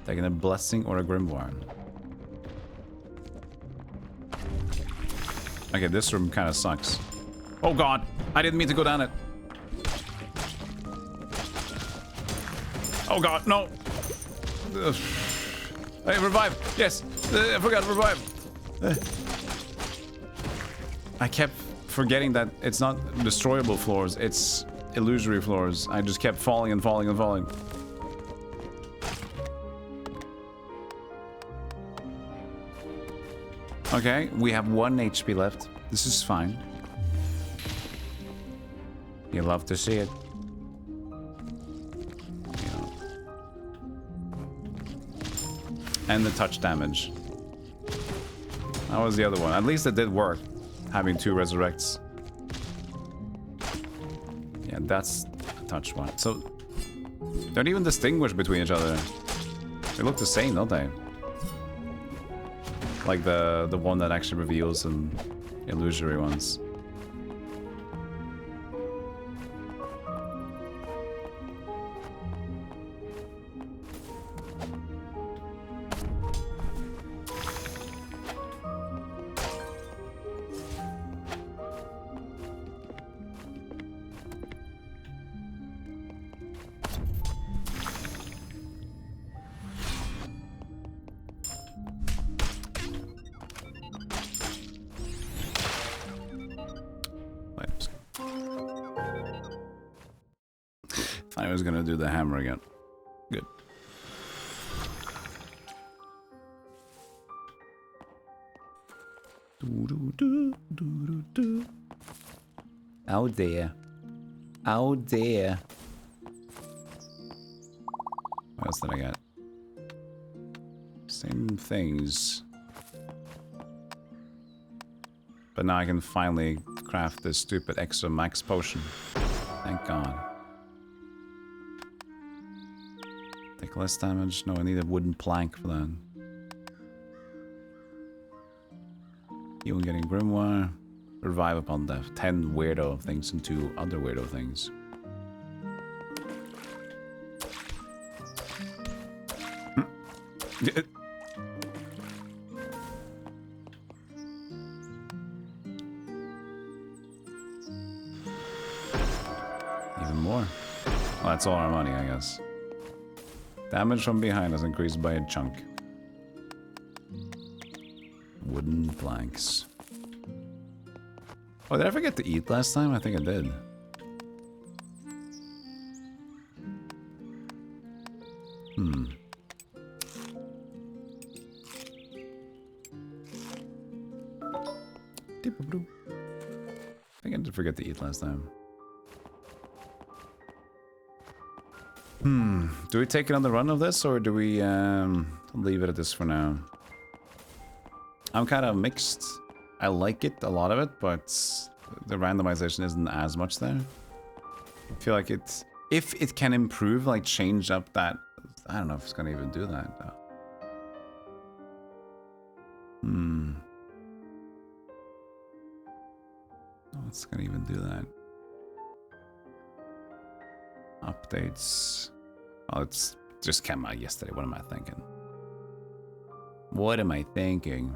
Taking a blessing or a grimoire. Okay, this room kind of sucks. Oh god, I didn't mean to go down it. Oh god, no. Hey, revive! Yes! I forgot to revive! I kept forgetting that it's not destroyable floors, it's illusory floors. I just kept falling and falling and falling. Okay, we have 1 HP left. This is fine. You love to see it. And the touch damage. That was the other one. At least it did work, having 2 resurrects. Yeah, that's a touch one. So, they don't even distinguish between each other. They look the same, don't they? Like the one that actually reveals and illusory ones. I was gonna do the hammer again. Good. Out there. Out there. What else did I get? Same things. But now I can finally craft this stupid extra max potion. Thank God. Take less damage. No, I need a wooden plank for that. You getting grimoire. Revive upon death. 10 weirdo things and 2 other weirdo things. Even more. Well, that's all our money, I guess. Damage from behind is increased by a chunk. Wooden planks. Oh, did I forget to eat last time? I think I did. I think I did forget to eat last time. Do we take another run of this, or do we leave it at this for now? I'm kind of mixed. I like it, a lot of it, but the randomization isn't as much there. I feel like it's... If it can improve, like change up that... I don't know if it's gonna even do that, though. Oh, it's gonna even do that. Updates. Oh, it's just came out yesterday. What am I thinking? What am I thinking?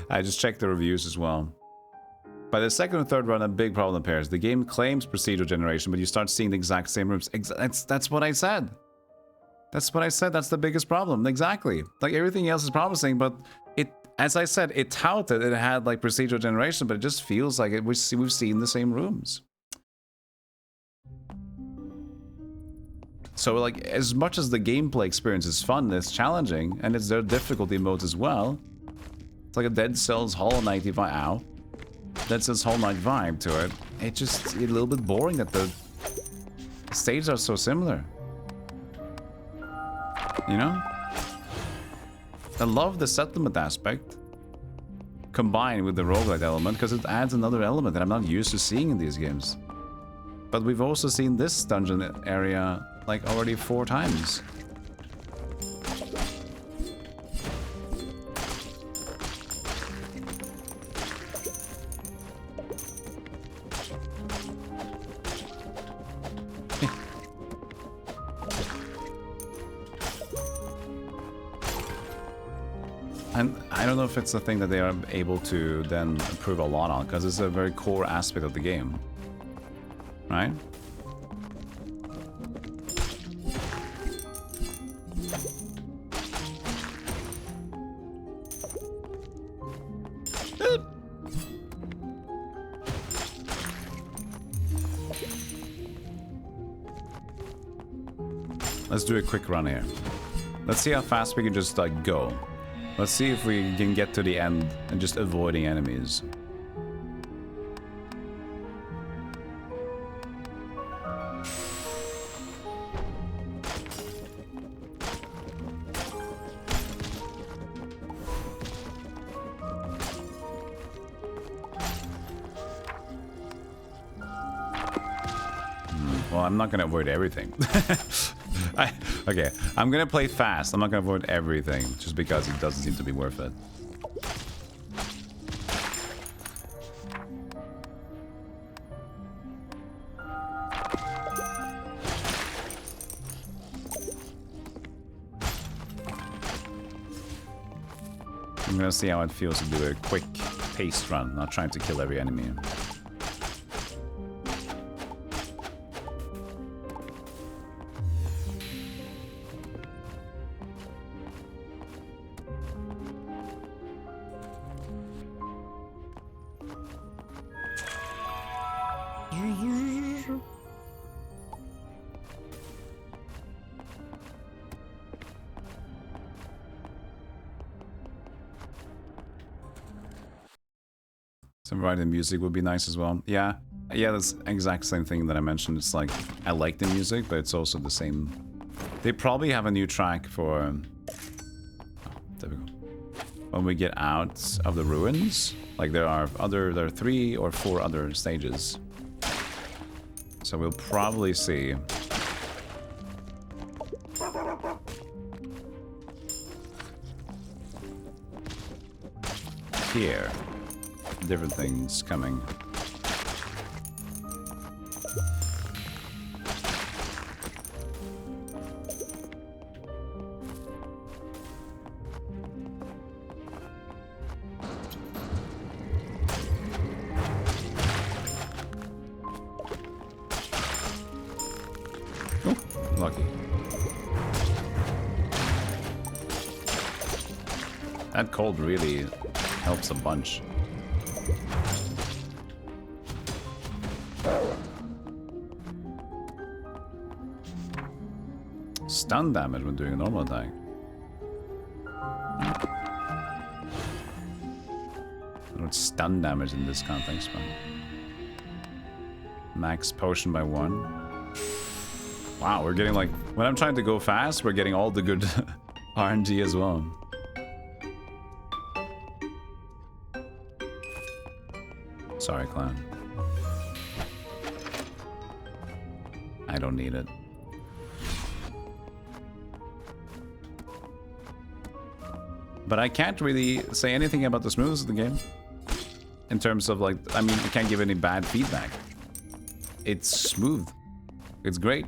I just checked the reviews as well. By the second or third run, a big problem appears. The game claims procedural generation, but you start seeing the exact same rooms. That's what I said. That's what I said. That's the biggest problem. Exactly. Like, everything else is promising, but it, as I said, it touted it had like procedural generation, but it just feels like we've seen the same rooms. So, like, as much as the gameplay experience is fun, it's challenging, and there are difficulty modes as well. It's like a Dead Cells Hollow Knight vibe. Ow. Dead Cells Hollow Knight vibe to it. It's just a little bit boring that the stages are so similar. You know? I love the settlement aspect combined with the roguelite element because it adds another element that I'm not used to seeing in these games. But we've also seen this dungeon area like already 4 times. And I don't know if it's a thing that they are able to then improve a lot on, because it's a very core aspect of the game. Right? Let's do a quick run here. Let's see how fast we can just like go. Let's see if we can get to the end and just avoiding enemies. Well, I'm not gonna avoid everything. Okay, I'm gonna play fast. I'm not gonna avoid everything just because it doesn't seem to be worth it. I'm gonna see how it feels to do a quick paced run, not trying to kill every enemy. Some writing music would be nice as well. Yeah, that's the exact same thing that I mentioned. It's like, I like the music, but it's also the same. They probably have a new track for... Oh, there we go. When we get out of the ruins. Like, there are 3 or 4 other stages. So we'll probably see... here. Different things coming. Oh, lucky. That cold really helps a bunch. Stun damage when doing a normal attack. What's stun damage in this context, man? Max potion by 1. Wow, we're getting like... When I'm trying to go fast, we're getting all the good RNG as well. Sorry, clown. I don't need it. But I can't really say anything about the smoothness of the game. In terms of like, I mean, I can't give any bad feedback. It's smooth. It's great.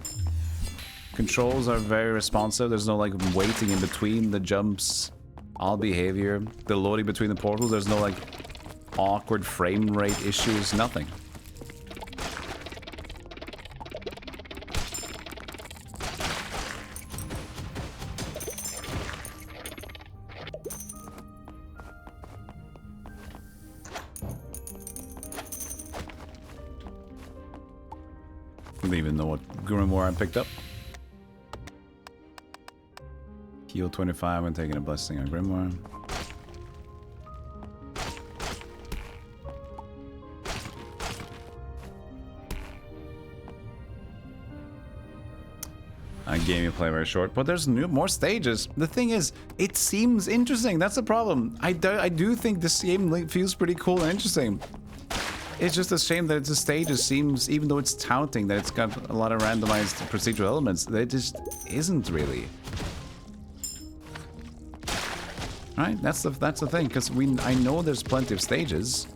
Controls are very responsive. There's no like waiting in between the jumps. All behavior. The loading between the portals. There's no like awkward frame rate issues. Nothing. I don't even know what Grimoire I picked up. Heal 25 when taking a blessing on Grimoire. Game you play very short, but there's more stages. The thing is, it seems interesting. That's the problem. I do think this game feels pretty cool and interesting. It's just a shame that the stages seems, even though it's touting that it's got a lot of randomized procedural elements, that it just isn't really. Right? That's the thing, because I know there's plenty of stages.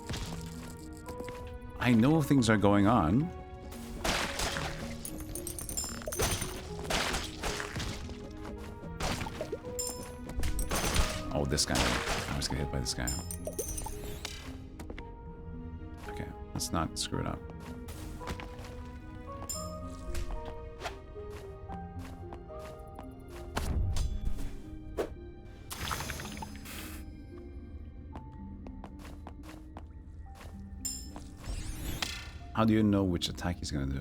I know things are going on. Oh, this guy. I was gonna hit by this guy. Okay, let's not screw it up. How do you know which attack he's gonna do?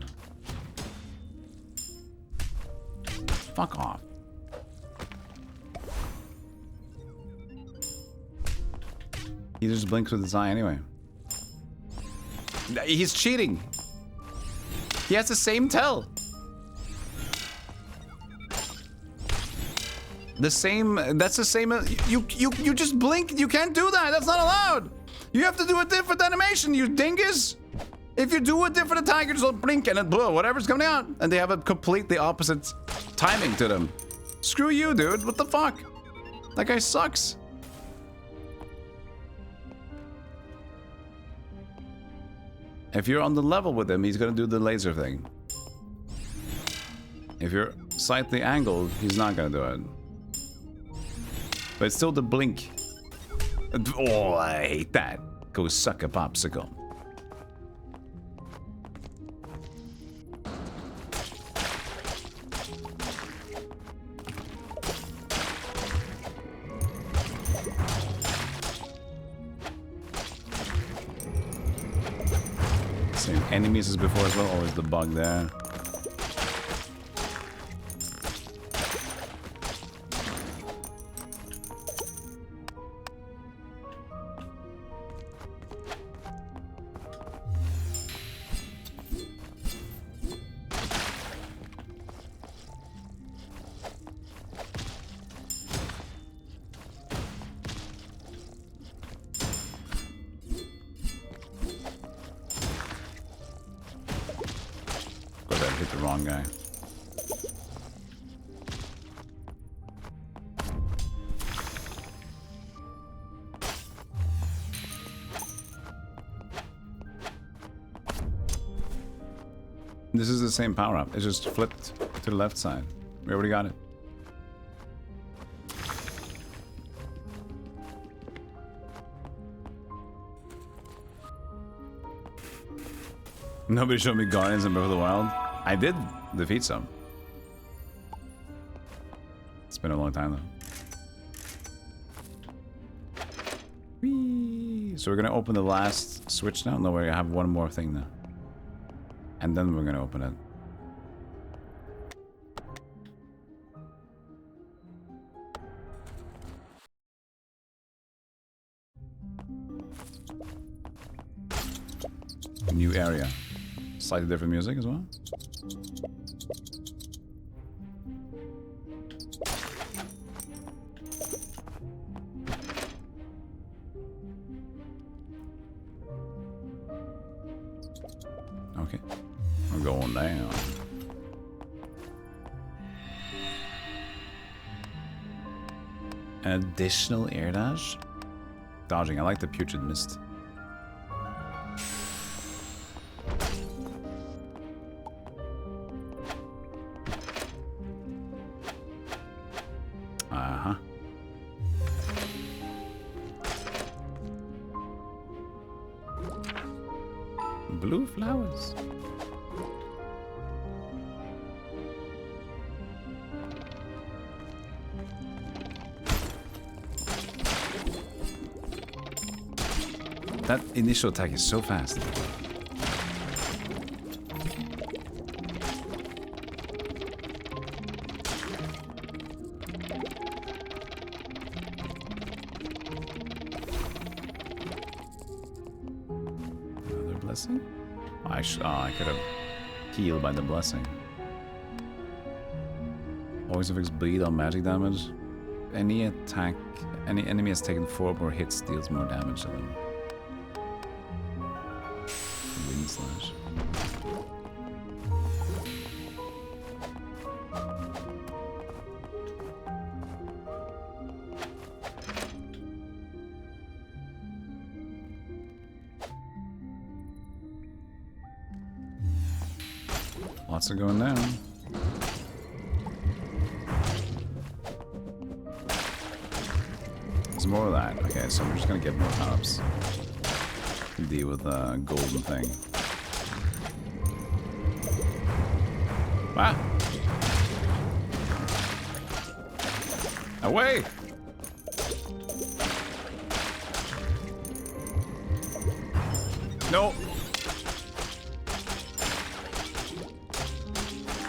Fuck off. He just blinks with his eye anyway. He's cheating. He has the same tell. The same. That's the same. You just blink. You can't do that. That's not allowed. You have to do a different animation. You dingus. If you do a different attack, you just blink and it blow whatever's coming out, and they have a completely opposite timing to them. Screw you, dude. What the fuck? That guy sucks. If you're on the level with him, he's gonna do the laser thing. If you're slightly angled, he's not gonna do it. But it's still the blink. Oh, I hate that. Go suck a popsicle. Same enemies as before as well. Always the bug there. Hit the wrong guy. This is the same power up. It's just flipped to the left side. We already got it. Nobody showed me Guardians in Breath of the Wild. I did defeat some. It's been a long time though. Whee! So we're gonna open the last switch now? No, we have one more thing now. And then we're gonna open it. New area. Slightly different music as well. Okay, we're going down. An additional air dash? Dodging, I like the putrid mist. Blue flowers. That initial attack is so fast. Another blessing? I could have healed by the blessing. Always affects bleed on magic damage. Any enemy has taken 4 more hits deals more damage to them. Wind slash. Lots are going down. There's more of that. Okay, so we're just gonna get more power-ups. Deal with the golden thing. Wow! Away! No!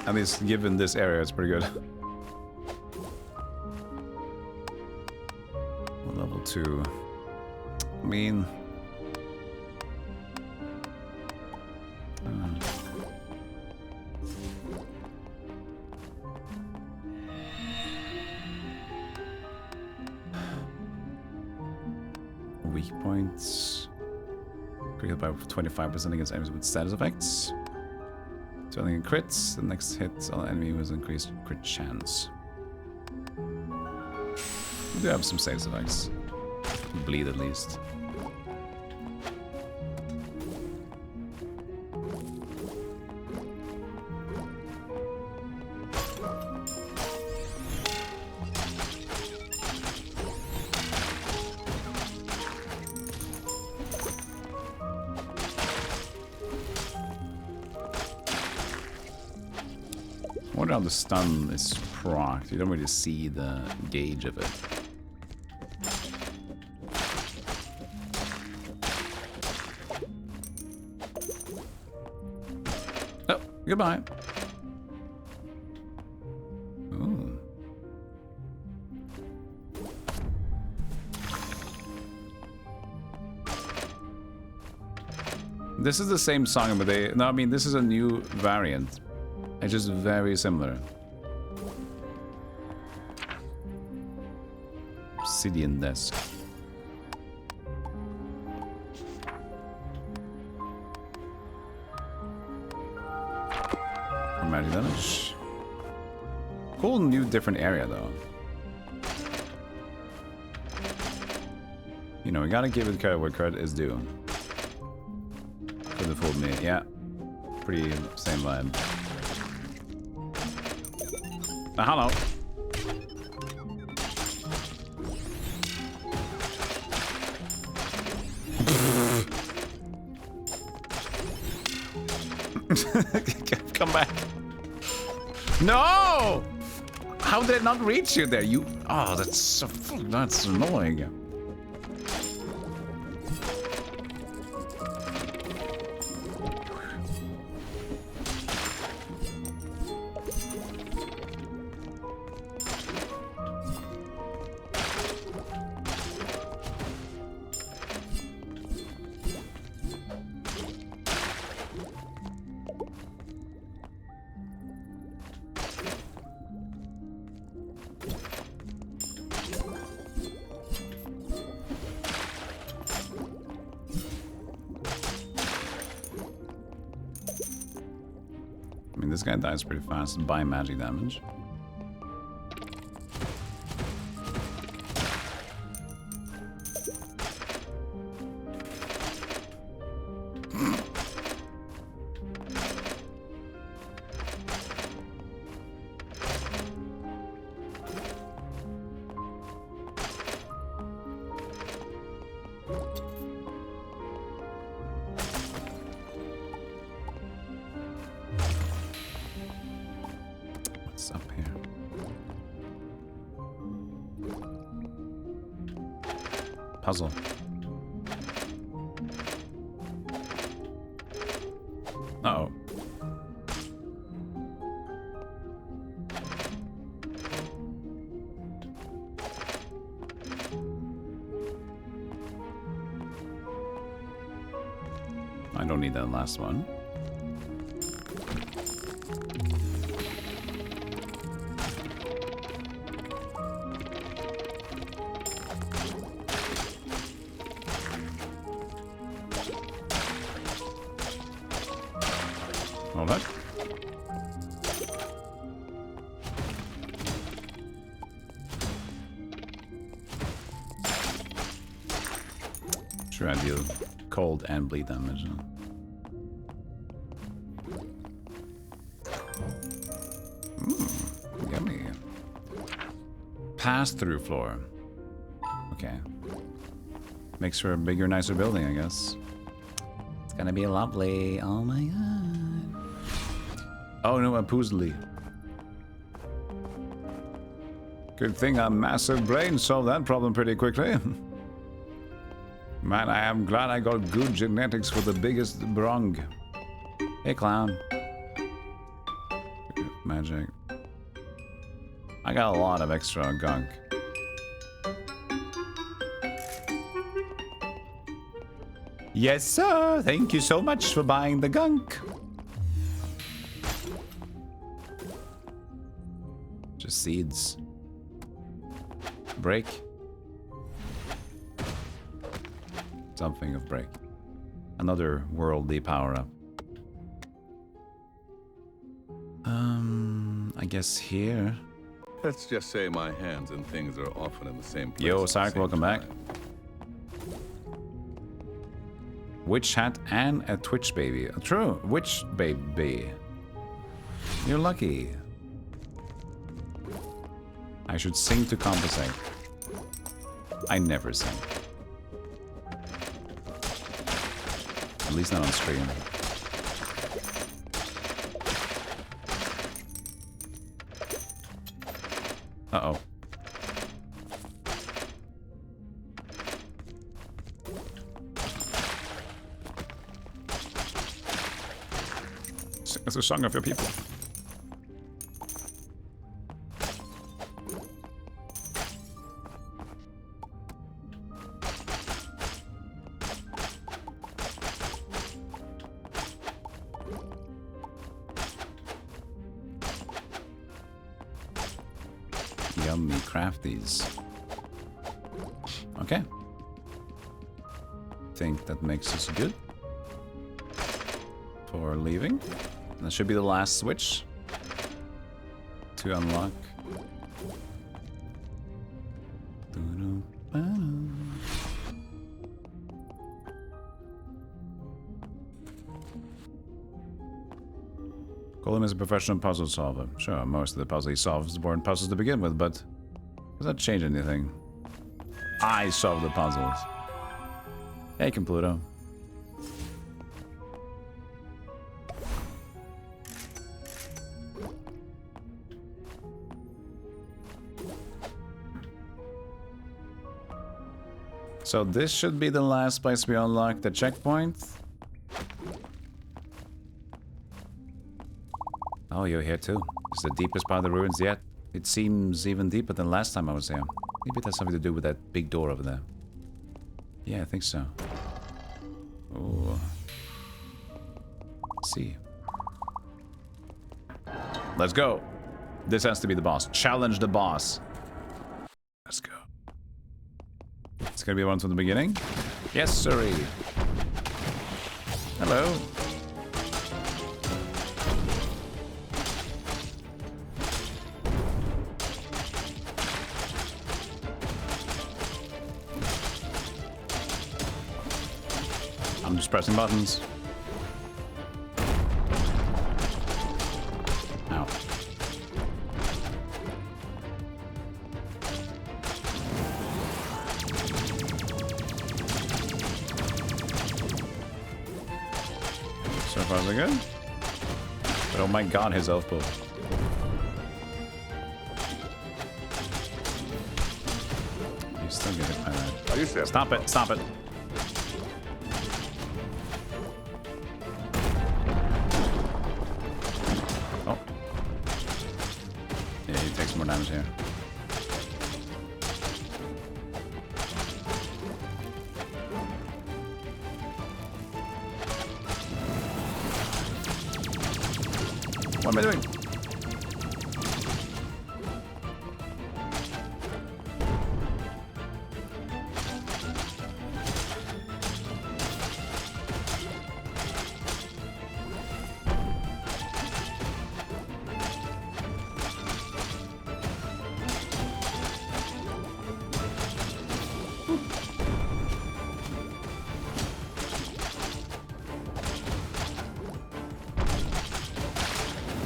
At least given this area, it's pretty good. Level 2. I mean... weak points. Critical by 25% against enemies with status effects. Turning in crits, the next hit on enemy was increased crit chance. We do have some status effects. Bleed at least. I wonder how the stun is procced. You don't really see the gauge of it. Oh, goodbye. Ooh. This is the same song, but no, I mean, this is a new variant. It's just very similar. Obsidian desk. Magic damage. Cool new different area though. You know, we gotta give it credit where credit is due. For the full minute, yeah. Pretty same vibe. Hello. Come back. No! How did it not reach you there? You... Oh, that's annoying. I mean, this guy dies pretty fast by magic damage. What's up here? Puzzle. Uh-oh. I don't need that last one. All that. Sure, I deal cold and bleed damage. Yummy. Pass-through floor. Okay. Makes for a bigger, nicer building, I guess. It's gonna be lovely. Oh my god. Oh no, a puzzle. Good thing a massive brain solved that problem pretty quickly. Man, I am glad I got good genetics for the biggest brong. Hey, clown. Magic. I got a lot of extra gunk. Yes, sir. Thank you so much for buying the gunk. Just seeds. Break. Something of break. Another worldly power-up. I guess here. Let's just say my hands and things are often in the same place. Yo, at the Sark, same welcome back. time. Witch hat and a Twitch baby. True, witch baby. You're lucky. I should sing to compensate. I never sing. At least not on stream. Uh-oh. Sing us a song of your people. Yummy crafties. Okay. Think that makes us good for leaving. That should be the last switch to unlock. Golem is a professional puzzle solver. Sure, most of the puzzles he solves weren't puzzles to begin with, but does that change anything? I solve the puzzles. Hey, Compluto. So this should be the last place we unlock the checkpoint. Oh, you're here too. It's the deepest part of the ruins yet. It seems even deeper than last time I was here. Maybe it has something to do with that big door over there. Yeah, I think so. Oh. Let's see. Let's go. This has to be the boss. Challenge the boss. Let's go. It's gonna be one from the beginning. Yes, sirree. Hello. I'm just pressing buttons. Ow. So far so good. But oh my god, his health pool. Dice. Stop it, stop it. Oh. Yeah, he takes more damage here. What am I doing?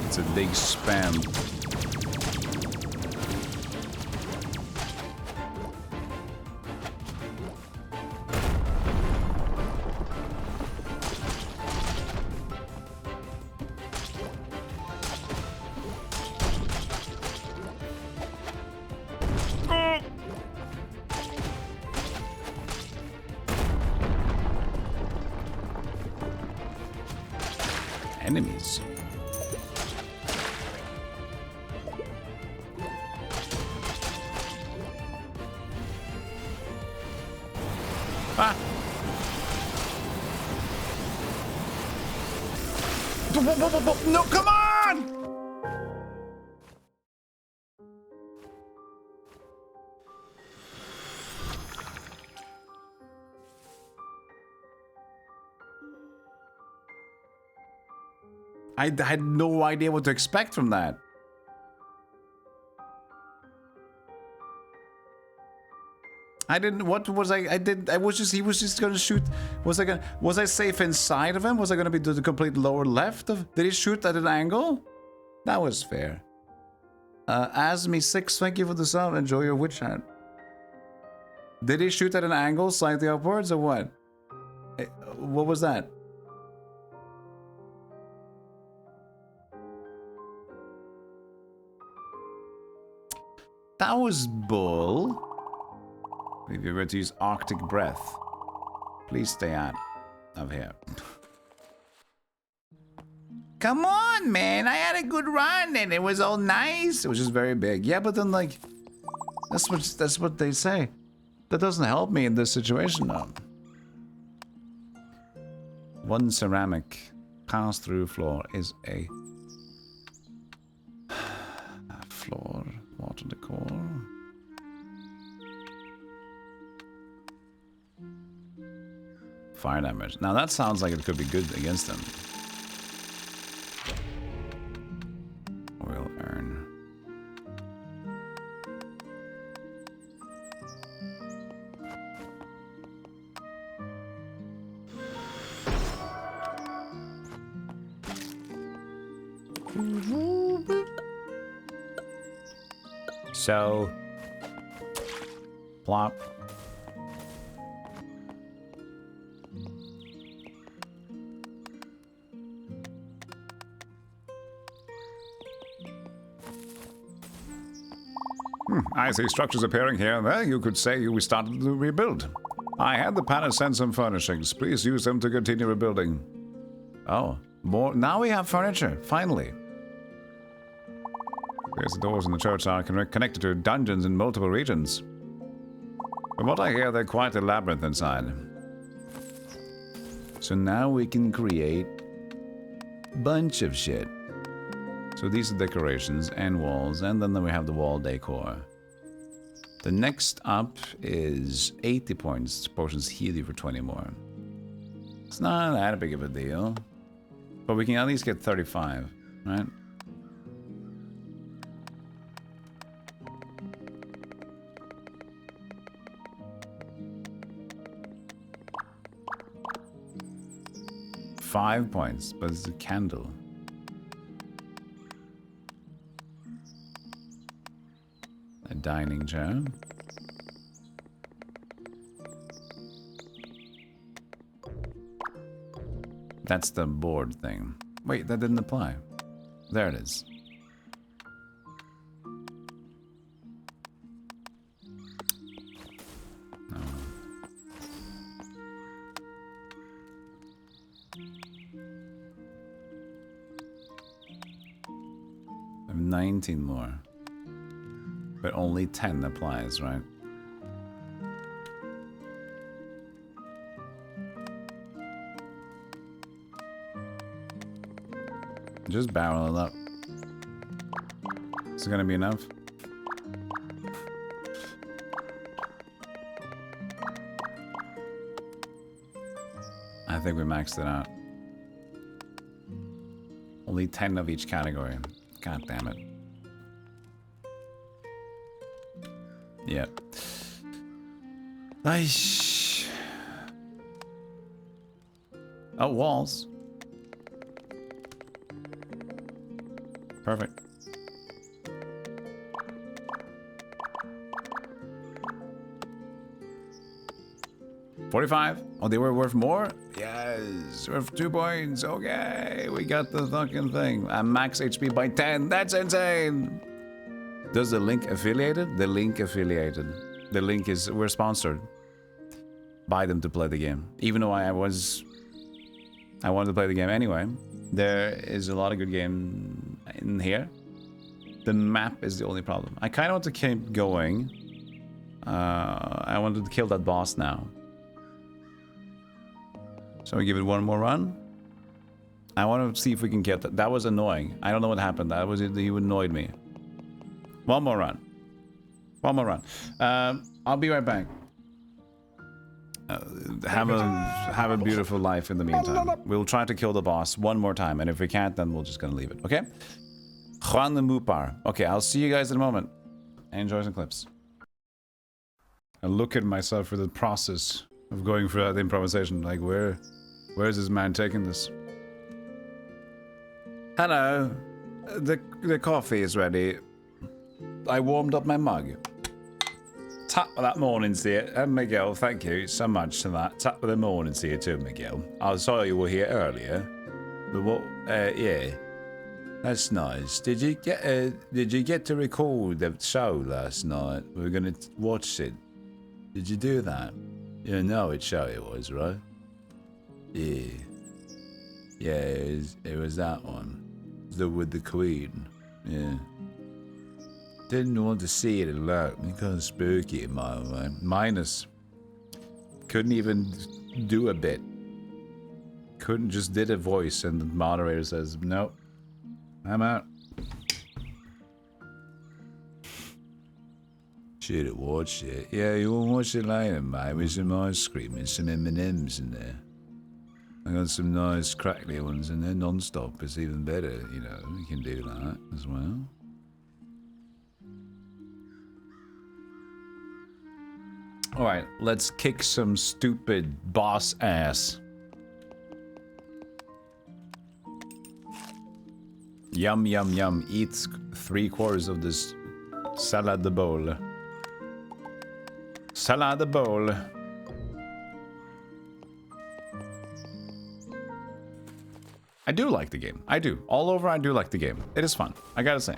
It's a big spam. Enemies. Ah. No, come on! I had no idea what to expect from that. I didn't. What was I did. I was just. He was just gonna shoot. Was I safe inside of him? Was I gonna be to the complete lower left of? Did he shoot at an angle? That was fair. Asmi6, thank you for the sub. Enjoy your witch hat. Did he shoot at an angle, slightly upwards, or what? What was that? That was bull. If you were to use Arctic breath, please stay out of here. Come on, man! I had a good run and it was all nice. It was just very big. Yeah, but then like, that's what they say. That doesn't help me in this situation, though. One ceramic pass-through floor is a floor. Water decor. Fire damage. Now that sounds like it could be good against them. We'll earn. So, plop. I see structures appearing here and there. You could say we started to rebuild. I had the palace send some furnishings. Please use them to continue rebuilding. Oh, more. Now we have furniture, finally. Yes, the doors in the church are connected to dungeons in multiple regions. From what I hear, they're quite a labyrinth inside. So now we can create a bunch of shit. So these are decorations and walls, and then we have the wall decor. The next up is 80 points. Potions heal you for 20 more. It's not that big of a deal. But we can at least get 35, right? $5 points, but it's a candle. A dining chair. That's the board thing. Wait, that didn't apply. There it is. No. 19 more. But only 10 applies, right? Just barrel it up. Is it gonna be enough? I think we maxed it out. Only 10 of each category. God damn it. Yeah. Nice. Oh, walls. Perfect. $45. Oh, they were worth more? Yes, worth 2 points. Okay, we got the fucking thing. And max HP by 10. That's insane. Does the link affiliated? The link affiliated. The link is, we're sponsored by them to play the game. Even though I wanted to play the game anyway. There is a lot of good game in here. The map is the only problem. I kind of want to keep going. I wanted to kill that boss now. So we give it one more run. I want to see if we can get that. That was annoying. I don't know what happened. That was it. You annoyed me. One more run. One more run. I'll be right back. Have a beautiful life in the meantime. We'll try to kill the boss one more time, and if we can't, then we're just gonna leave it. Okay? Juan the Mupar. Okay, I'll see you guys in a moment. Enjoy some clips. I look at myself for the process of going through that improvisation. Like, where is this man taking this? Hello. The coffee is ready. I warmed up my mug. Tap of that morning to you. And Miguel, thank you so much for that. Tap of the morning to you too, Miguel. I saw you were here earlier. But what, yeah. That's nice. Did you get to record the show last night? We were gonna watch it. Did you do that? You know which show it was, right? Yeah. Yeah, it was that one. With the Queen. Yeah. Didn't want to see it alone. It kind of spooky in my way. Minus. Couldn't even do a bit. Couldn't just did a voice and the moderator says, nope. I'm out. Should have watched it. Yeah, you will watch it later, mate, with some ice cream and some M&Ms in there. I got some nice crackly ones in there, non-stop. It's even better, you know. You can do that as well. Alright, let's kick some stupid boss ass. Yum, yum, yum. Eat 3/4 of this salad bowl. Salad bowl. I do like the game. I do. All over, I do like the game. It is fun. I gotta say.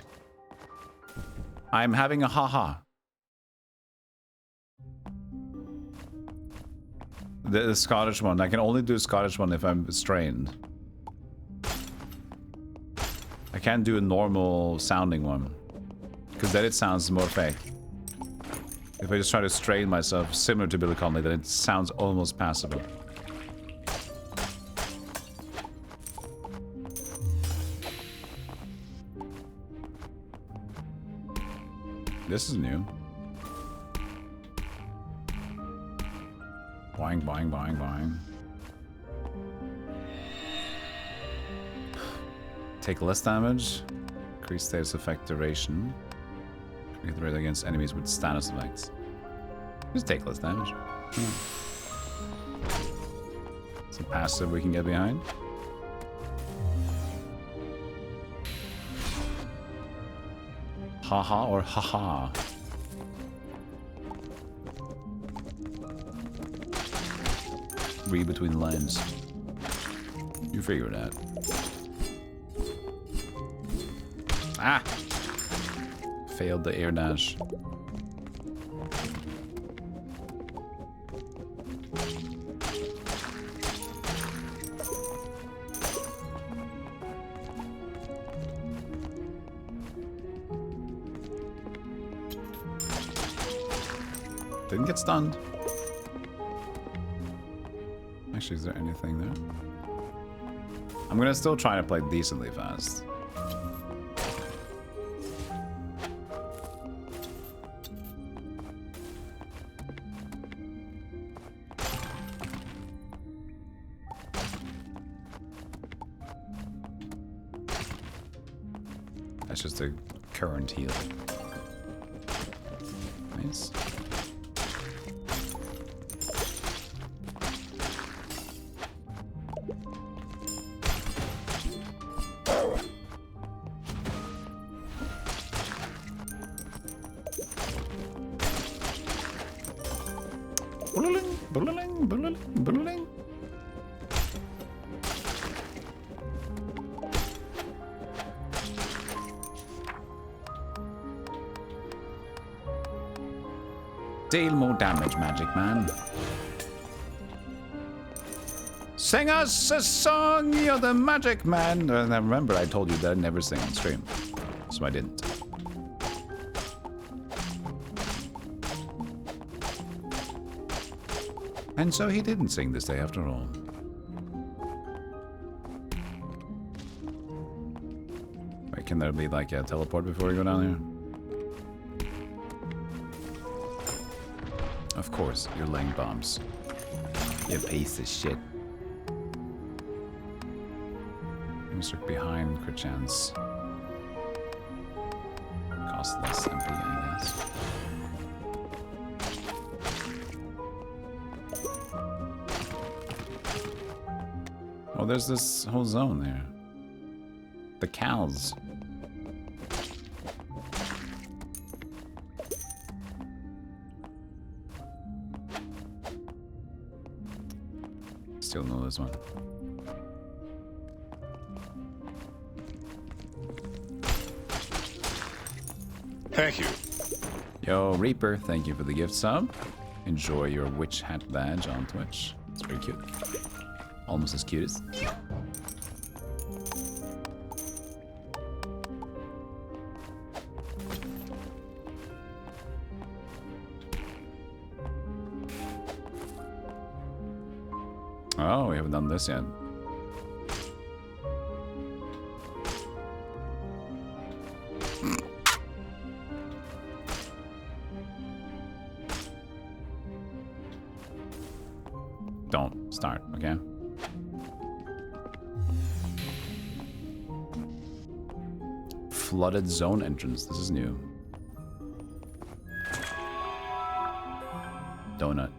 I'm having a haha. The Scottish one. I can only do a Scottish one if I'm strained. I can't do a normal sounding one. Because then it sounds more fake. If I just try to strain myself similar to Billy Connolly, then it sounds almost passable. This is new. Boing, boing, boing, boing. Take less damage. Increase status effect duration. Create the rate against enemies with status effects. Just take less damage. Some passive we can get behind. Haha or haha. Read between the lines. You figure it out. Ah! Failed the air dash. Didn't get stunned. Actually, is there anything there? I'm gonna still try to play decently fast. That's just a current heal. Nice. Bulling. Deal more damage, Magic Man. Sing us a song, you're the Magic Man. And I remember I told you that I'd never sing on stream, so I didn't. And so he didn't sing this day after all. Wait, can there be like a teleport before we go down here? Of course, you're laying bombs. You piece of shit. Mr. Behind crit chance. Cost less MP, I guess. Oh, there's this whole zone there. The cows. Still know this one. Thank you. Yo, Reaper, thank you for the gift sub. Enjoy your witch hat badge on Twitch. It's pretty cute. Almost as cute as. Oh, we haven't done this yet. Don't start, okay? Flooded zone entrance. This is new. Donut.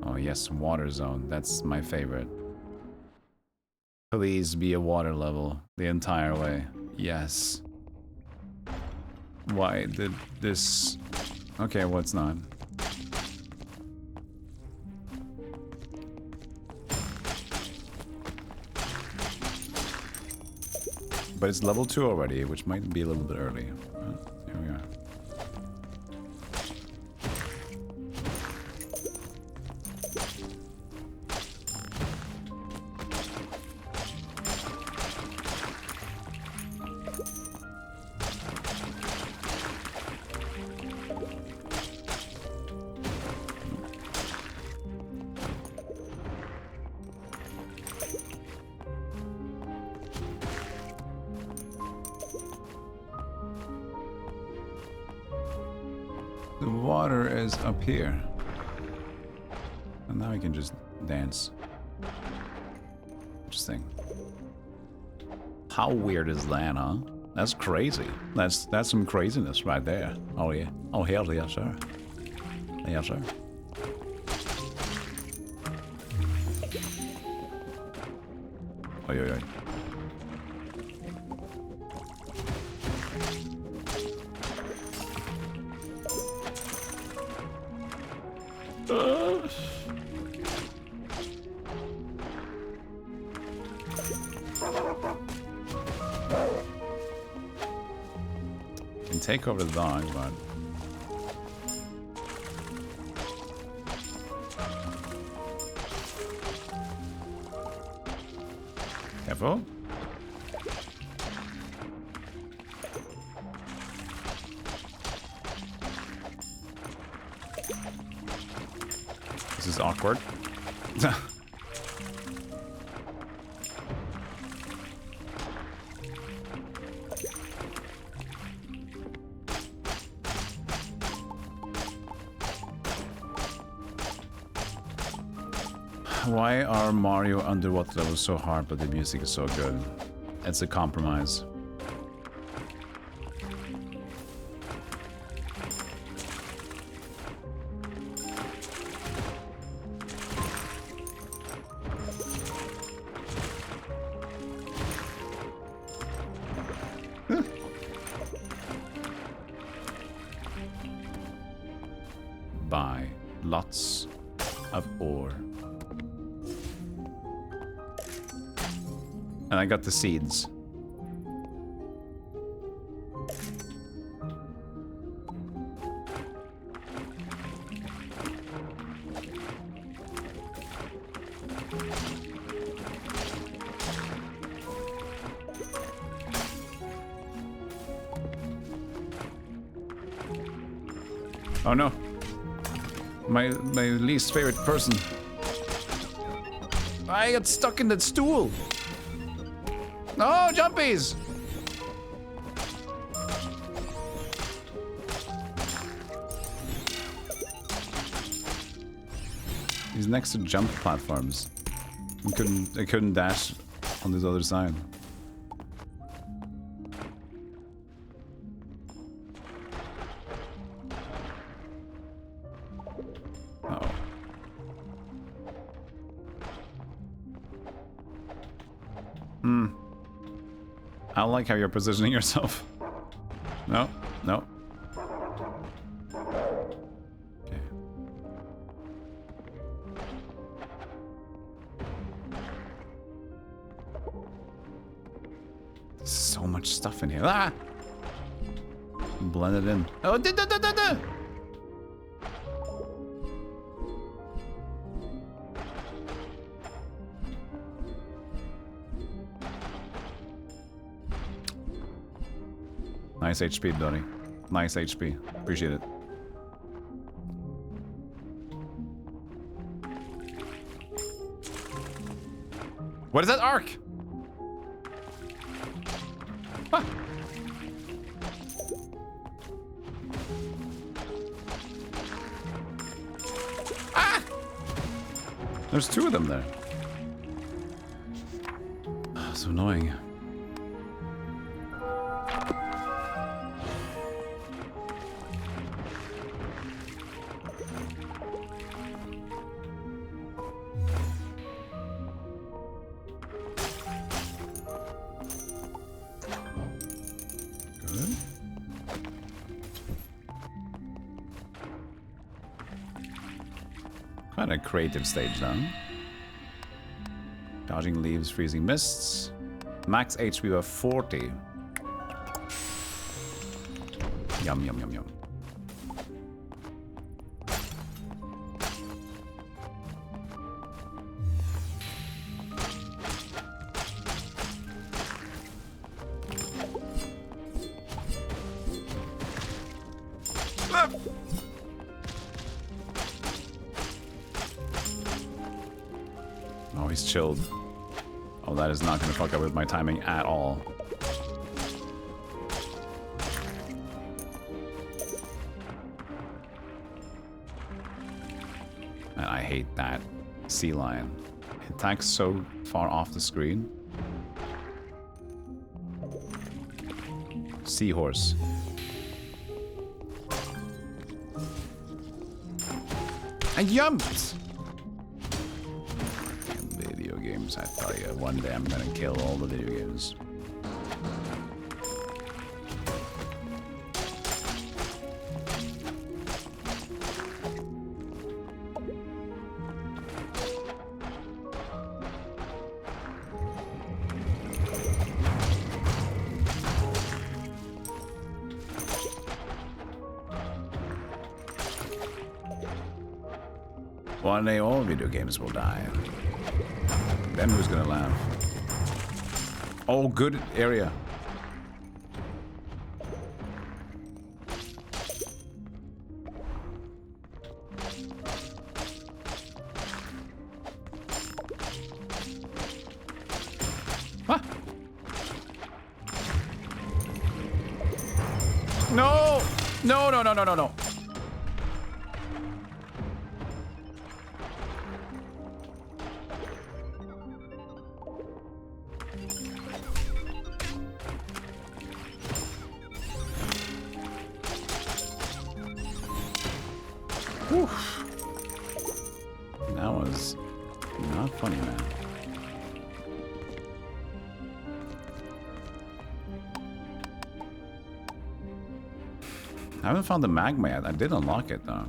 Oh yes, water zone. That's my favorite. Please be a water level the entire way. Yes. Why did this... Okay, well, it's not. But it's level 2 already, which might be a little bit early. Here we are. The water is up here. And now I can just dance. Interesting. How weird is that, huh? That's crazy. That's some craziness right there. Oh yeah. Oh hell yeah, sir. Yeah, sir. Oi, oi, oi. Can take over the dog, but Careful. This is awkward. Why are Mario underwater levels so hard but the music is so good? It's a compromise. Buy lots of ore. And I got the seeds. Oh no. My least favorite person. I got stuck in that stool. No, jumpies! He's next to jump platforms. I couldn't dash on this other side. Uh-oh. I don't like how you're positioning yourself. No, no. Okay. There's so much stuff in here. Ah! Blend it in. Oh, da. Nice HP, Donnie. Nice HP. Appreciate it. What is that arc? Huh. Ah! There's two of them there. So annoying. Quite a creative stage now. Dodging leaves, freezing mists. Max HP of 40. Yum, yum, yum, yum. Oh, he's chilled. Oh, that is not going to fuck up with my timing at all. And I hate that sea lion. It attacks so far off the screen. Seahorse. I jumped! Video games, I tell you. One day I'm gonna kill all the video games. One day all video games will die. Then who's gonna laugh? Oh, good area. Ah. No! No, no, no, no, no, no. Whew. That was not funny, man. I haven't found the magma yet. I did unlock it though.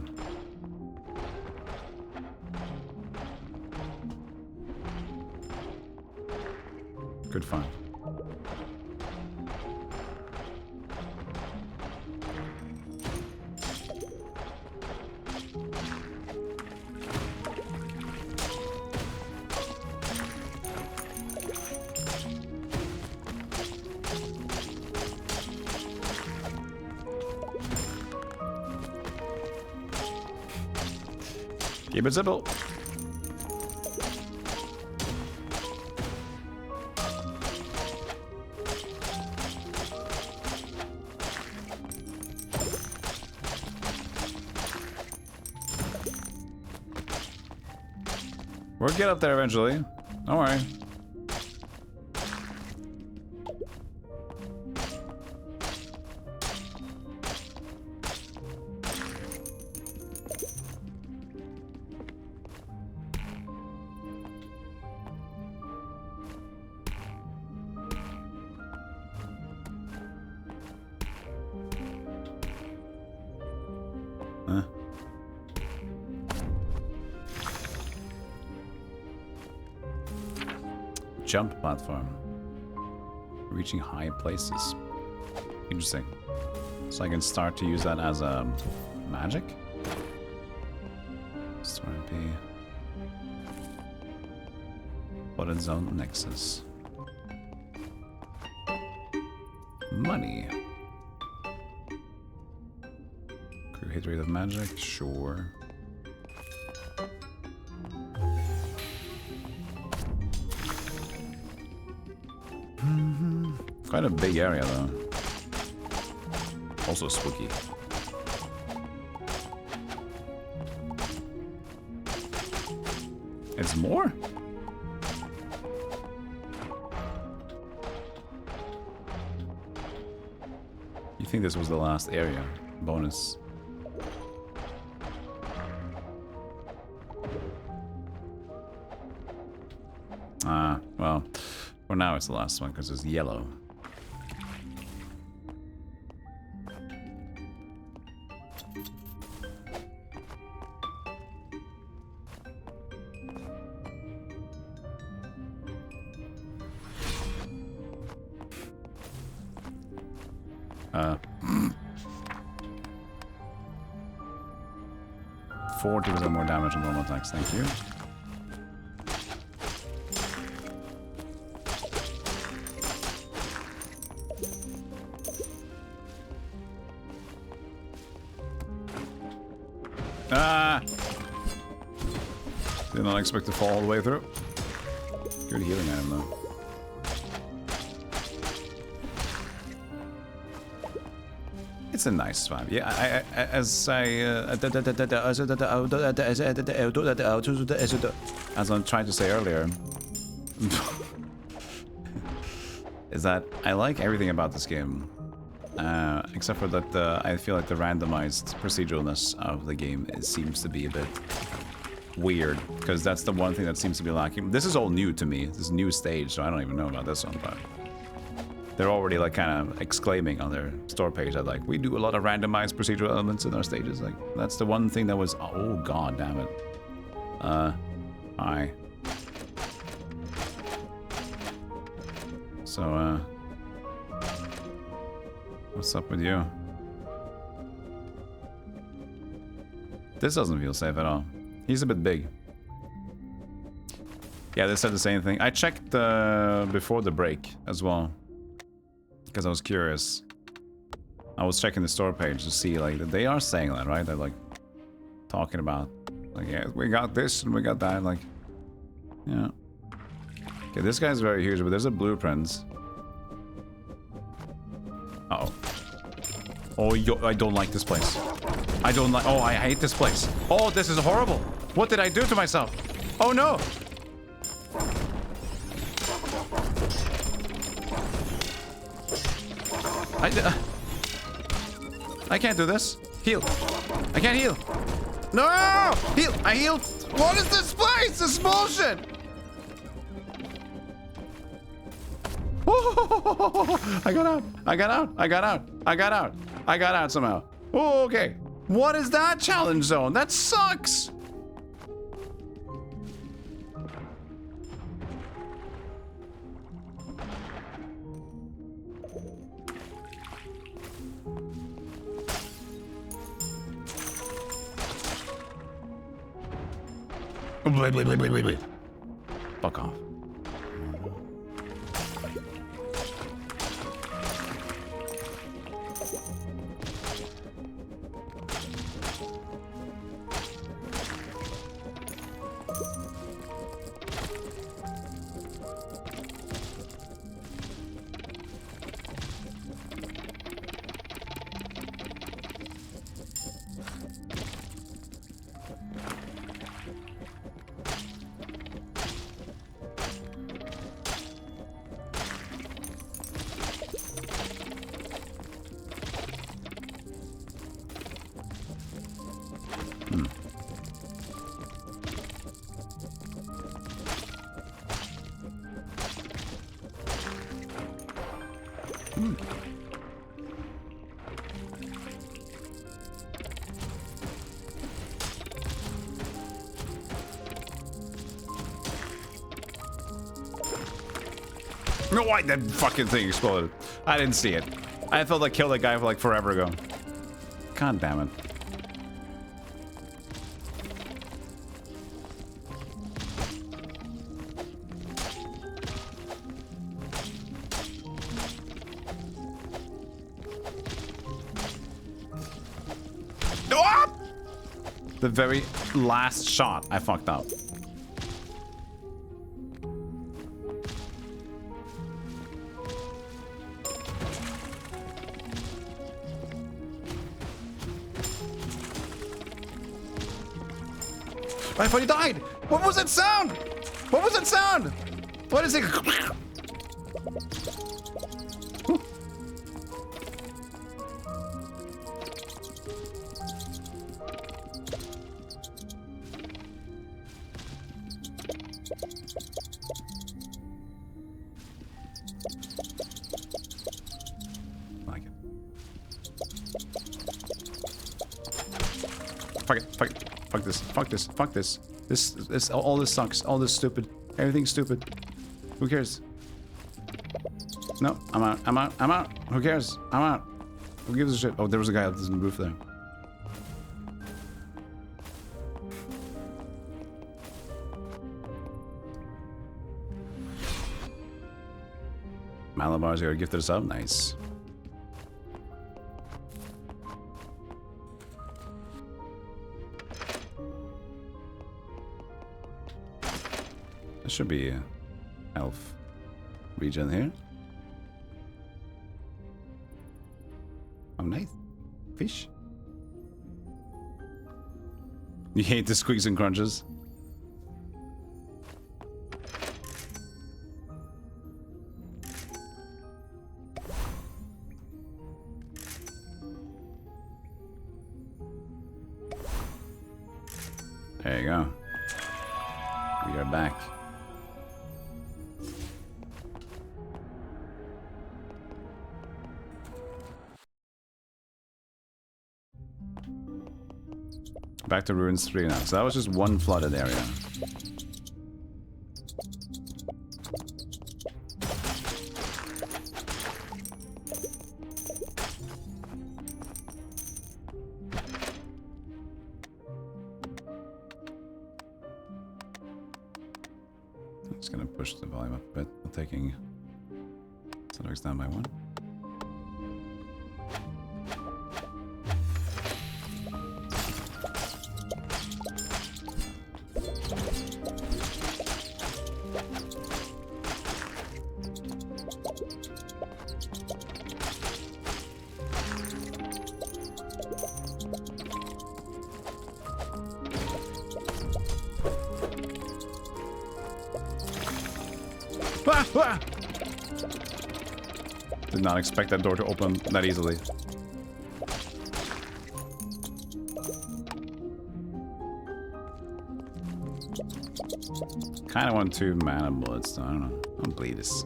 Good fun. Keep it simple. We'll get up there eventually. Don't worry. Huh? Jump platform. Reaching high places. Interesting. So I can start to use that as a magic? Story B. Flooded zone nexus. Money. Crew hit rate of magic? Sure. Quite a big area though. Also spooky. It's more? You think this was the last area? Bonus. Ah, well, for now it's the last one because it's yellow. Uh, 40% more damage on normal attacks, thank you. Ah! Did not expect to fall all the way through. Good healing item though. It's a nice vibe. Yeah, as I'm trying to say earlier, is that I like everything about this game, except for that I feel like the randomized proceduralness of the game seems to be a bit weird, because that's the one thing that seems to be lacking. This is all new to me. This is a new stage, so I don't even know about this one, but they're already like kind of exclaiming on their store page that like we do a lot of randomized procedural elements in our stages. Like that's the one thing that was, oh god damn it. Hi. So what's up with you? This doesn't feel safe at all. He's a bit big. Yeah, they said the same thing. I checked before the break as well. Because I was curious. I was checking the store page to see, like, they are saying that, right? They're, like, talking about, like, yeah, we got this and we got that, like, yeah. Okay, this guy's very huge, but there's a blueprint. Uh-oh. Oh, I don't like this place. I don't like... Oh, I hate this place. Oh, this is horrible. What did I do to myself? Oh, no. I can't do this. Heal. I can't heal. No! Heal. I healed. What is this place? This is bullshit. I got out. I got out. I got out. I got out. I got out somehow. Oh, okay. What is that challenge zone? That sucks. Fuck off. No, why that fucking thing exploded? I didn't see it. I thought I killed that guy like forever ago. God damn it. Ah! The very last shot, I fucked up. I thought he died! What was that sound? What was that sound? What is it? Like it. Fuck it, fuck it. Fuck this, fuck this, fuck this. This, all this sucks. All this stupid. Everything's stupid. Who cares? No, I'm out, I'm out, I'm out. Who cares? I'm out. Who gives a shit? Oh, there was a guy on the roof there. Malabar's got gifted us up. Nice. There should be a elf region here. Oh, nice. Fish. You hate the squeaks and crunches? There you go. We are back. Back to Ruins 3 now. So that was just one flooded area. Just gonna push the volume up a bit. I'm taking Stealthygolem down by 1. Did not expect that door to open that easily. Kind of want 2 mana bullets, so I don't know. I'll bleed this.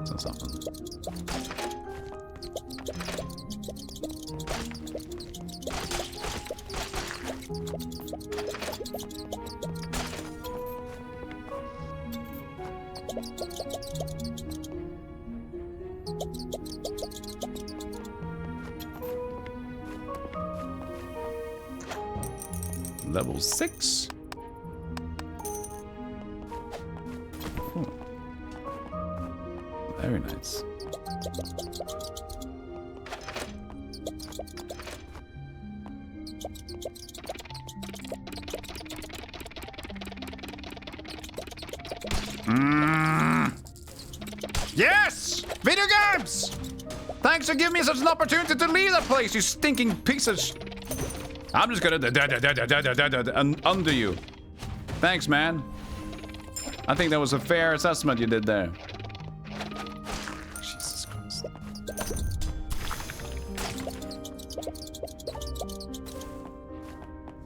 So something. Level 6. Ooh. Very nice. Yes! Video games! Thanks for giving me such an opportunity to leave that place, you stinking piece of I'm just gonna undo you. Thanks, man. I think that was a fair assessment you did there. Jesus Christ.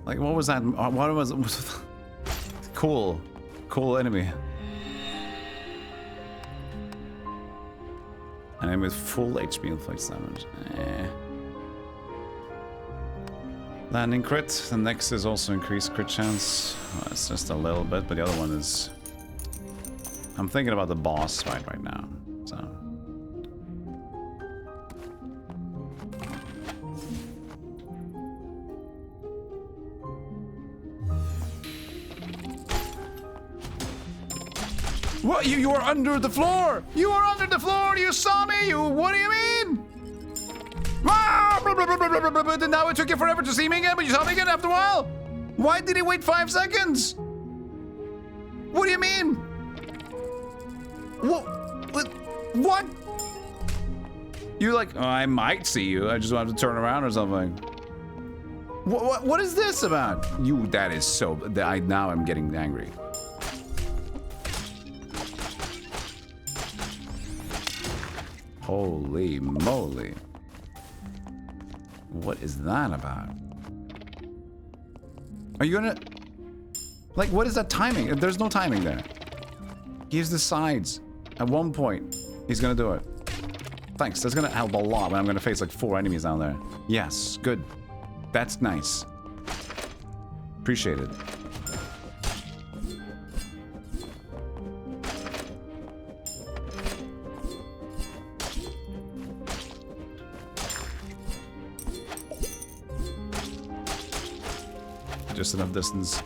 Like, what was that? What was it? Cool. Cool enemy. And I'm with full HP and flex damage. Landing crit. The next is also increased crit chance. Well, it's just a little bit, but the other one is... I'm thinking about the boss fight right now, so... What? You are under the floor! You are under the floor! You saw me! What do you mean? Now it took you forever to see me again, but you saw me again after a while? Why did he wait 5 seconds? What do you mean? What? You're like, oh, I might see you. I just want to turn around or something. What is this about? That is so... now I'm getting angry. Holy moly. What is that about? Are you gonna... Like, what is that timing? There's no timing there. Here's the sides. At one point, he's gonna do it. Thanks, that's gonna help a lot when I'm gonna face like 4 enemies down there. Yes, good. That's nice. Appreciate it. Just enough distance.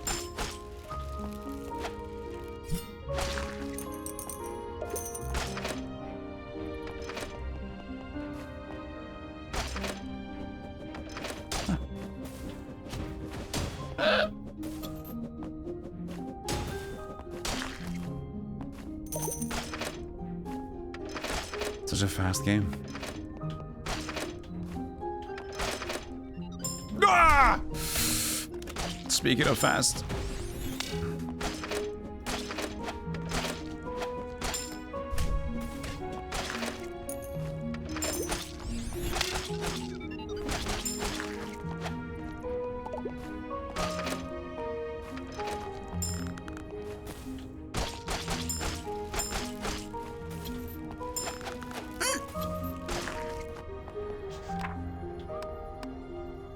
Such a fast game. Ah! Speaking of fast.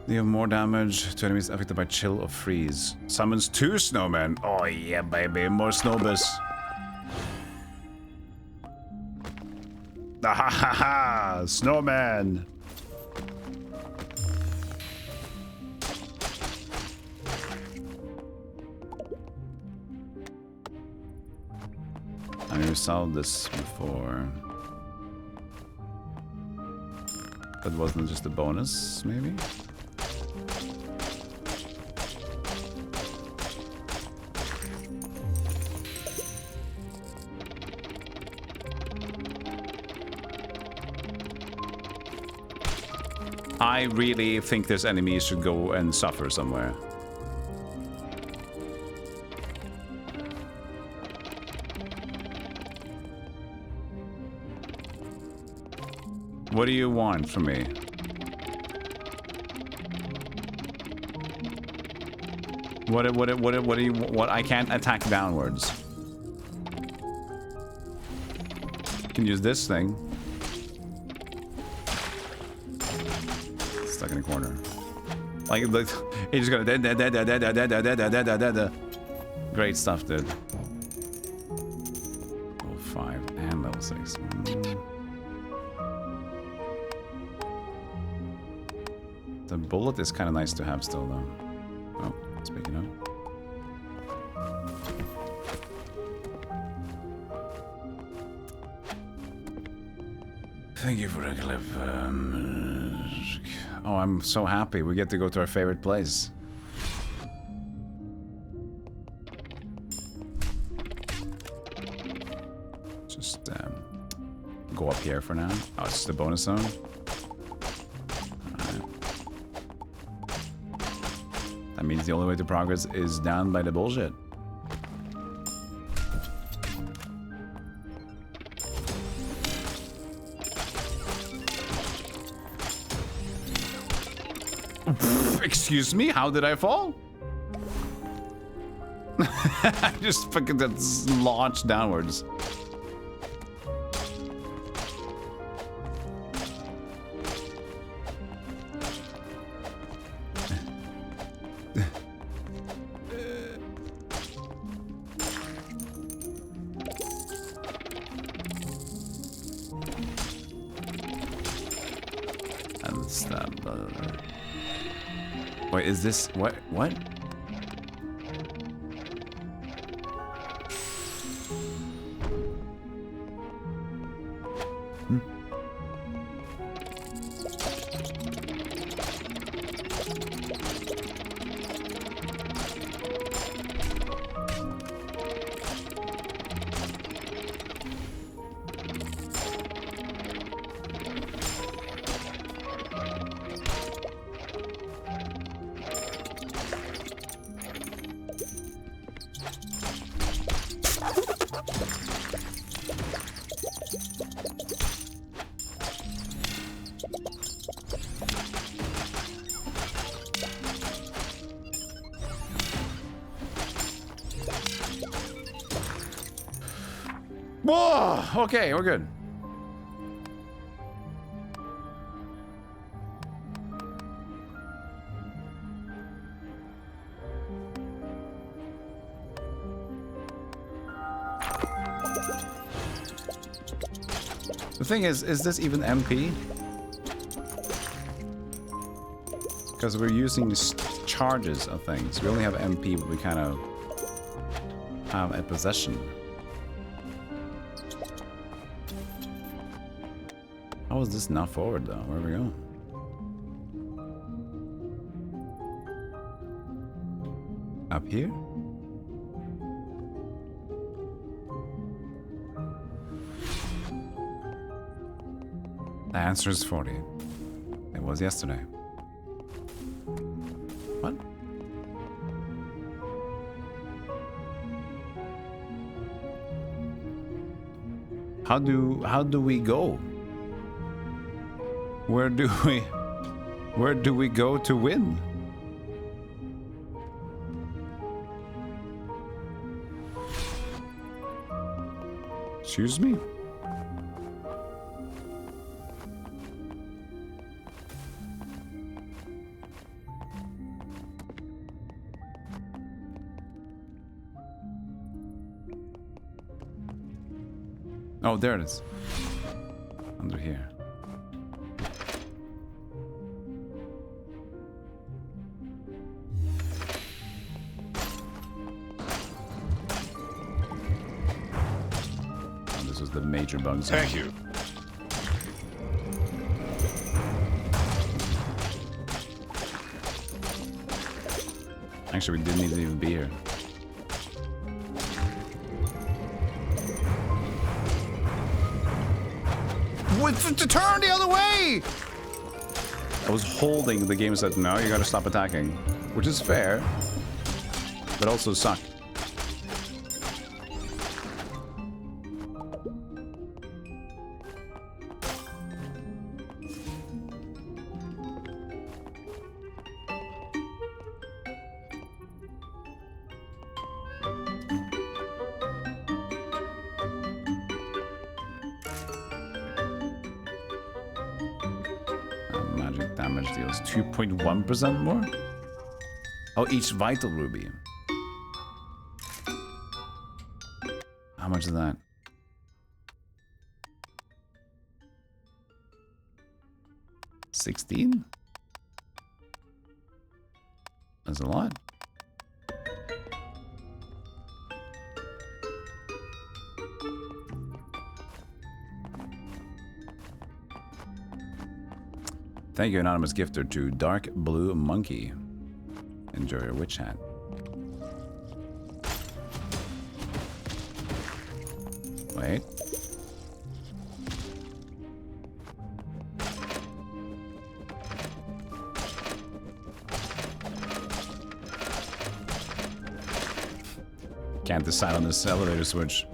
Deal more damage to enemies affected by chill or freeze. Summons 2 snowmen. Oh yeah, baby, more snowbus. Ah ha ha ha! Snowman. saw this before. But wasn't it just a bonus, maybe? I really think this enemy should go and suffer somewhere. What do you want from me? What do you what? I can't attack downwards. You can use this thing. Stuck in a corner. Like he just got a great stuff, dude. Level 5 and level 6. The bullet is kind of nice to have still, though. Oh, speaking of. Thank you for the clip. Oh, I'm so happy. We get to go to our favorite place. Just go up here for now. Oh, it's just a bonus zone. That means the only way to progress is down by the bullshit. Excuse me? How did I fall? I just fucking that's launched downwards. Wait, is this what? What? Whoa! Okay, we're good. The thing is this even MP? Because we're using charges of things. We only have MP, but we kind of have a possession. How is this not forward, though? Where are we going? Up here? The answer is 40. It was yesterday. What? How do we go? Where do we go to win? Excuse me? Oh, there it is. Under here. the major bugs. Thank you. Actually, we didn't even be here. To turn the other way! I was holding, the game said, no, you gotta stop attacking. Which is fair, but also suck. Magic damage deals 2.1% more? Oh, each vital ruby. How much is that? 16? That's a lot. Thank you, anonymous gifter, to Dark Blue Monkey. Enjoy your witch hat. Wait. Can't decide on this elevator switch.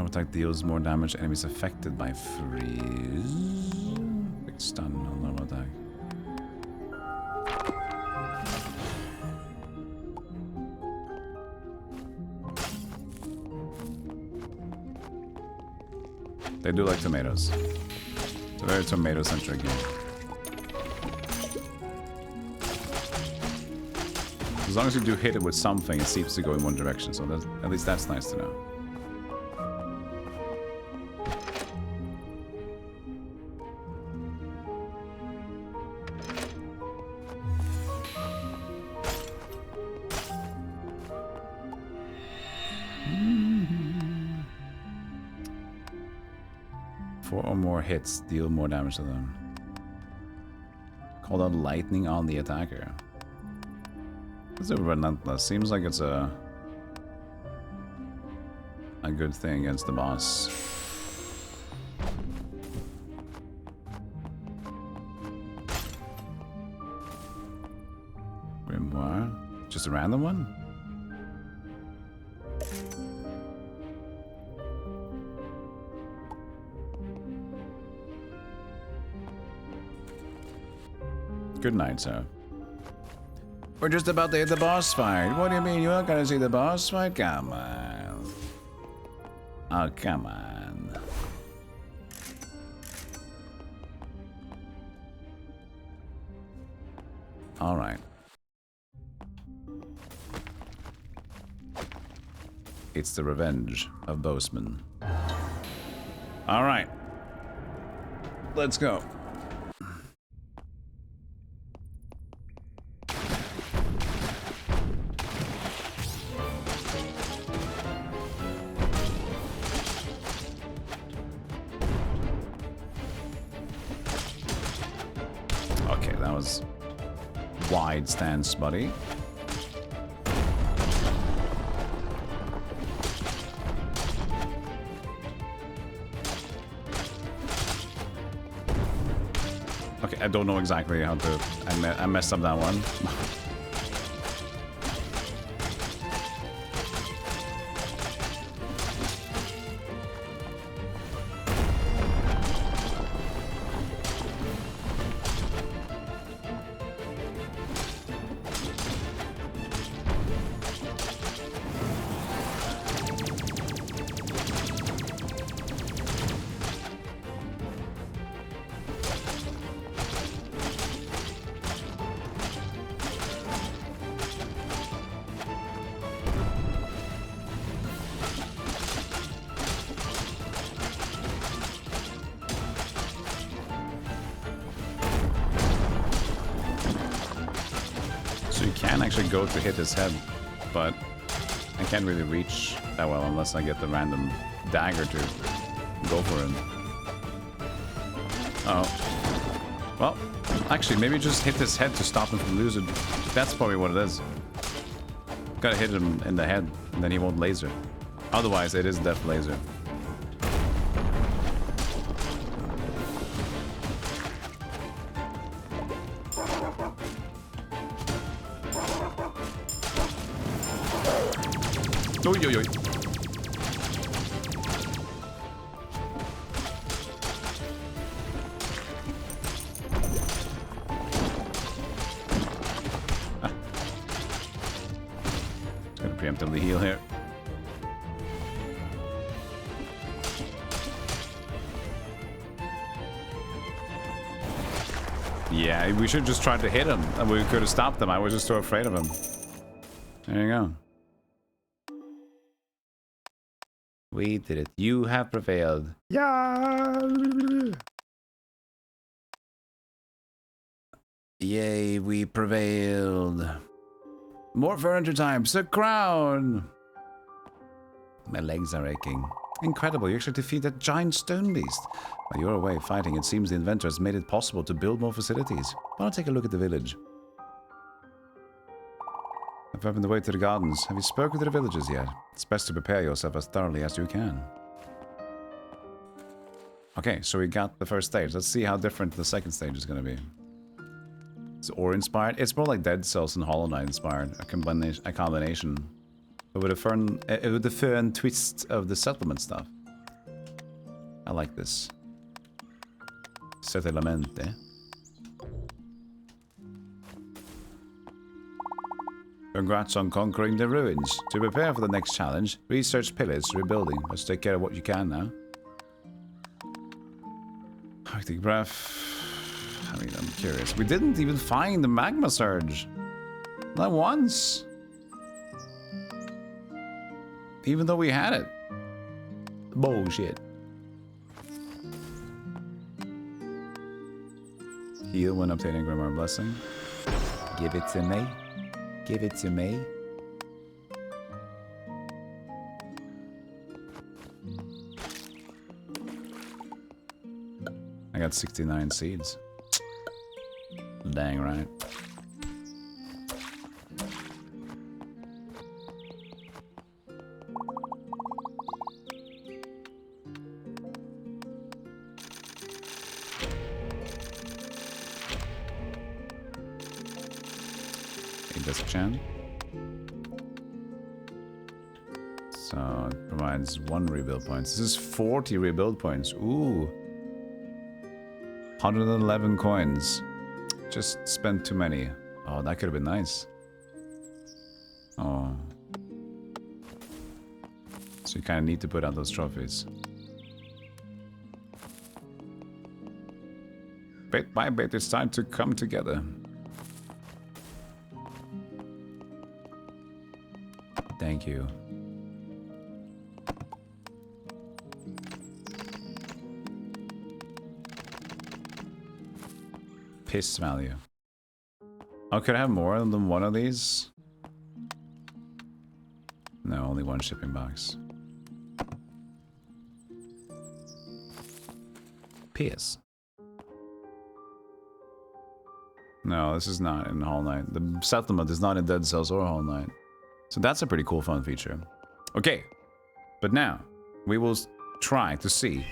Normal attack deals more damage to enemies affected by freeze. Big stun on normal attack. They do like tomatoes. It's a very tomato-centric game. As long as you do hit it with something, it seems to go in one direction, so that's, at least that's nice to know. Hits deal more damage to them. Called out lightning on the attacker. It's a relentless. Seems like it's a good thing against the boss. Grimoire? Just a random one? Good night, sir. We're just about to hit the boss fight. What do you mean you're not gonna see the boss fight? Come on. Oh, come on. All right. It's the revenge of Boseman. All right. Let's go. Wide stance, buddy. Okay, I don't know exactly how to... I messed up that one. can actually go to hit his head, but I can't really reach that well unless I get the random dagger to go for him. Oh. Well, actually, maybe just hit his head to stop him from losing. That's probably what it is. Gotta hit him in the head, and then he won't laser. Otherwise, it is death laser. Oi, oi, oi. Just gonna preemptively heal here. Yeah, we should just try to hit him, and we could have stopped him. I was just so afraid of him. There you go. We did it. You have prevailed. Yeah. Yay, we prevailed. More furniture time. The crown. My legs are aching. Incredible, you actually defeated that giant stone beast. While you're away fighting, it seems the inventor has made it possible to build more facilities. Why don't take a look at the village? I've opened the way to the gardens. Have you spoken to the villagers yet? It's best to prepare yourself as thoroughly as you can. Okay, so we got the first stage. Let's see how different the second stage is going to be. It's ore-inspired. It's more like Dead Cells and Hollow Knight inspired. A combination. But with a fun twist of the settlement stuff. I like this. Settlemente. Congrats on conquering the ruins. To prepare for the next challenge, research pillars, rebuilding. Let's take care of what you can now. Hectic breath. I mean, I'm curious. We didn't even find the magma surge. Not once. Even though we had it. Bullshit. Heal when obtaining Grimoire Blessing. Give it to me. Give it to me. I got 69 seeds. Dang right. Chan. So it provides 1 rebuild points. This is 40 rebuild points. Ooh. 111 coins. Just spent too many. Oh, that could have been nice. Oh. So you kind of need to put out those trophies. Bit by bit, it's time to come together. Thank you. Piss value. Oh, could I have more than one of these? No, only one shipping box. Piss. No, this is not in Hollow Knight. The settlement is not in Dead Cells or Hollow Knight. So that's a pretty cool fun feature. Okay, but now we will try to see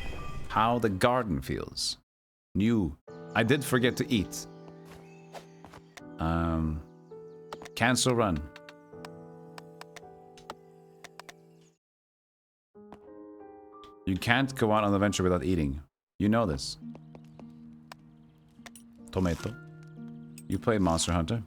how the garden feels. New. I did forget to eat. Cancel run. You can't go out on an adventure without eating. You know this. Tomato. You play Monster Hunter.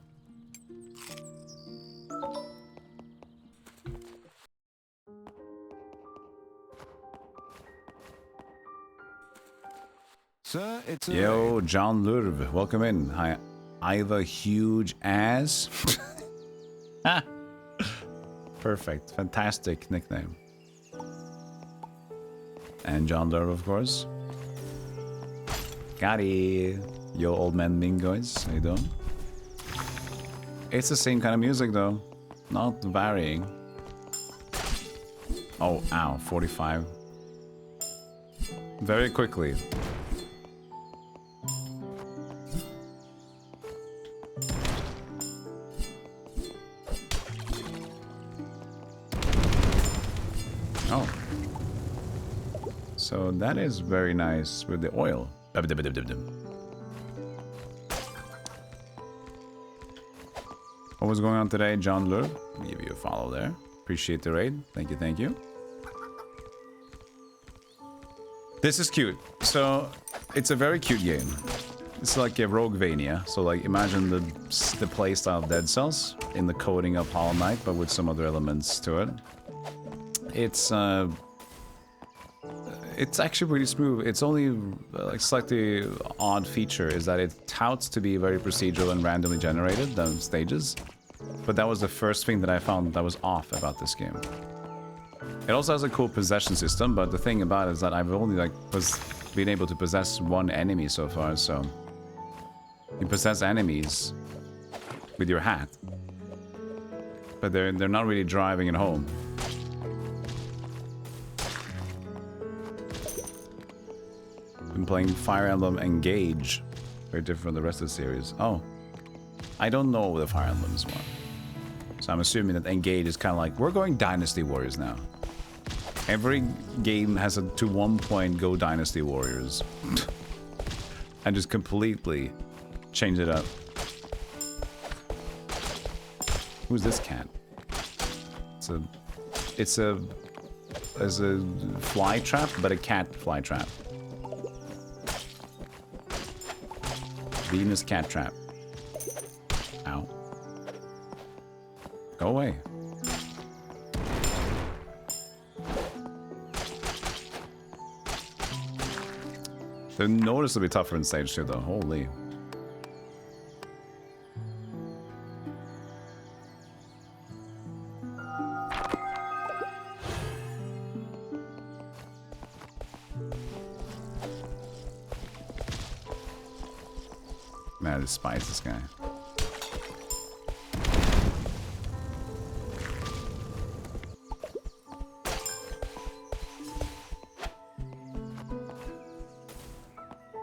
Sir, it's Yo, John Lurv, welcome in. Hi, I have a huge ass. Perfect, fantastic nickname. And John Lurv, of course. Gotti. Yo, old man Mingoys, how you doing? It's the same kind of music though, not varying. Oh, ow, 45. Very quickly. Oh. So that is very nice with the oil. What was going on today, John Lur? Let me give you a follow there. Appreciate the raid. Thank you, thank you. This is cute. So, it's a very cute game. It's like a Roguevania. So, like, imagine the playstyle of Dead Cells in the coding of Hollow Knight, but with some other elements to it. It's actually pretty smooth. It's only like slightly odd feature is that it touts to be very procedural and randomly generated, the stages. But that was the first thing that I found that was off about this game. It also has a cool possession system, but the thing about it is that I've only like been able to possess one enemy so far, so you possess enemies with your hat. But they're not really driving it home. Been playing Fire Emblem Engage. Very different from the rest of the series. Oh. I don't know the Fire Emblems one. So I'm assuming that Engage is kind of like, we're going Dynasty Warriors now. Every game has to one point go Dynasty Warriors. And just completely change it up. Who's this cat? It's a fly trap, but a cat fly trap. Venus cat trap. Ow. Go away. They're noticeably tougher in stage 2 though. Holy. Man, I despise this guy.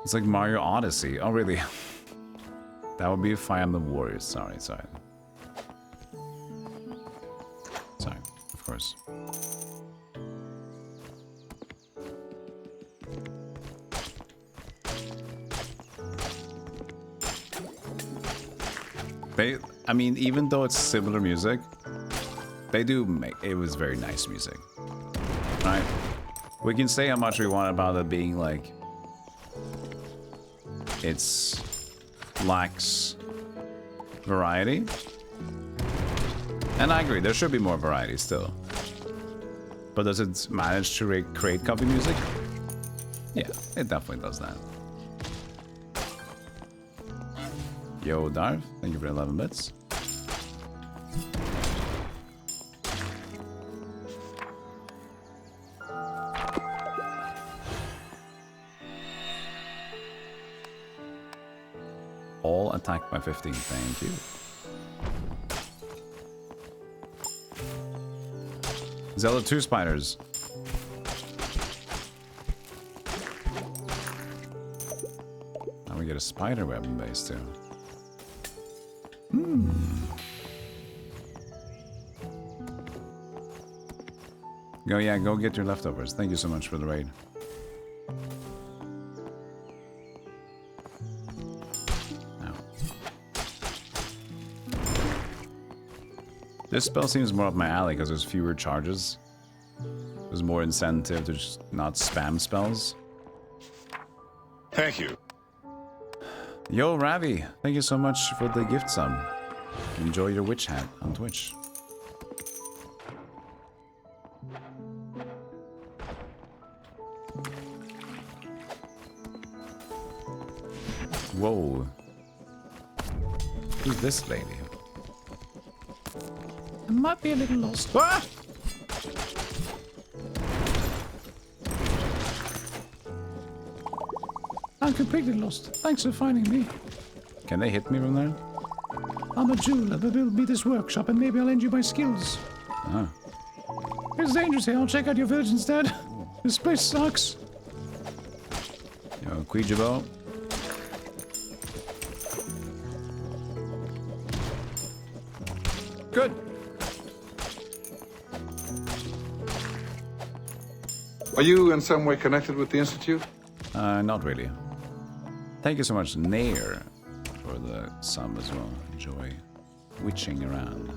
It's like Mario Odyssey. Oh, really? That would be Fire Emblem Warriors. Sorry. Sorry, of course. I mean, even though it's similar music, they do make, it was very nice music, right? We can say how much we want about it being like, it's lacks variety. And I agree, there should be more variety still. But does it manage to create comfy music? Yeah, it definitely does that. Yo, Darv, thank you for 11 bits. All attacked by 15, thank you. Zelda 2 spiders. Now we get a spider weapon base too. Go get your leftovers. Thank you so much for the raid. Ow. This spell seems more up my alley because there's fewer charges. There's more incentive to just not spam spells. Thank you. Yo, Ravi, thank you so much for the gift sub. Enjoy your witch hat on Twitch. Whoa. Who's this lady? I might be a little lost. Ah! I'm completely lost. Thanks for finding me. Can they hit me from there? I'm a jeweler, but build me this workshop and maybe I'll lend you my skills. Ah. It's dangerous here. I'll check out your village instead. This place sucks. Yo, Ouija. Good. Are you in some way connected with the Institute? Not really. Thank you so much, Nair, for the sub as well. Enjoy witching around.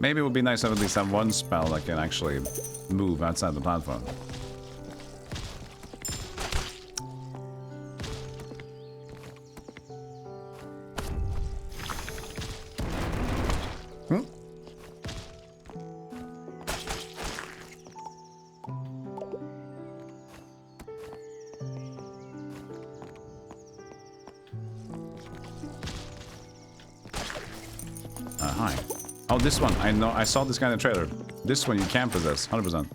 Maybe it would be nice to have at least have one spell that can actually move outside the platform. Hi. Oh, this one. I know. I saw this guy in the trailer. This one you can possess. 100%.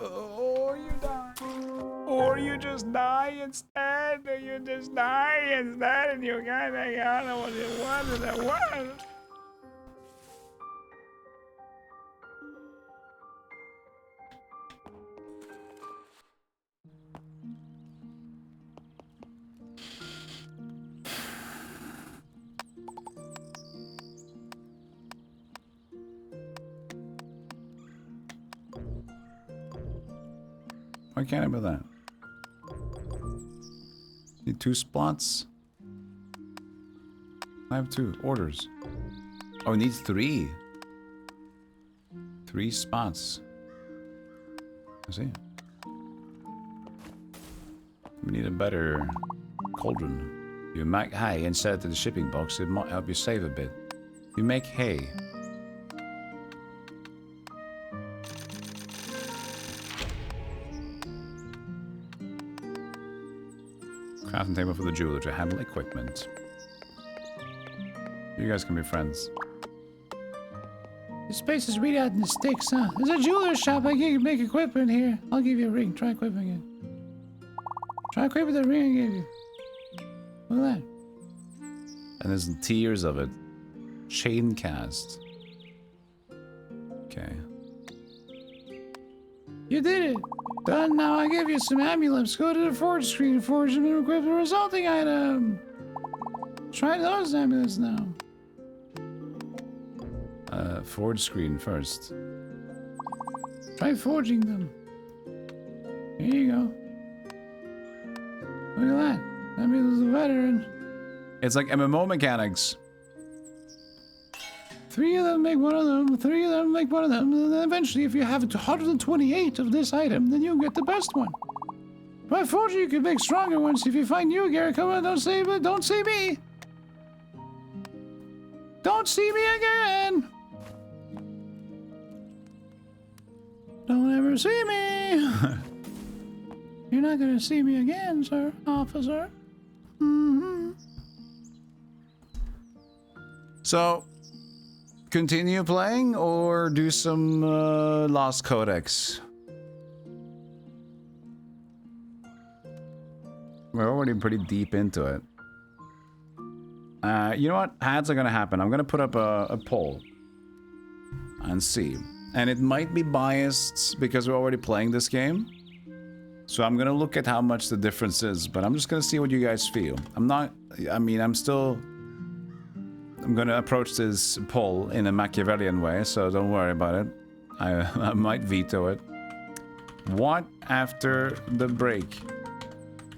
Or you die. Or you just die instead. Or you just die instead and you got back out of what it was. And it was. Why can't I do that? Need 2 spots? I have 2 orders. Oh, it needs 3. 3 spots. I see. We need a better cauldron. You make hay and set it to the shipping box. It might help you save a bit. You make hay. Crafting table for the jeweler to handle equipment. You guys can be friends. This place is really out in the sticks, huh? There's a jeweler shop. I can make equipment here. I'll give you a ring. Try equipping it. Try equipping the ring I gave you. Look at that. And there's tiers of it. Chain cast. Okay. You did it. Done. Now I give you some amulets. Go to the forge screen and forge them and equip the resulting item. Try those amulets now. Forge screen first. Try forging them. Here you go. Look at that. That means a veteran. It's like MMO mechanics. 3 of them make one of them, 3 of them make one of them, and then eventually if you have 128 of this item, then you get the best one. By fortune, you can make stronger ones. If you find you, Gary, come on, don't see me. Don't see me again. Don't ever see me. You're not gonna see me again, sir, officer. Mm-hmm. So, continue playing or do some Lost Codex? We're already pretty deep into it. You know what? Ads are gonna happen. I'm gonna put up a poll and see. And it might be biased because we're already playing this game. So I'm gonna look at how much the difference is, but I'm just gonna see what you guys feel. I'm gonna approach this poll in a Machiavellian way, so don't worry about it. I might veto it. What after the break?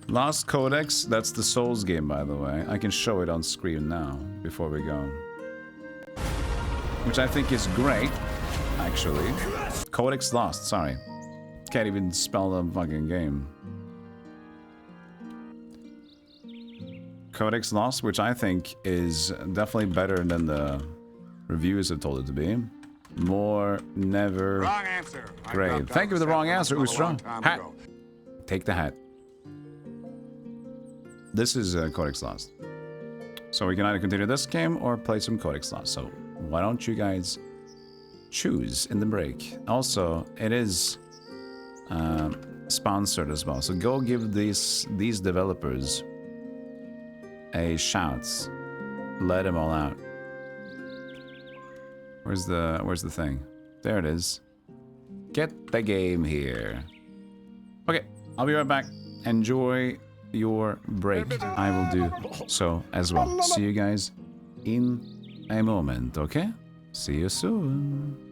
Lost Codex, that's the Souls game, by the way. I can show it on screen now, before we go. Which I think is great, actually. Codex Lost, sorry. Can't even spell the fucking game. Codex Lost, which I think is definitely better than the reviews have told it to be. More, never. Wrong answer. Great. Thank you for the wrong answer. It was strong. Hat. Take the hat. this is Codex Lost. So we can either continue this game or play some Codex Lost. So why don't you guys choose in the break? Also, it is sponsored as well. So go give these developers a shout. Let them all out. Where's the thing? There it is. Get the game here. Okay, I'll be right back. Enjoy your break. I will do so as well. See you guys in a moment, okay? See you soon.